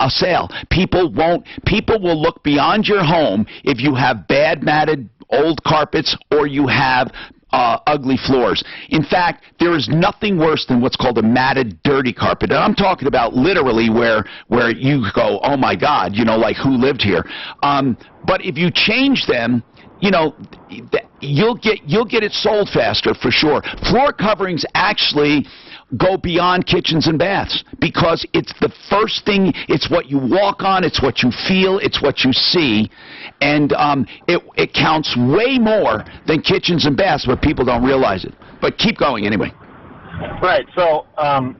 a sale. People will look beyond your home if you have bad matted old carpets or you have ugly floors. In fact, there is nothing worse than what's called a matted dirty carpet. And I'm talking about literally where you go, oh my God, you know, like who lived here? But if you change them, you know, you'll get it sold faster for sure. Floor coverings actually go beyond kitchens and baths, because it's the first thing, it's what you walk on, it's what you feel, it's what you see, and it counts way more than kitchens and baths, but people don't realize it. But keep going anyway. Right, so,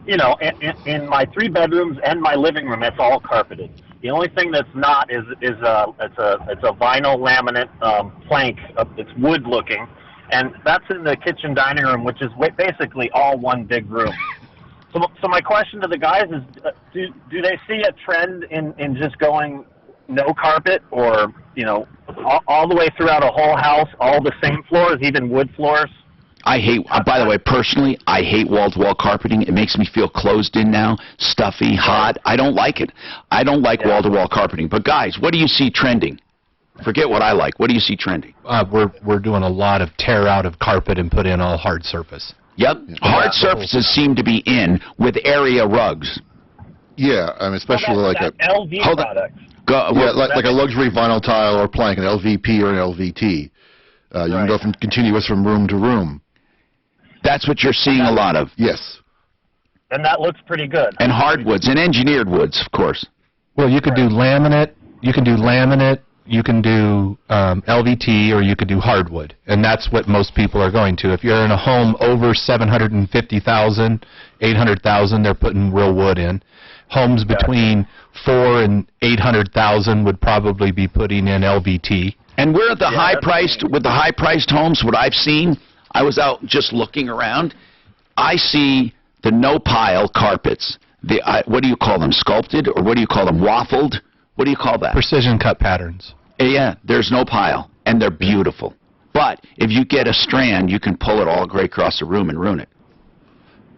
you know, in my 3 bedrooms and my living room, it's all carpeted. The only thing that's not is it's a vinyl laminate plank. It's wood looking. And that's in the kitchen dining room, which is basically all one big room. So my question to the guys is, do they see a trend in just going no carpet, or, you know, all the way throughout a whole house, all the same floors, even wood floors? I hate, by the way, personally, I hate wall-to-wall carpeting. It makes me feel closed in now, stuffy, hot. I don't like it. I don't like wall-to-wall carpeting. But guys, what do you see trending? Forget what I like. What do you see trending? We're doing a lot of tear out of carpet and put in all hard surface. Yep. Hard surfaces seem to be in with area rugs. Yeah, I mean, especially like a LV product. Like a luxury vinyl tile or plank, an LVP or an LVT. You can go from continuous from room to room. That's what you're seeing a lot of. Yes. And that looks pretty good. And hardwoods and engineered woods, of course. Well, you could do laminate. You can do laminate. You can do LVT, or you could do hardwood, and that's what most people are going to. If you're in a home over 750,000, 800,000, they're putting real wood in. Homes between 4 and 800,000 would probably be putting in LVT. And we're at the high-priced homes. What I've seen, I was out just looking around. I see the no-pile carpets. What do you call them? Sculpted, or what do you call them? Waffled? What do you call that? Precision cut patterns. Yeah, there's no pile, and they're beautiful. But if you get a strand, you can pull it all right across the room and ruin it.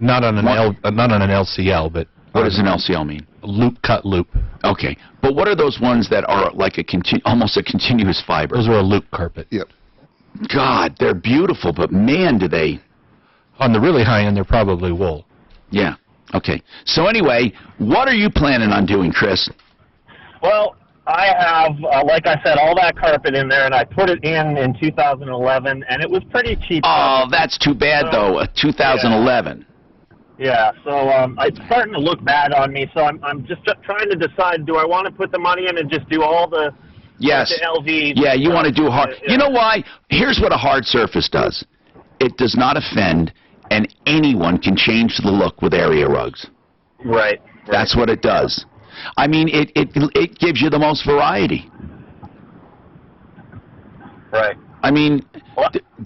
Not on an LCL, but what does an LCL mean? Loop cut loop. Okay, but what are those ones that are like almost a continuous fiber? Those are a loop carpet. Yep. God, they're beautiful, but man, do they. On the really high end, they're probably wool. Yeah. Okay. So anyway, what are you planning on doing, Chris? Well, I have, like I said, all that carpet in there, and I put it in 2011, and it was pretty cheap. Oh, that's too bad, though, 2011. Yeah, so it's starting to look bad on me, so I'm just trying to decide, do I want to put the money in and just do all the, the LV? Yeah, you want to do hard. You know why? Here's what a hard surface does. It does not offend, and anyone can change the look with area rugs. Right. That's what it does. I mean, it gives you the most variety. Right. I mean,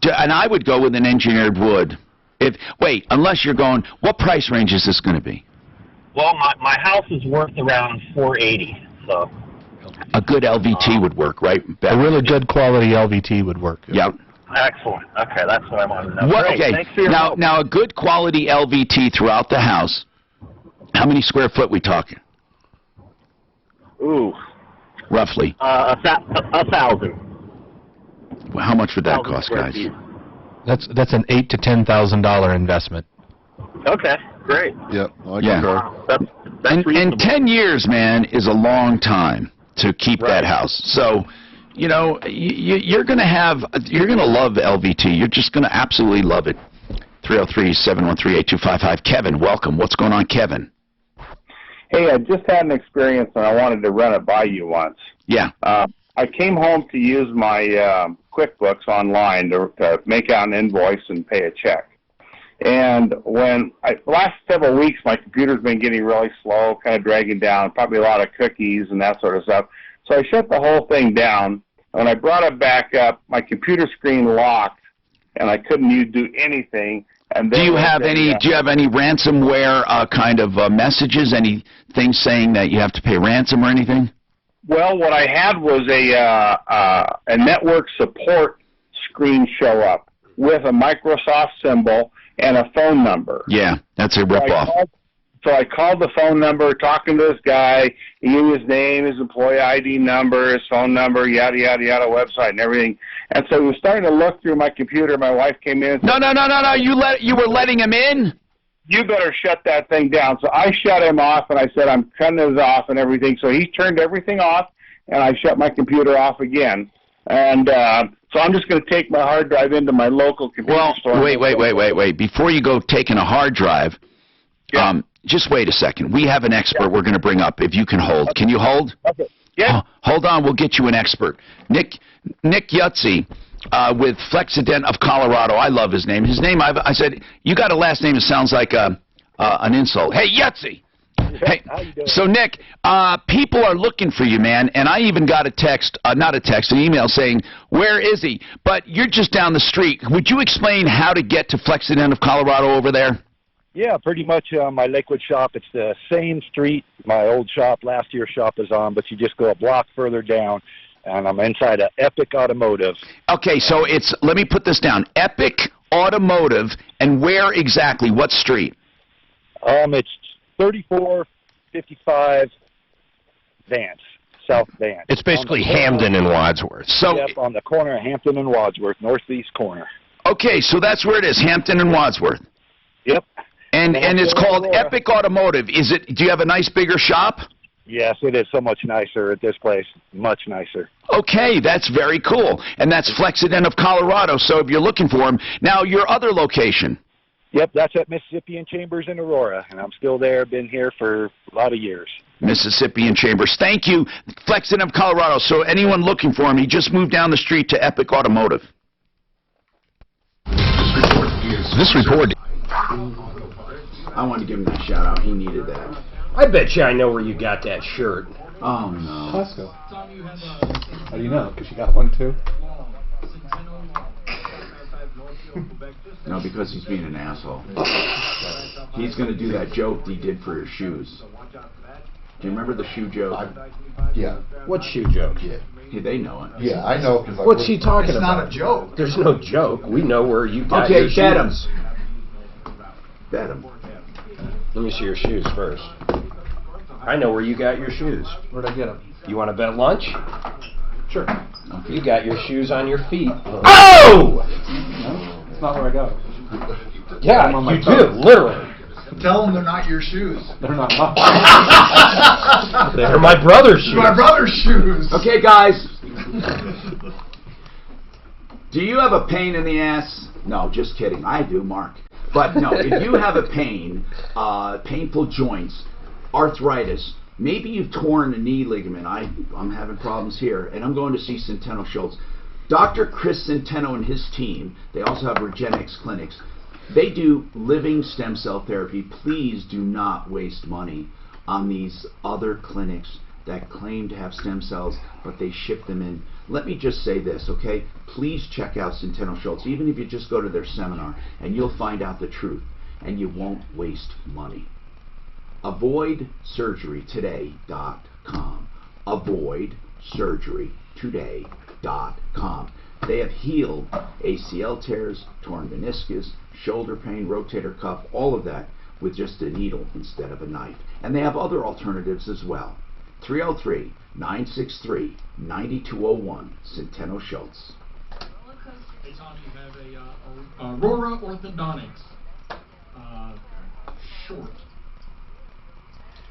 and I would go with an engineered wood. Unless you're going, what price range is this going to be? Well, my house is worth around $480, so. A good LVT would work, right? A really good quality LVT would work. Yep. Excellent. Okay, that's what I wanted to know. Okay. Thanks for your help. Now, a good quality LVT throughout the house. How many square foot we talking? Ooh. Roughly. 1,000. Well, how much would that cost, guys? That's an $8,000 to $10,000 investment. Okay, great. Yep. And 10 years, man, is a long time to keep that house. So, you know, you're going to love LVT. You're just going to absolutely love it. 303-713-8255. Kevin, welcome. What's going on, Kevin? Hey, I just had an experience and I wanted to run it by you once. Yeah. I came home to use my QuickBooks online to make out an invoice and pay a check. And the last several weeks, my computer's been getting really slow, kind of dragging down, probably a lot of cookies and that sort of stuff. So I shut the whole thing down. When I brought it back up, my computer screen locked, and I couldn't do anything. And then Do you have any ransomware kind of messages? Anything saying that you have to pay ransom or anything? Well, what I had was a network support screen show up with a Microsoft symbol and a phone number. Yeah, that's a ripoff. So I called the phone number, talking to this guy. He gave me his name, his employee ID number, his phone number, yada, yada, yada, website and everything. And so he was starting to look through my computer. My wife came in and said, No. You were letting him in? You better shut that thing down. So I shut him off, and I said, I'm cutting this off and everything. So he turned everything off, and I shut my computer off again. And so I'm just going to take my hard drive into my local computer store. Wait. Before you go taking a hard drive, just wait a second. We have an expert we're going to bring up, if you can hold. Can you hold? Okay. Yeah. Hold on, we'll get you an expert. Nick Yutzi with Flexident of Colorado. I love his name. His name, I said, you got a last name that sounds like an insult. Hey, Yutzi! Hey, so Nick, people are looking for you, man, and I even got a text, an email saying, where is he? But you're just down the street. Would you explain how to get to Flexident of Colorado over there? Yeah, pretty much my Lakewood shop. It's the same street my old shop, last year's shop is on, but you just go a block further down, and I'm inside of Epic Automotive. Okay, so let me put this down. Epic Automotive, and where exactly? What street? It's 3455 Vance, South Vance. It's basically Hampton and Wadsworth. Yep, on the corner of Hampton and Wadsworth, northeast corner. Okay, so that's where it is, Hampton and Wadsworth. Yep. And it's called Epic Automotive. Do you have a nice bigger shop? Yes, it is so much nicer at this place. Much nicer. Okay, that's very cool. And that's Flexident of Colorado, so if you're looking for him. Now, your other location. Yep, that's at Mississippian Chambers in Aurora, and I'm still there. Been here for a lot of years. Mississippian Chambers. Thank you, Flexident of Colorado. So anyone looking for him, he just moved down the street to Epic Automotive. This report. I wanted to give him that shout out. He needed that. I bet you I know where you got that shirt. Oh, no. Costco. How do you know? Because you got one too? No, because he's being an asshole. He's going to do that joke he did for his shoes. Do you remember the shoe joke? Yeah. What shoe joke? Yeah. Hey, they know it. Yeah, I know. What's he talking about? It's not a joke. There's no joke. We know where you got your your bet him. shoes. Bet him. Let me see your shoes first. I know where you got your shoes. Where'd I get them? You want to bet lunch? Sure. Okay. You got your shoes on your feet. Oh! No, it's not where I got them. Yeah, you do, literally. Tell them they're not your shoes. They're not mine. They're my brother's shoes. My brother's shoes. Okay, guys. Do you have a pain in the ass? No, just kidding. I do, Mark. But no, if you have a pain, painful joints, arthritis, maybe you've torn a knee ligament. I'm having problems here, and I'm going to see Centeno Schultz. Dr. Chris Centeno and his team, they also have Regenix clinics. They do living stem cell therapy. Please do not waste money on these other clinics that claim to have stem cells, but they ship them in. Let me just say this, okay? Please check out Centeno Schultz, even if you just go to their seminar, and you'll find out the truth, and you won't waste money. AvoidSurgeryToday.com. AvoidSurgeryToday.com. They have healed ACL tears, torn meniscus, shoulder pain, rotator cuff, all of that with just a needle instead of a knife. And they have other alternatives as well. 303-963-9201, Centeno Schultz. Hey, Tom, you have a Aurora Orthodontics short.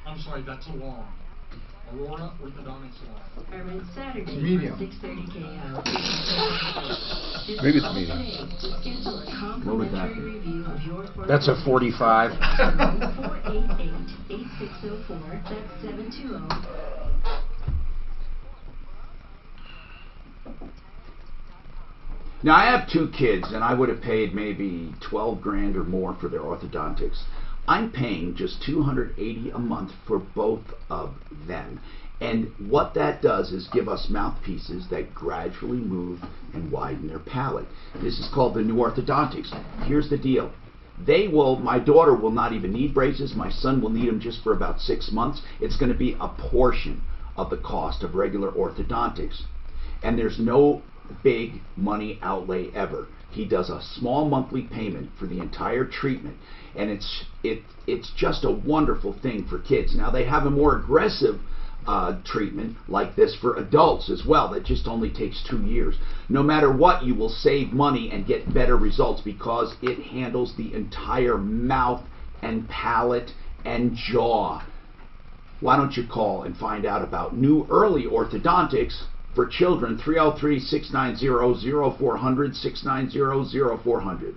I'm sorry, that's a long. Aurora Orthodontics long. Every Saturday Medium. 6:30 KO. Maybe it's medium. What would that be? That's a 45. 488-8604. That's 720. Now, I have 2 kids, and I would have paid maybe 12 grand or more for their orthodontics. I'm paying just $280 a month for both of them. And what that does is give us mouthpieces that gradually move and widen their palate. This is called the new orthodontics. Here's the deal. My daughter will not even need braces. My son will need them just for about 6 months. It's going to be a portion of the cost of regular orthodontics. And there's no big money outlay ever. He does a small monthly payment for the entire treatment, and it's just a wonderful thing for kids. Now, they have a more aggressive treatment like this for adults as well that just only takes 2 years. No matter what, you will save money and get better results because it handles the entire mouth and palate and jaw. Why don't you call and find out about new early orthodontics for children? 303-690-0400, 690-0400.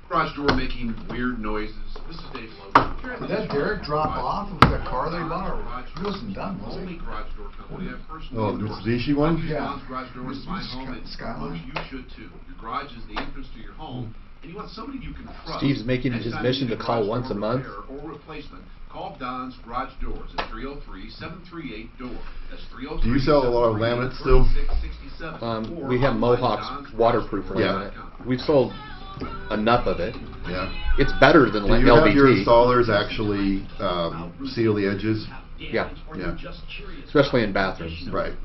Garage door making weird noises. This is Dave Logan. Did that Derek drop off with that car they bought? He wasn't done, was he? Garage door company. I personally Oh, the Mitsubishi one? Yeah. Garage door in my home. Skyline. You should too. Your garage is the entrance to your home, and you want somebody you can trust. Steve's making it his mission to call once a month. Or replacement. Call Don's Garage Doors at 303-738-DOOR. That's 303. Do you sell a lot of laminate still? We have Mohawk's waterproof laminate. We've sold enough of it. Yeah. It's better than Do you LVT. have your installers actually seal the edges? Yeah. Yeah. Especially in bathrooms. Right.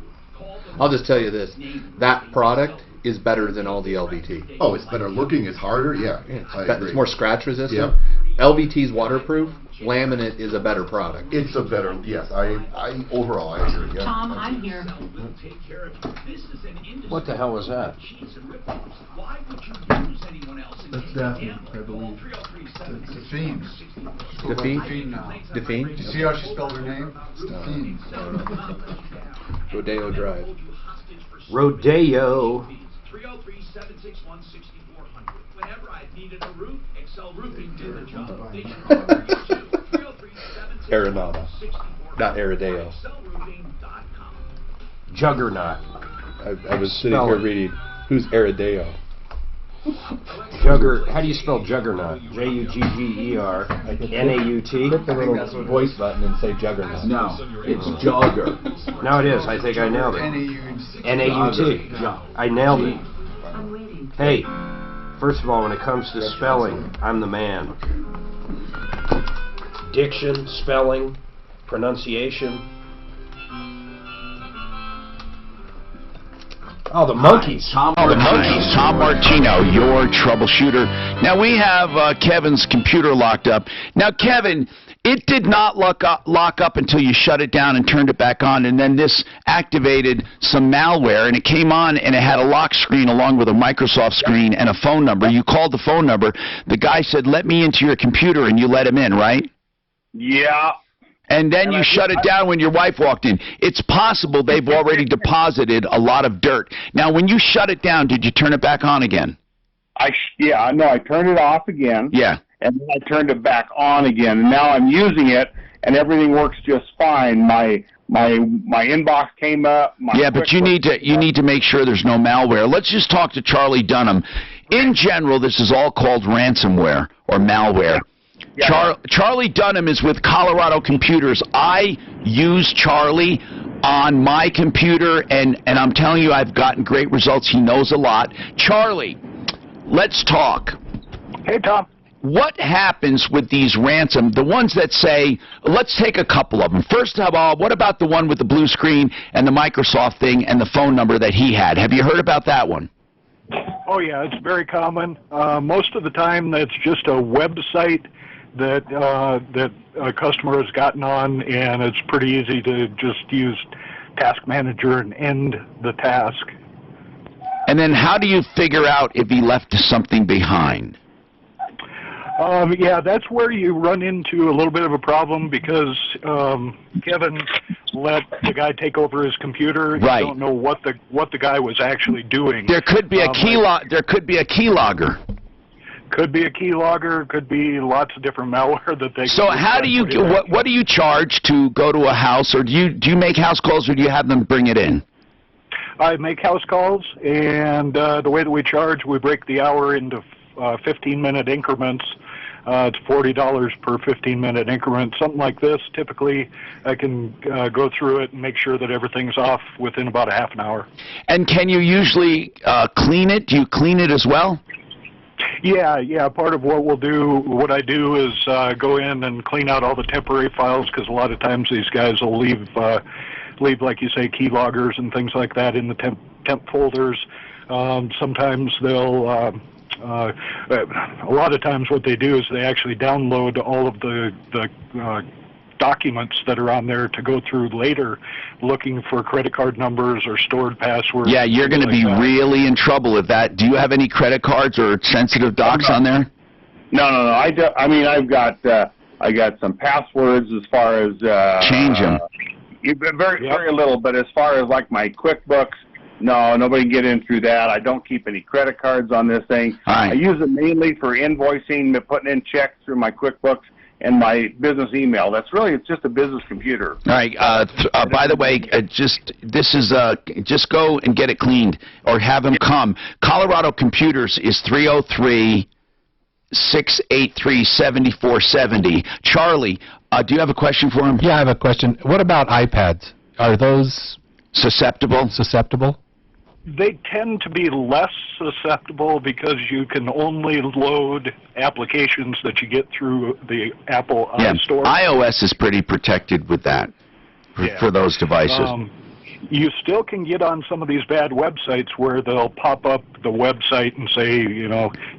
I'll just tell you this. That product is better than all the LVT. Oh, it's better looking, it's harder, yeah. It's more scratch resistant. Yep. LVT's waterproof. Laminate is a better product. It's a better, yes, overall I agree. Yeah. Tom, I'm here. What the hell was that? That's Daphne, I believe. Define. Define? Do you see how she spelled her name? Define. Rodeo Drive. Rodeo. 303-761-6400. Whenever I've needed a roof, Excel Roofing did the job. Arenada. Not Aradeo. Juggernaut. I was sitting here reading, who's Aradeo? How do you spell juggernaut? J-U-G-G-E-R-N-A-U-T? Hit the little voice button and say juggernaut. No, it's jogger. No, it is. I think I nailed it. N-A-U-T. I nailed it. Hey, first of all, when it comes to spelling, I'm the man. Diction, spelling, pronunciation. Oh, the monkeys. Tom Martino, your troubleshooter. Now, we have Kevin's computer locked up. Now, Kevin, it did not lock up until you shut it down and turned it back on, and then this activated some malware, and it came on, and it had a lock screen along with a Microsoft screen and a phone number. You called the phone number. The guy said, let me into your computer, and you let him in, right? Yeah. And then you shut it down when your wife walked in. It's possible they've already deposited a lot of dirt. Now, when you shut it down, did you turn it back on again? I turned it off again. Yeah. And then I turned it back on again. And now I'm using it, and everything works just fine. My inbox came up. Yeah, but you need to make sure there's no malware. Let's just talk to Charlie Dunham. In general, this is all called ransomware or malware. Yeah. Charlie Dunham is with Colorado Computers. I use Charlie on my computer, and I'm telling you, I've gotten great results. He knows a lot. Charlie, let's talk. Hey, Tom. What happens with these the ones that say, let's take a couple of them. First of all, what about the one with the blue screen and the Microsoft thing and the phone number that he had? Have you heard about that one? Oh, yeah, it's very common. Most of the time, that's just a website that a customer has gotten on, and it's pretty easy to just use Task Manager and end the task. And then how do you figure out if he left something behind? Yeah, that's where you run into a little bit of a problem because Kevin let the guy take over his computer. Right. You don't know what the guy was actually doing. There could be a There could be a keylogger. Could be a keylogger. Could be lots of different malware that they. So how do you what do you charge to go to a house, or do you make house calls, or do you have them bring it in? I make house calls, and the way that we charge, we break the hour into 15-minute increments. It's $40 per 15-minute increment, something like this. Typically, I can go through it and make sure that everything's off within about a half an hour. And can you usually clean it? Do you clean it as well? Yeah. Part of what I do is go in and clean out all the temporary files, because a lot of times these guys will leave, like you say, keyloggers and things like that in the temp folders. Sometimes they'll, a lot of times what they do is they actually download all of the documents that are on there to go through later, looking for credit card numbers or stored passwords. Yeah, you're going to be really in trouble with that. Do you have any credit cards or sensitive docs on there? No. I mean, I got some passwords as far as change them. Very little, but as far as like my QuickBooks, no, nobody can get in through that. I don't keep any credit cards on this thing. Right. I use it mainly for invoicing, putting in checks through my QuickBooks and my business email. It's just a business computer. All right. By the way, just go and get it cleaned, or have them come. Colorado Computers is 303-683-7470. Charlie, do you have a question for him? Yeah, I have a question. What about iPads? Are those susceptible? They tend to be less susceptible because you can only load applications that you get through the Apple Store. iOS is pretty protected with that for those devices. You still can get on some of these bad websites where they'll pop up the website and say,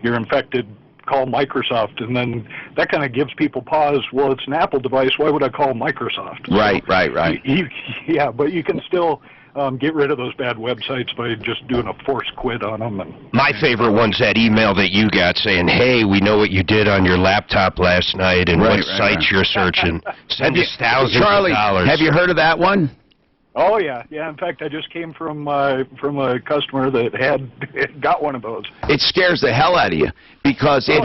you're infected, call Microsoft, and then that kind of gives people pause. Well, it's an Apple device. Why would I call Microsoft? Right. Yeah, but you can still get rid of those bad websites by just doing a force quit on them. My favorite one's that email that you got saying, hey, we know what you did on your laptop last night and what sites you're searching. Send us thousands of dollars. Charlie, have you heard of that one? Oh, yeah. In fact, I just came from a customer that had got one of those. It scares the hell out of you because it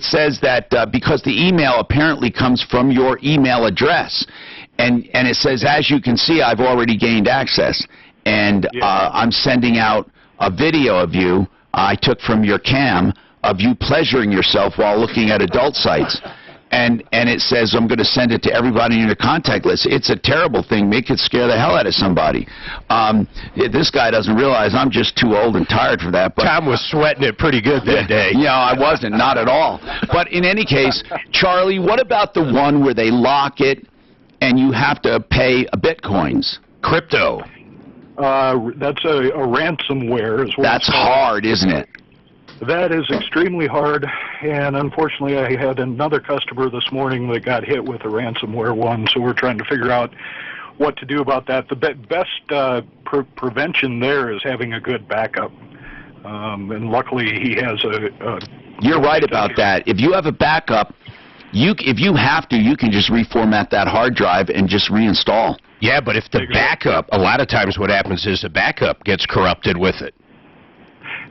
says that because the email apparently comes from your email address. And it says, as you can see, I've already gained access. And I'm sending out a video of you I took from your cam of you pleasuring yourself while looking at adult sites. And it says, I'm going to send it to everybody in your contact list. It's a terrible thing. It could scare the hell out of somebody. This guy doesn't realize I'm just too old and tired for that. But Tom was sweating it pretty good that day. Yeah, I wasn't. Not at all. But in any case, Charlie, what about the one where they lock it and you have to pay Bitcoins? Crypto. That's a ransomware as well. That's hard, isn't it? That is extremely hard, and unfortunately I had another customer this morning that got hit with a ransomware one, so we're trying to figure out what to do about that. The best prevention there is having a good backup, and luckily he has a You're right about that. If you have a backup, if you have to, you can just reformat that hard drive and just reinstall. Yeah, but if the backup, a lot of times what happens is the backup gets corrupted with it.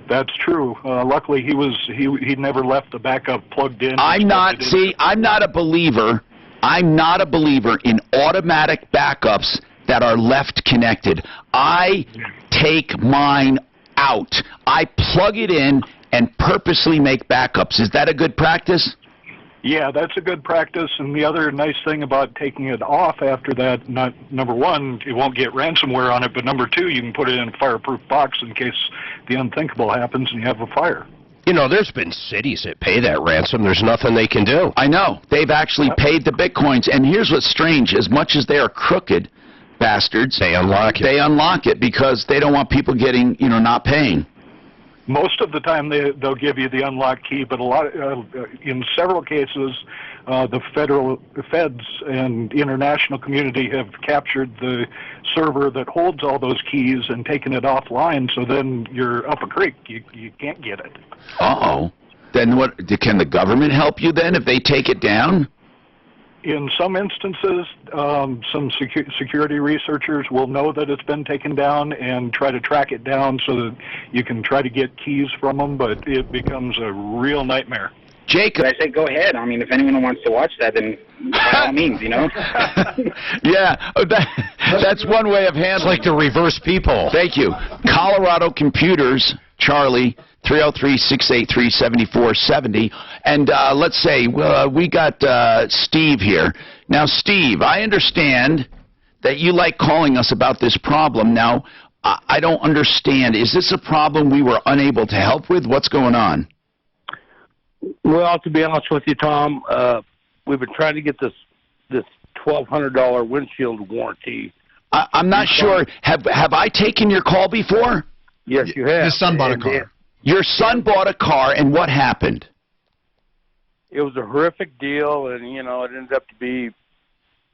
That's true. Luckily, he never left the backup plugged in. I'm not a believer. I'm not a believer in automatic backups that are left connected. I take mine out. I plug it in and purposely make backups. Is that a good practice? Yeah, that's a good practice, and the other nice thing about taking it off after that, number one, it won't get ransomware on it, but number two, you can put it in a fireproof box in case the unthinkable happens and you have a fire. You know, there's been cities that pay that ransom. There's nothing they can do. I know. They've actually paid the Bitcoins, and here's what's strange. As much as they are crooked bastards, they unlock it. They unlock it because they don't want people getting, not paying. Most of the time they'll give you the unlock key, but in several cases, the feds and the international community have captured the server that holds all those keys and taken it offline. So then you're up a creek. You can't get it. Uh-oh. Then what? Can the government help you then if they take it down? In some instances, some security researchers will know that it's been taken down and try to track it down so that you can try to get keys from them, but it becomes a real nightmare. Jacob. I say go ahead. I mean, if anyone wants to watch that, then by all means, you know. Yeah, that's one way of handling it. It's like the reverse people. Thank you. Colorado Computers, Charlie, 303-683-7470. And let's say we got Steve here. Now, Steve, I understand that you like calling us about this problem. Now, I don't understand. Is this a problem we were unable to help with? What's going on? Well, to be honest with you, Tom, we've been trying to get this $1,200 windshield warranty. I'm not sure. Have I taken your call before? Yes, you have. His son bought a car. Your son bought a car, and what happened? It was a horrific deal, and, it ended up to be,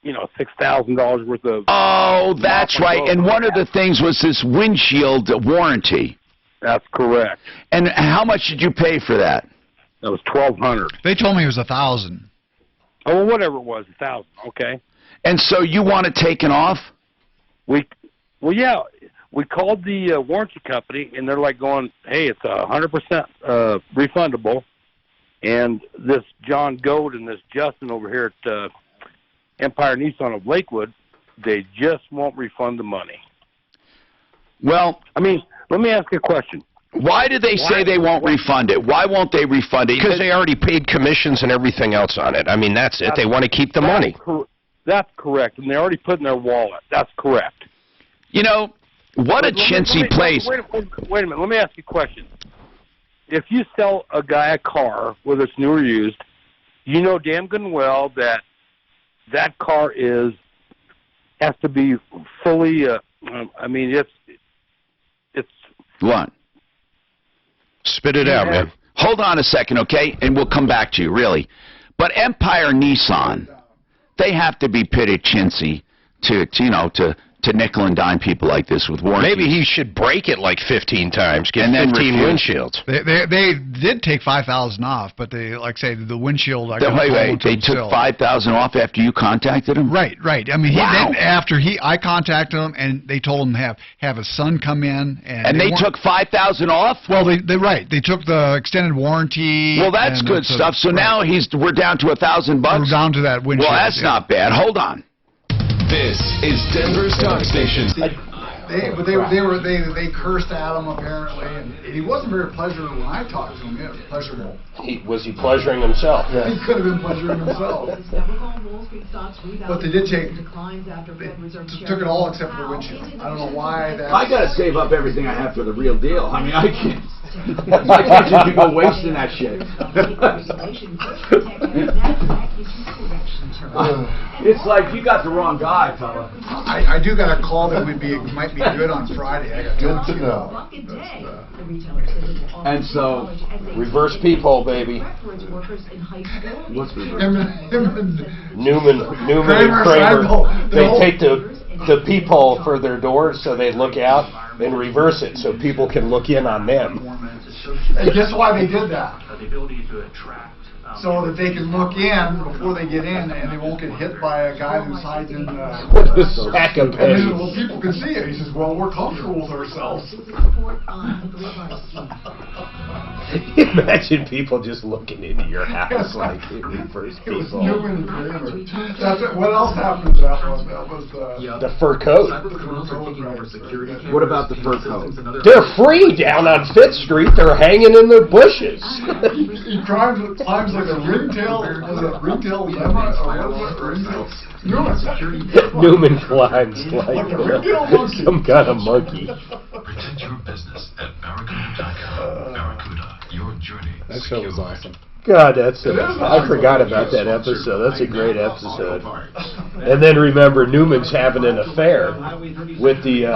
$6,000 worth of... Oh, that's right. And one of the things was this windshield warranty. That's correct. And how much did you pay for that? That was $1,200. They told me it was $1,000. Oh, well, whatever it was, $1,000. Okay. And so you want it taken off? We called the warranty company, and they're like going, "Hey, it's 100% refundable." And this John Gold and this Justin over here at Empire Nissan of Lakewood, they just won't refund the money. Well, I mean, let me ask you a question. Why do they say they won't refund it? Why won't they refund it? Because they already paid commissions and everything else on it. I mean, that's it. They want to keep the money. That's correct, and they already put in their wallet. That's correct. What a chintzy place. Wait a minute. Let me ask you a question. If you sell a guy a car, whether it's new or used, you know damn good and well that that car has to be fully. It's what? Spit it out, man. Hold on a second, okay? And we'll come back to you, really. But Empire Nissan, they have to be pitted chintzy to nickel and dime people like this with warranties. Maybe he should break it like 15 times, get 15 windshields. They did take $5,000 off, but they, like say, the windshield. Wait, they took $5,000 off after you contacted him? Right. I mean, I contacted him, and they told him to have his son come in, and they took $5,000 off. Well, they took the extended warranty. Well, that's good stuff. So now we're down to $1,000. We're down to that windshield. Well, that's not bad. Hold on. This is Denver's Talk Station. They cursed at him apparently, and he wasn't very pleasurable when I talked to him. He was pleasurable. Was he pleasuring himself? Yeah. He could have been pleasuring himself. But they did took it all except for the windshield. I don't know why that. I gotta save up everything I have for the real deal. I mean, I can't just be go wasting that shit. It's like you got the wrong guy, fella. I do got a call that might be good on Friday. I got good to know. And so, reverse peephole, baby. What's reverse? Newman and Kramer. They take the peephole for their doors so they look out and reverse it so people can look in on them. And guess why they did that? So that they can look in before they get in, and they won't get hit by a guy who's hiding in the sack of pennies. And then, people can see it. He says, "Well, we're comfortable with ourselves." Imagine people just looking into your house like reverse people. What else happened to that one? That was the fur coat. What about the fur coat? They're free down on 5th Street. They're hanging in the bushes. He climbs like a ringtail lemma, or what is it? Newman climbs like some kind of monkey. Protect your business at Barracuda.com. Barracuda, your journey. That show was awesome. God, I forgot about that episode. That's a great episode. And then remember, Newman's having an affair with the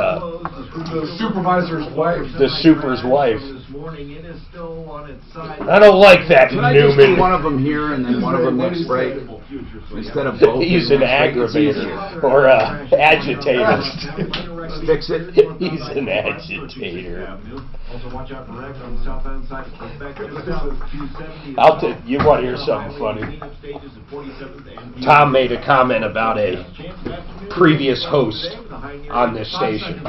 supervisor's wife. The super's wife. I don't like that, Can I Newman. just do one of them here and then one of them next break? Instead of both. He's an aggravator or agitator. Fix it. He's an agitator. You want to hear something funny? Tom made a comment about a previous host on this station.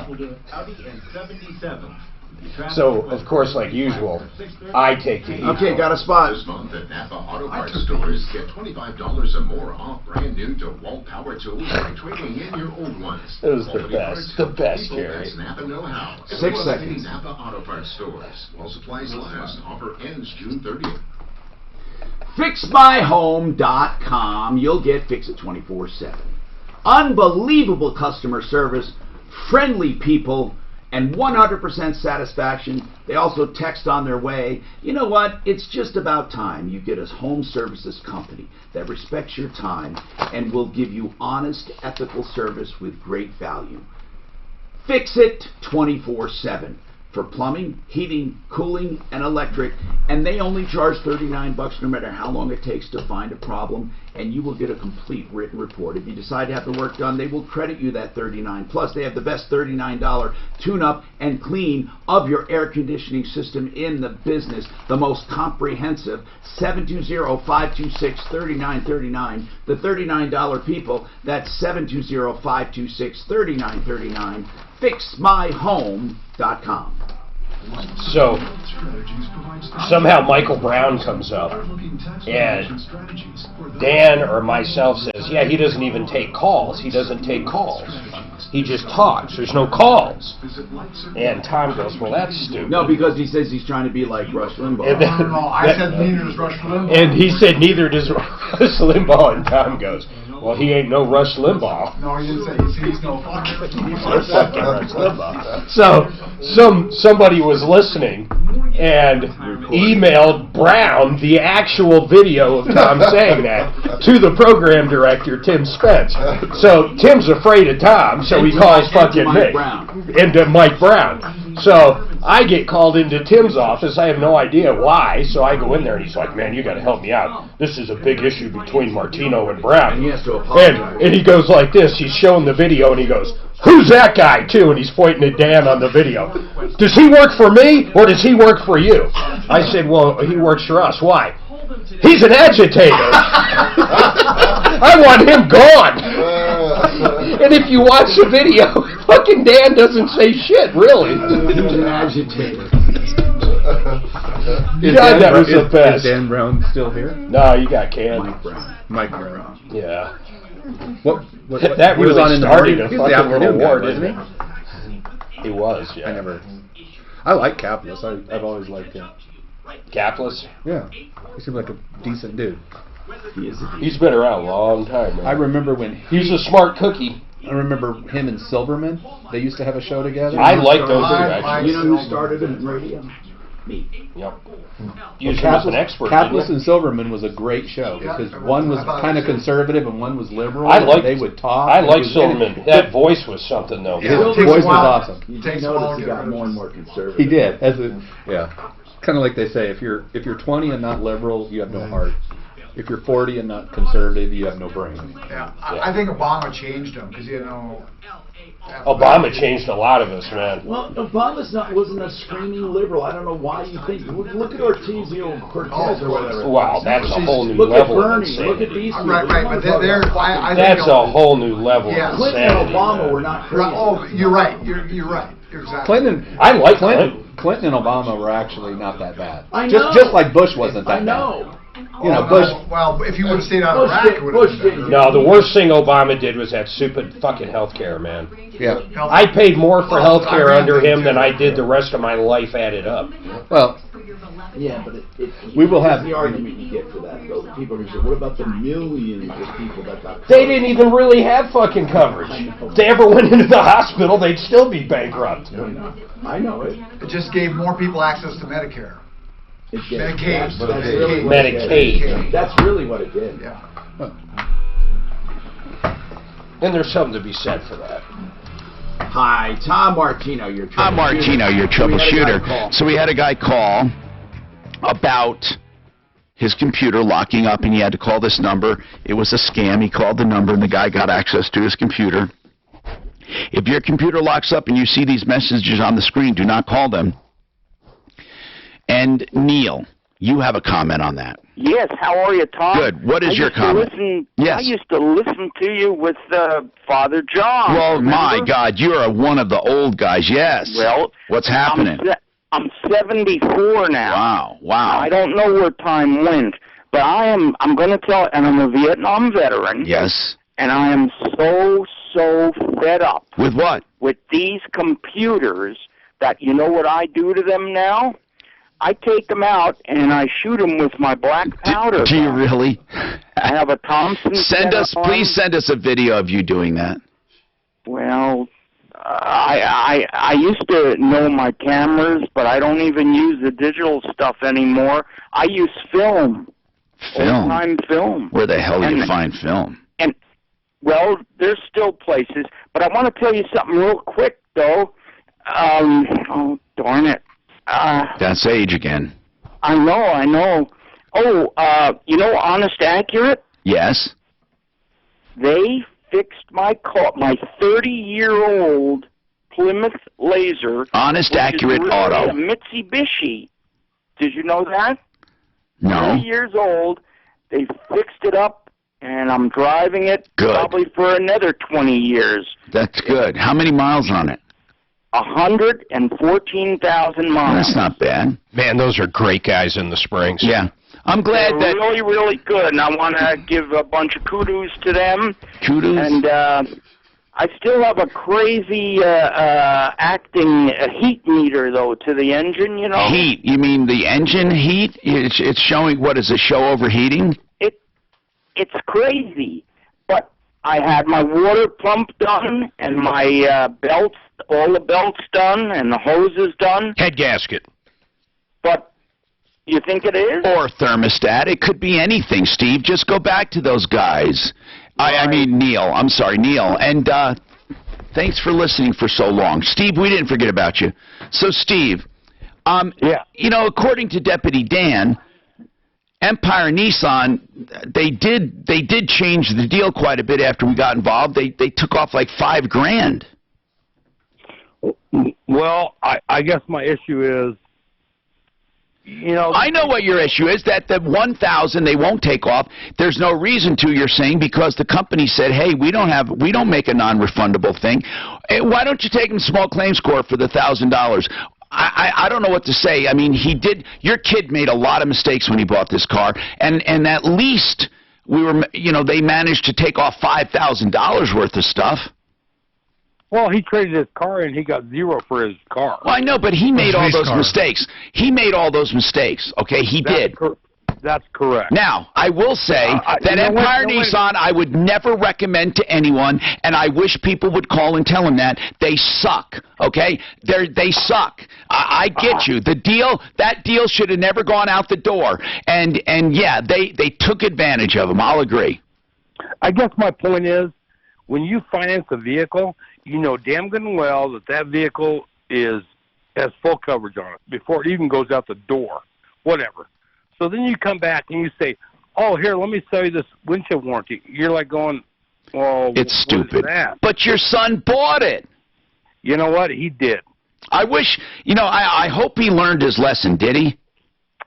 So, of course, like usual, I take the heat. Okay, got a spot. This month at Napa Auto Parts stores, get $25 or more off brand new DeWalt power tools by trading in your old ones. It was the best, Jerry. That's Napa know-how. 6 seconds. Napa Auto Parts stores. While supplies last. Offer ends June 30th. FixMyHome.com. You'll get Fix-It 24/7. Unbelievable customer service, friendly people, and 100% satisfaction. They also text on their way. You know what? It's just about time you get a home services company that respects your time and will give you honest, ethical service with great value. Fix-It 24/7. For plumbing, heating, cooling, and electric, and they only charge $39 no matter how long it takes to find a problem, and you will get a complete written report. If you decide to have the work done, they will credit you that $39. Plus, they have the best $39 tune-up and clean of your air conditioning system in the business, the most comprehensive. 720-526-3939. The $39 people, that's 720-526-3939. FixMyHome.com. So, somehow Michael Brown comes up, and Dan or myself says, yeah, he doesn't even take calls. He doesn't take calls. He just talks. There's no calls. And Tom goes, well, that's stupid. No, because he says he's trying to be like Rush Limbaugh. And then, I said neither does Rush Limbaugh. And he said neither does Rush Limbaugh, and Tom goes, well, he ain't no Rush Limbaugh. No, he didn't say he's no fucking Rush Limbaugh. So, somebody was listening and emailed Brown the actual video of Tom saying that to the program director, Tim Spence. So, Tim's afraid of Tom, so he calls fucking me. Into Mike Brown. So, I get called into Tim's office. I have no idea why, so I go in there and he's like, man, you got to help me out. This is a big issue between Martino and Brown. And he has to apologize. And he goes like this. He's showing the video and he goes, who's that guy, too? And he's pointing at Dan on the video. Does he work for me or does he work for you? I said, well, he works for us. Why? He's an agitator. I want him gone. And if you watch the video, fucking Dan doesn't say shit, really. He's an agitator. God, that was the best. Is Dan Brown still here? No, you got canned. Mike Brown. Yeah. What that he was really on in the started morning. a He was the fucking little afternoon war, guy, didn't wasn't he? He was, yeah. I like Caplis. I've always liked him. Caplis? Yeah. He seemed like a decent dude. He's been around a long time, man. I remember when he's a smart cookie. I remember him and Silverman. They used to have a show together. I like those two, actually. You know who started it in radio? Me. Yep. Usually was an expert. Caplis and Silverman was a great show because one was kind of conservative and one was liberal. They would talk. I like Silverman. That voice was something, though. His voice was awesome. You notice he got more and more conservative. He did. Kind of like they say, if you're 20 and not liberal, you have no heart. If you're 40 and not conservative, you have no brain. Yeah, I think Obama changed him because Obama changed a lot of us, man. Well, Obama wasn't a screaming liberal. I don't know why you think. Look at Ortizio Cortez or whatever. Wow, that's a whole new look level at Bernie. of Look at these. Right, but I that's a whole new level of Clinton insanity. and Obama were not crazy. Oh, you're right. You're right. You're exactly. Clinton. I like Clinton. Clinton and Obama were actually not that bad. I know. Just like Bush wasn't that bad. I know. You know, Bush. Well, if you would have stayed out of Iraq, it would have been better. No, the worst thing Obama did was that stupid fucking health care, man. Yeah. I paid more for health care under him than I did the rest of my life added up. Well, yeah, but we will have the argument you get for that, though. People are going to say, what about the millions of people that got covered? They didn't even really have fucking coverage. If they ever went into the hospital, they'd still be bankrupt. I know it. It just gave more people access to Medicare. Medicaid. Medicaid. That's really what it did. Yeah. And there's something to be said for that. Hi, Tom Martino, your troubleshooter. I'm Martino, your troubleshooter. So we had a guy call about his computer locking up, and he had to call this number. It was a scam. He called the number, and the guy got access to his computer. If your computer locks up and you see these messages on the screen, do not call them. And Neil, you have a comment on that. Yes, how are you, Tom? Good. What is your comment? Yes. I used to listen to you with Father John. Well, remember? my God, you're one of the old guys. Yes. Well, what's happening? I'm 74 now. Wow. I don't know where time went, but I'm going to tell, and I'm a Vietnam veteran. Yes. And I am so fed up. With what? With these computers that, you know what I do to them now? I take them out and I shoot them with my black powder. Do you really? I have a Thompson. Please send us a video of you doing that. Well, I used to know my cameras, but I don't even use the digital stuff anymore. I use film. Old-time film. Where the hell do you find film? Well, there's still places, but I want to tell you something real quick, though. Oh, darn it. That's age again. I know. Oh, you know Honest Accurate? Yes. They fixed my car, my 30-year-old Plymouth Laser. Honest Accurate Auto. A Mitsubishi. Did you know that? No. 30 years old. They fixed it up. And I'm driving it probably for another 20 years. That's good. How many miles on it? 114,000 miles. That's not bad. Man, those are great guys in the Springs. Yeah. I'm glad They're really, really good, and I want to give a bunch of kudos to them. Kudos? And I still have a crazy acting heat meter, though, to the engine, you know. Heat? You mean the engine heat? It's showing, what is it, show overheating? It's crazy, but I had my water pump done and my belts, all the belts done and the hoses done. Head gasket. But you think it is? Or thermostat. It could be anything, Steve. Just go back to those guys. I mean, Neil. I'm sorry, Neil. And thanks for listening for so long. Steve, we didn't forget about you. So, Steve, you know, according to Deputy Dan, Empire Nissan, they did change the deal quite a bit after we got involved. They took off like $5,000. Well, I guess my issue is, you know, I know what your issue is. That the 1,000 they won't take off. There's no reason to. You're saying because the company said, hey, we don't make a non-refundable thing. Why don't you take them small claims court for the $1,000? I don't know what to say. I mean, your kid made a lot of mistakes when he bought this car, and at least they managed to take off $5,000 worth of stuff. Well, he traded his car and he got zero for his car. Well, I know, but he made all those mistakes. He made all those mistakes. Okay, he did. That's correct. Now, I will say that Empire Nissan I would never recommend to anyone, and I wish people would call and tell them that. They suck, okay? They suck. I get you. That deal should have never gone out the door. And yeah, they took advantage of them. I'll agree. I guess my point is, when you finance a vehicle, you know damn good and well that vehicle has full coverage on it before it even goes out the door, whatever. So then you come back and you say, oh, here, let me sell you this windshield warranty. You're like going, well, it's stupid. What is that? But your son bought it. You know what? He did. I wish, I hope he learned his lesson, did he?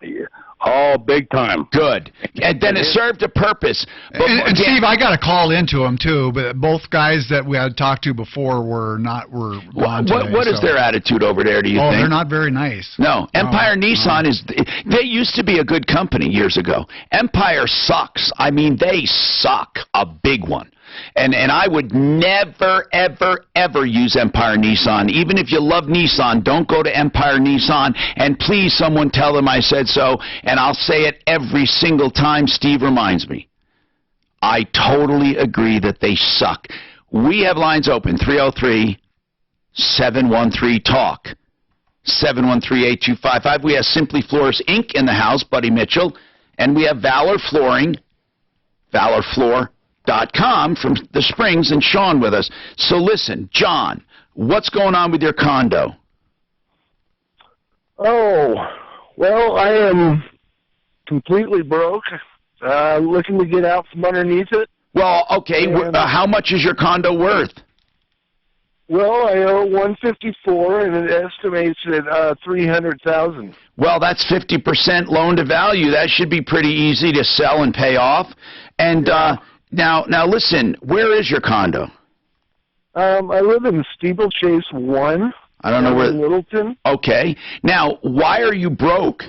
Yeah. Oh, big time. Good. And then it served a purpose. And Steve, I got a call into him too, but both guys that we had talked to before were gone today. What is their attitude over there, do you think? Oh, they're not very nice. No. Empire Nissan they used to be a good company years ago. Empire sucks. I mean, they suck. A big one. And I would never, ever, ever use Empire Nissan. Even if you love Nissan, don't go to Empire Nissan. And please, someone tell them I said so. And I'll say it every single time Steve reminds me. I totally agree that they suck. We have lines open, 303-713-TALK, 713-8255. We have Simply Floors, Inc. in the house, Buddy Mitchell. And we have Valor Flooring, valorfloor.com from the Springs, and Sean with us. So listen, John, what's going on with your condo? Oh, well, I am completely broke. Looking to get out from underneath it. Well, okay, how much is your condo worth? Well, I owe $154, and it estimates at $300,000. Well, that's 50% loan to value. That should be pretty easy to sell and pay off. And now listen, where is your condo? I live in Steeplechase 1. I don't know where. Littleton. Okay. Now, why are you broke?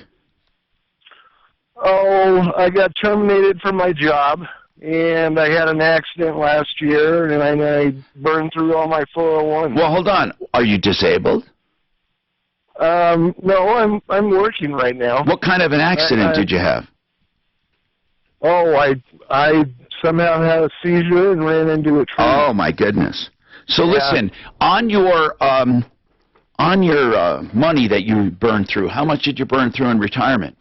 Oh, I got terminated from my job, and I had an accident last year, and I burned through all my 401. Well, hold on. Are you disabled? No, I'm working right now. What kind of an accident did you have? Oh, I somehow had a seizure and ran into a tree. Oh my goodness! So listen, on your money that you burned through, how much did you burn through in retirement?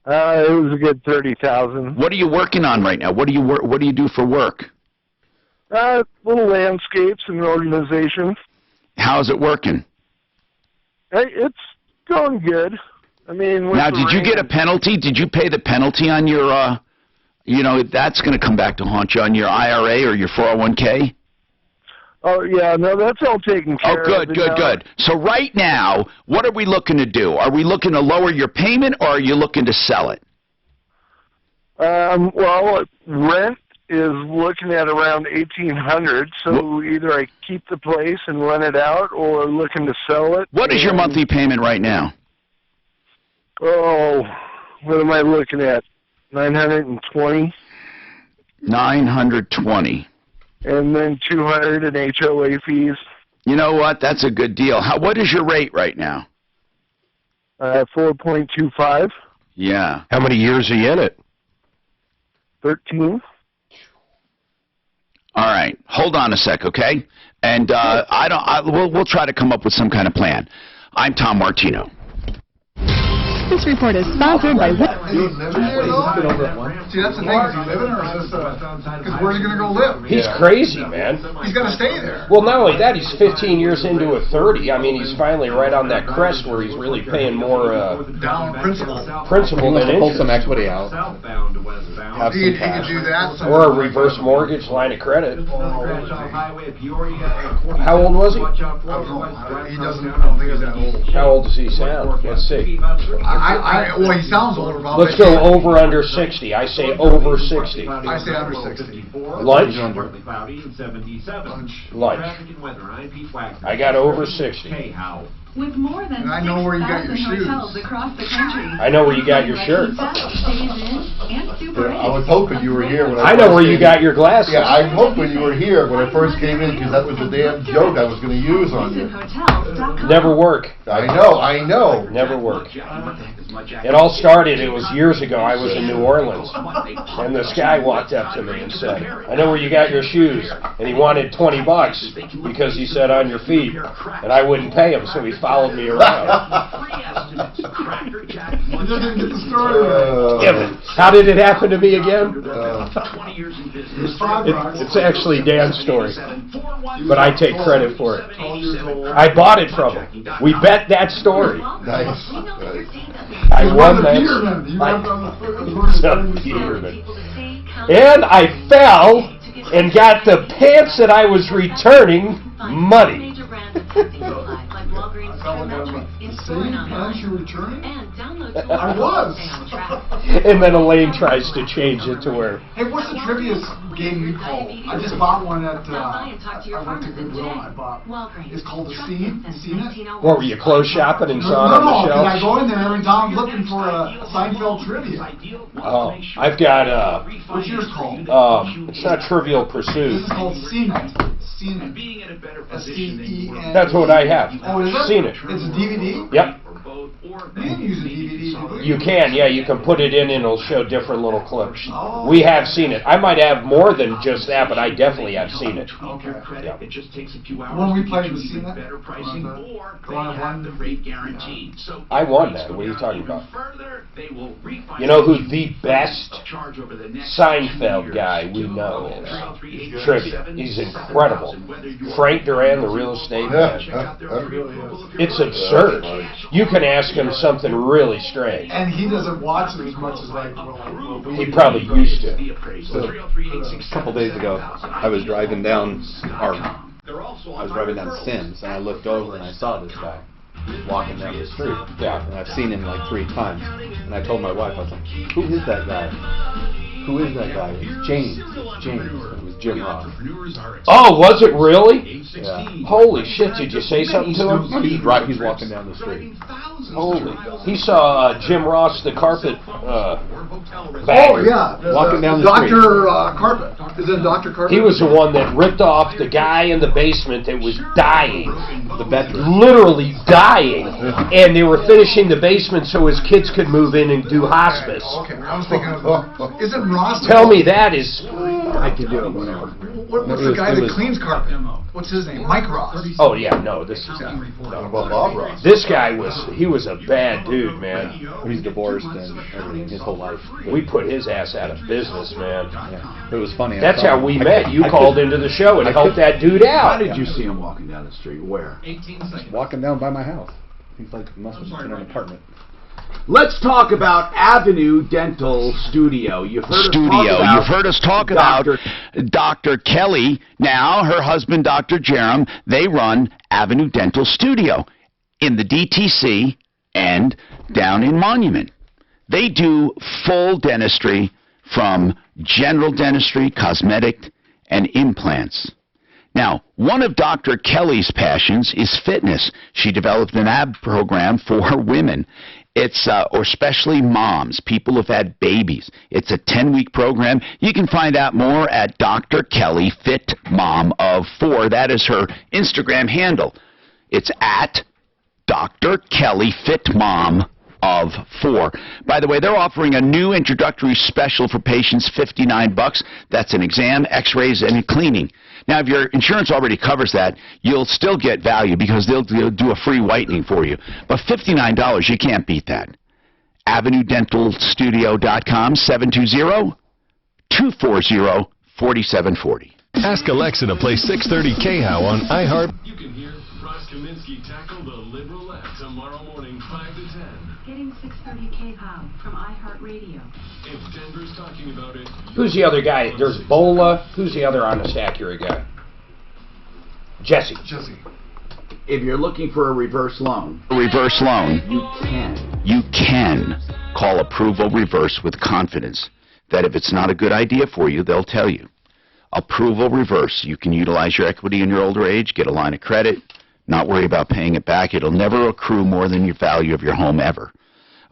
It was a good 30,000. What are you working on right now? What do you do for work? Little landscapes and organizations. How's it working? It's going good. I mean, now, did you get a penalty? Did you pay the penalty on your, that's going to come back to haunt you on your IRA or your 401k? Oh, yeah, no, that's all taken care of. Oh, good. So right now, what are we looking to do? Are we looking to lower your payment, or are you looking to sell it? Well, rent is looking at around $1,800, so either I keep the place and rent it out, or looking to sell it. What is your monthly payment right now? Oh, what am I looking at? $920. $920. And then $200 in HOA fees. You know what? That's a good deal. What is your rate right now? 4.25. Yeah. How many years are you in it? 13. All right. Hold on a sec, okay? And we'll try to come up with some kind of plan. I'm Tom Martino. This report is sponsored by... Do you live in there, though? See, that's the thing. Is he living, or is this because where's he going to go live? He's crazy, man. He's got to stay there. Well, not only that, he's 15 years into a 30. I mean, he's finally right on that crest where he's really paying more down principal than interest. Pull some equity out. Have He some cash. could do that. Or a reverse mortgage line of credit. How old was he? I don't know. He doesn't. I don't think he's that old. How old does he sound? Let's see. Well, he sounds older. But Let's go over under 60. I say over 60. I say under 60. Lunch? Lunch. I got over 60. With more than And I know where you got your 6,000 shoes. hotels across the country. I know where you got your shirt. I was hoping you were here when I know where you got your glasses. Yeah, I'm hoping you were here when I first came in, because that was the damn joke I was going to use on you. Never work. I know. Never work. It all started, it was years ago, I was in New Orleans, and this guy walked up to me and said, I know where you got your shoes, and he wanted $20 because he said on your feet, and I wouldn't pay him, so he followed me around. How did it happen to me again? It's actually Dan's story, but I take credit for it. I bought it from him. We bet that story. Nice. I won that. And I fell and got the pants that I was returning muddy. I was. And then Elaine tries to change it to where... Hey, what's the trivia game you call? I just bought one at, I went to Goodwill and I bought, it's called The Scene. You seen it? What, were you clothes shopping and saw it on the shelf? No, I go in there every time looking for a Seinfeld trivia. Oh, I've got, what's yours called? it's not Trivial Pursuit. This is called Scene It. Scene It. S-C-E-N. That's what I have. Oh, is it? Seen it. It's a DVD? Yep. You can use a DVD. You can, yeah. You can put it in and it'll show different little clips. We have seen it. I might have more than just that, but I definitely have seen it. Okay. Yeah. It just takes a few hours. When we played, Scene It? Better pricing, or they have the rate guaranteed. So I won that. What are you talking about? they will refinance. You know who the best Seinfeld guy we know is? Trivia. He's incredible. Frank Duran, the real estate man. It's absurd. You can ask him something really strange. And he doesn't watch it as much as He probably used to. So, a couple days ago, I was driving down Sims, and I looked over and I saw this guy walking down the street. Yeah. And I've seen him like 3 times. And I told my wife, I was like, who is that guy? Who is that guy? It's James. It's James. It was Jim Ross. Oh, was it really? Yeah. Holy shit! Did you say something to him? He's walking down the street. Holy! He saw Jim Ross, the carpet. Oh Bagger. yeah, Walking down the street. Dr. Carpet. Is it Dr. Carpet? He was the one that ripped off the guy in the basement that was dying. The veteran. Literally dying. And they were finishing the basement so his kids could move in and do hospice. Okay, I was thinking of, isn't Ross... Tell me that is... I can do it whenever. What's the guy that cleans carpet? What's his name? Mike Ross. Oh yeah, no, this is Bob Ross. this guy he was a bad dude, man. He's divorced and everything his whole life. We put his ass out of business, man. Yeah. It was funny. That's how we met. You called into the show and helped that dude out. How did you see him walking down the street? Where? 18 seconds. Walking down by my house. He's like must have been in an apartment. Let's talk about Avenue Dental Studio. You've heard us talk about Dr. Kelly. Now, her husband, Dr. Jerem, they run Avenue Dental Studio in the DTC and down in Monument. They do full dentistry from general dentistry, cosmetic, and implants. Now, one of Dr. Kelly's passions is fitness. She developed an ab program for women. It's, or especially moms, people who've had babies. It's a 10-week program. You can find out more at Dr. Kelly Fit Mom of 4. That is her Instagram handle. It's at Dr. Kelly Fit Mom of 4. By the way, they're offering a new introductory special for patients, $59. That's an exam, x-rays, and a cleaning. Now, if your insurance already covers that, you'll still get value because they'll do a free whitening for you. But $59, you can't beat that. AvenueDentalStudio.com, 720-240-4740. Ask Alexa to play 630 KHOW on iHeart. You can hear Ross Kaminsky tackle the liberal left tomorrow morning 5 to 10. Getting 630 KHOW from iHeartRadio. If Denver's talking about it... Who's the other guy? There's Bola. Who's the other honest, accurate guy? Jesse. If you're looking for a reverse loan, you can call Approval Reverse with confidence that if it's not a good idea for you, they'll tell you. Approval Reverse. You can utilize your equity in your older age, get a line of credit, not worry about paying it back. It'll never accrue more than your value of your home ever.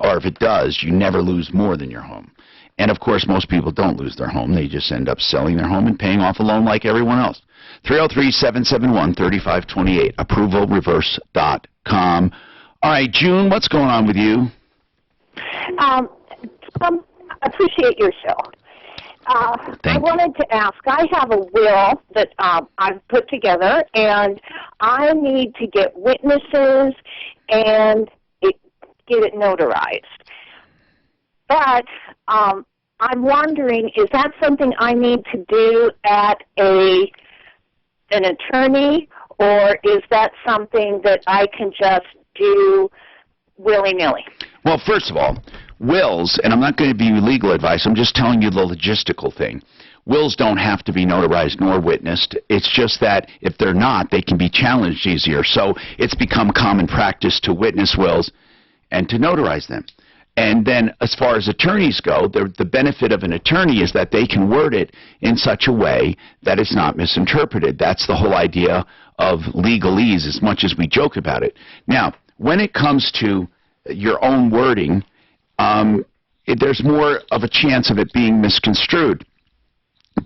Or if it does, you never lose more than your home. And, of course, most people don't lose their home. They just end up selling their home and paying off a loan like everyone else. 303-771-3528, approvalreverse.com. All right, June, what's going on with you? Appreciate your show. I wanted to ask, I have a will that I've put together, and I need to get witnesses and get it notarized. But I'm wondering, is that something I need to do at an attorney, or is that something that I can just do willy-nilly? Well, first of all, wills, and I'm not going to give you legal advice, I'm just telling you the logistical thing. Wills don't have to be notarized nor witnessed. It's just that if they're not, they can be challenged easier. So it's become common practice to witness wills and to notarize them. And then as far as attorneys go, the benefit of an attorney is that they can word it in such a way that it's not misinterpreted. That's the whole idea of legalese, as much as we joke about it. Now, when it comes to your own wording, there's more of a chance of it being misconstrued.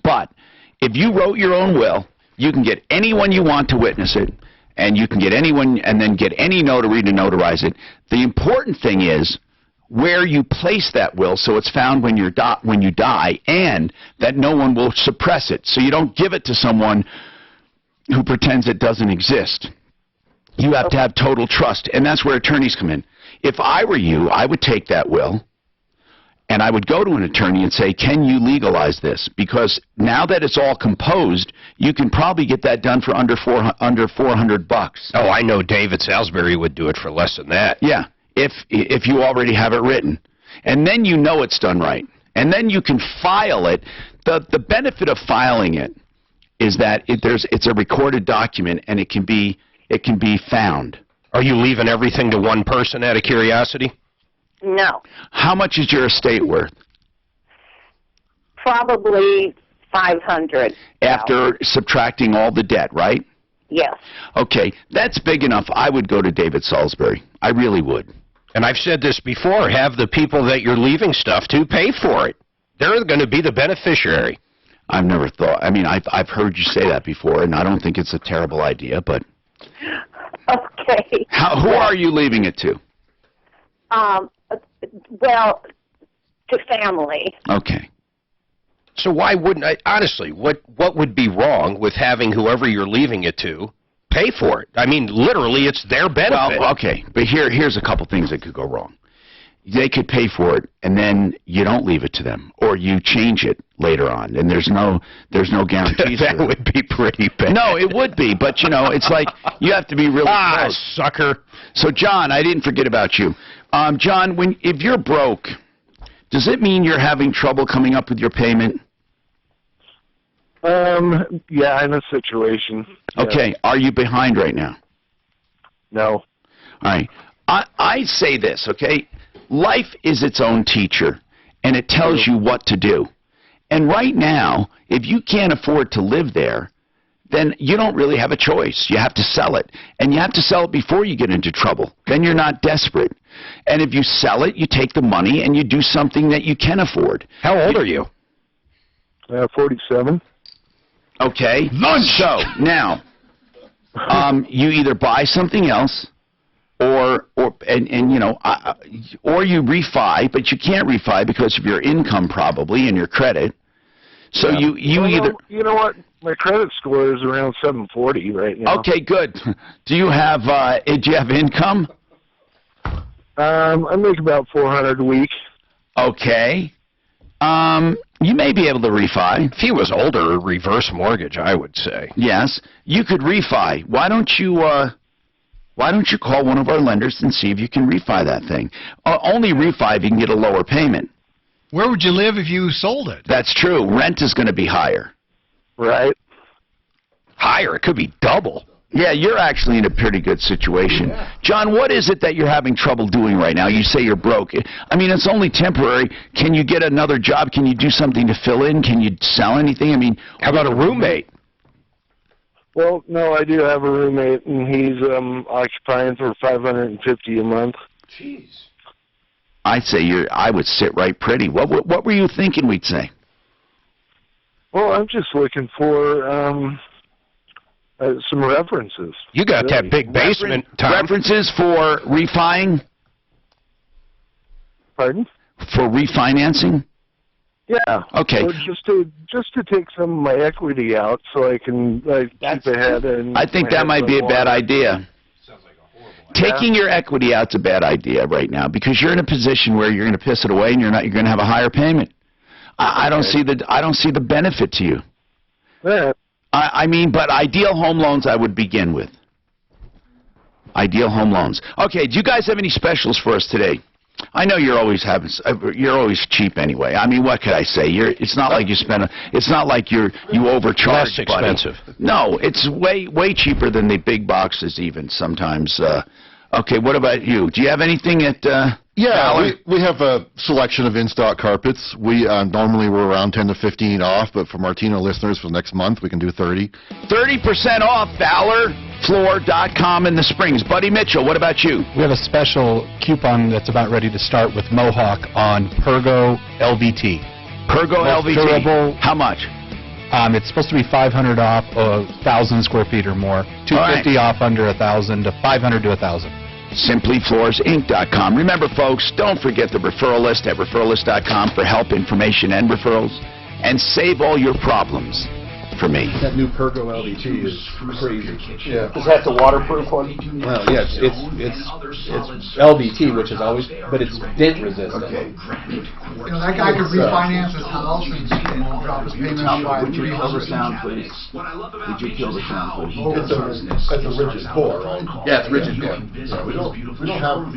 But if you wrote your own will, you can get anyone you want to witness it, and you can get anyone and then get any notary to notarize it. The important thing is where you place that will so it's found when you die, and that no one will suppress it. So you don't give it to someone who pretends it doesn't exist. You have to have total trust, and that's where attorneys come in. If I were you, I would take that will, and I would go to an attorney and say, can you legalize this? Because now that it's all composed, you can probably get that done for under $400. Oh, I know David Salisbury would do it for less than that. Yeah, if you already have it written. And then you know it's done right. And then you can file it. The benefit of filing it is that it's a recorded document, and it can be found. Are you leaving everything to one person out of curiosity? No. How much is your estate worth? Probably 500. After subtracting all the debt, right? Yes. Okay, that's big enough. I would go to David Salisbury. I really would. And I've said this before, have the people that you're leaving stuff to pay for it. They're going to be the beneficiary. I've never thought, I mean, I've heard you say that before, and I don't think it's a terrible idea, but... Okay. Who are you leaving it to? Well, to family. Okay. So why wouldn't I, honestly, what would be wrong with having whoever you're leaving it to pay for it? I mean, literally, it's their benefit. Well, okay, but here's a couple things that could go wrong. They could pay for it, and then you don't leave it to them, or you change it later on, and there's no guarantees. That would be pretty bad. No, it would be, but you know, it's like you have to be really close. Sucker. So, John, I didn't forget about you. John, if you're broke, does it mean you're having trouble coming up with your payment? Yeah, in a situation. Yeah. Okay, are you behind right now? No. All right. I say this, okay? Life is its own teacher, and it tells you what to do. And right now, if you can't afford to live there, then you don't really have a choice. You have to sell it. And you have to sell it before you get into trouble. Then you're not desperate. And if you sell it, you take the money and you do something that you can afford. How old are you? 47. Okay. So, now, you either buy something else, or you know, or you refi, but you can't refi because of your income probably and your credit. So yeah. you either... You know what? My credit score is around 740 right now. Okay, good. Do you have income? I make about $400 a week. Okay. You may be able to refi. If he was older, reverse mortgage, I would say. Yes, you could refi. Why don't you call one of our lenders and see if you can refi that thing? Only refi if you can get a lower payment. Where would you live if you sold it? That's true. Rent is going to be higher. Right. Higher? It could be double. Yeah, you're actually in a pretty good situation. Yeah. John, what is it that you're having trouble doing right now? You say you're broke. I mean, it's only temporary. Can you get another job? Can you do something to fill in? Can you sell anything? I mean, how about a roommate? Well, no, I do have a roommate, and he's occupying for $550 a month. Jeez. I'd say I would sit right pretty. What were you thinking we'd say? Well, I'm just looking for some references. You got that big basement, Tom. References for refining? Pardon? For refinancing? Yeah. Okay. Well, just to take some of my equity out so I can keep ahead. And I think that might be a bad idea. Taking your equity out's a bad idea right now because you're in a position where you're going to piss it away and you're going to have a higher payment. I don't see the benefit to you. Yeah. I mean, but ideal home loans I would begin with. Ideal home loans. Okay, do you guys have any specials for us today? I know you're always cheap anyway. I mean, what could I say? It's not like you it's not like you overcharge. Less expensive. Buddy. No, it's way cheaper than the big boxes even sometimes. Okay, what about you? Do you have anything at Yeah, we have a selection of in-stock carpets. We normally we're around 10 to 15 off, but for Martino listeners for next month, we can do 30. 30% off ValorFloor.com in the Springs. Buddy Mitchell, what about you? We have a special coupon that's about ready to start with Mohawk on Pergo LVT. Pergo LVT. Durable. How much? It's supposed to be 500 off 1,000 square feet or more. 250 off under 1,000 to 500 to 1,000. SimplyFloorsInc.com. Remember, folks, don't forget the referral list at referrallist.com for help, information, and referrals. And save all your problems for me. That new Pergo LVT is crazy. Yeah. Is that the waterproof one? Well, yes, it's LVT, which is always, but it's dent resistant. Okay. You know, that guy could refinance his house and drop his payment by Would you kill the sound, please? Would you kill the sound, please? It's a rigid core, right? Yeah, it's rigid core. We don't have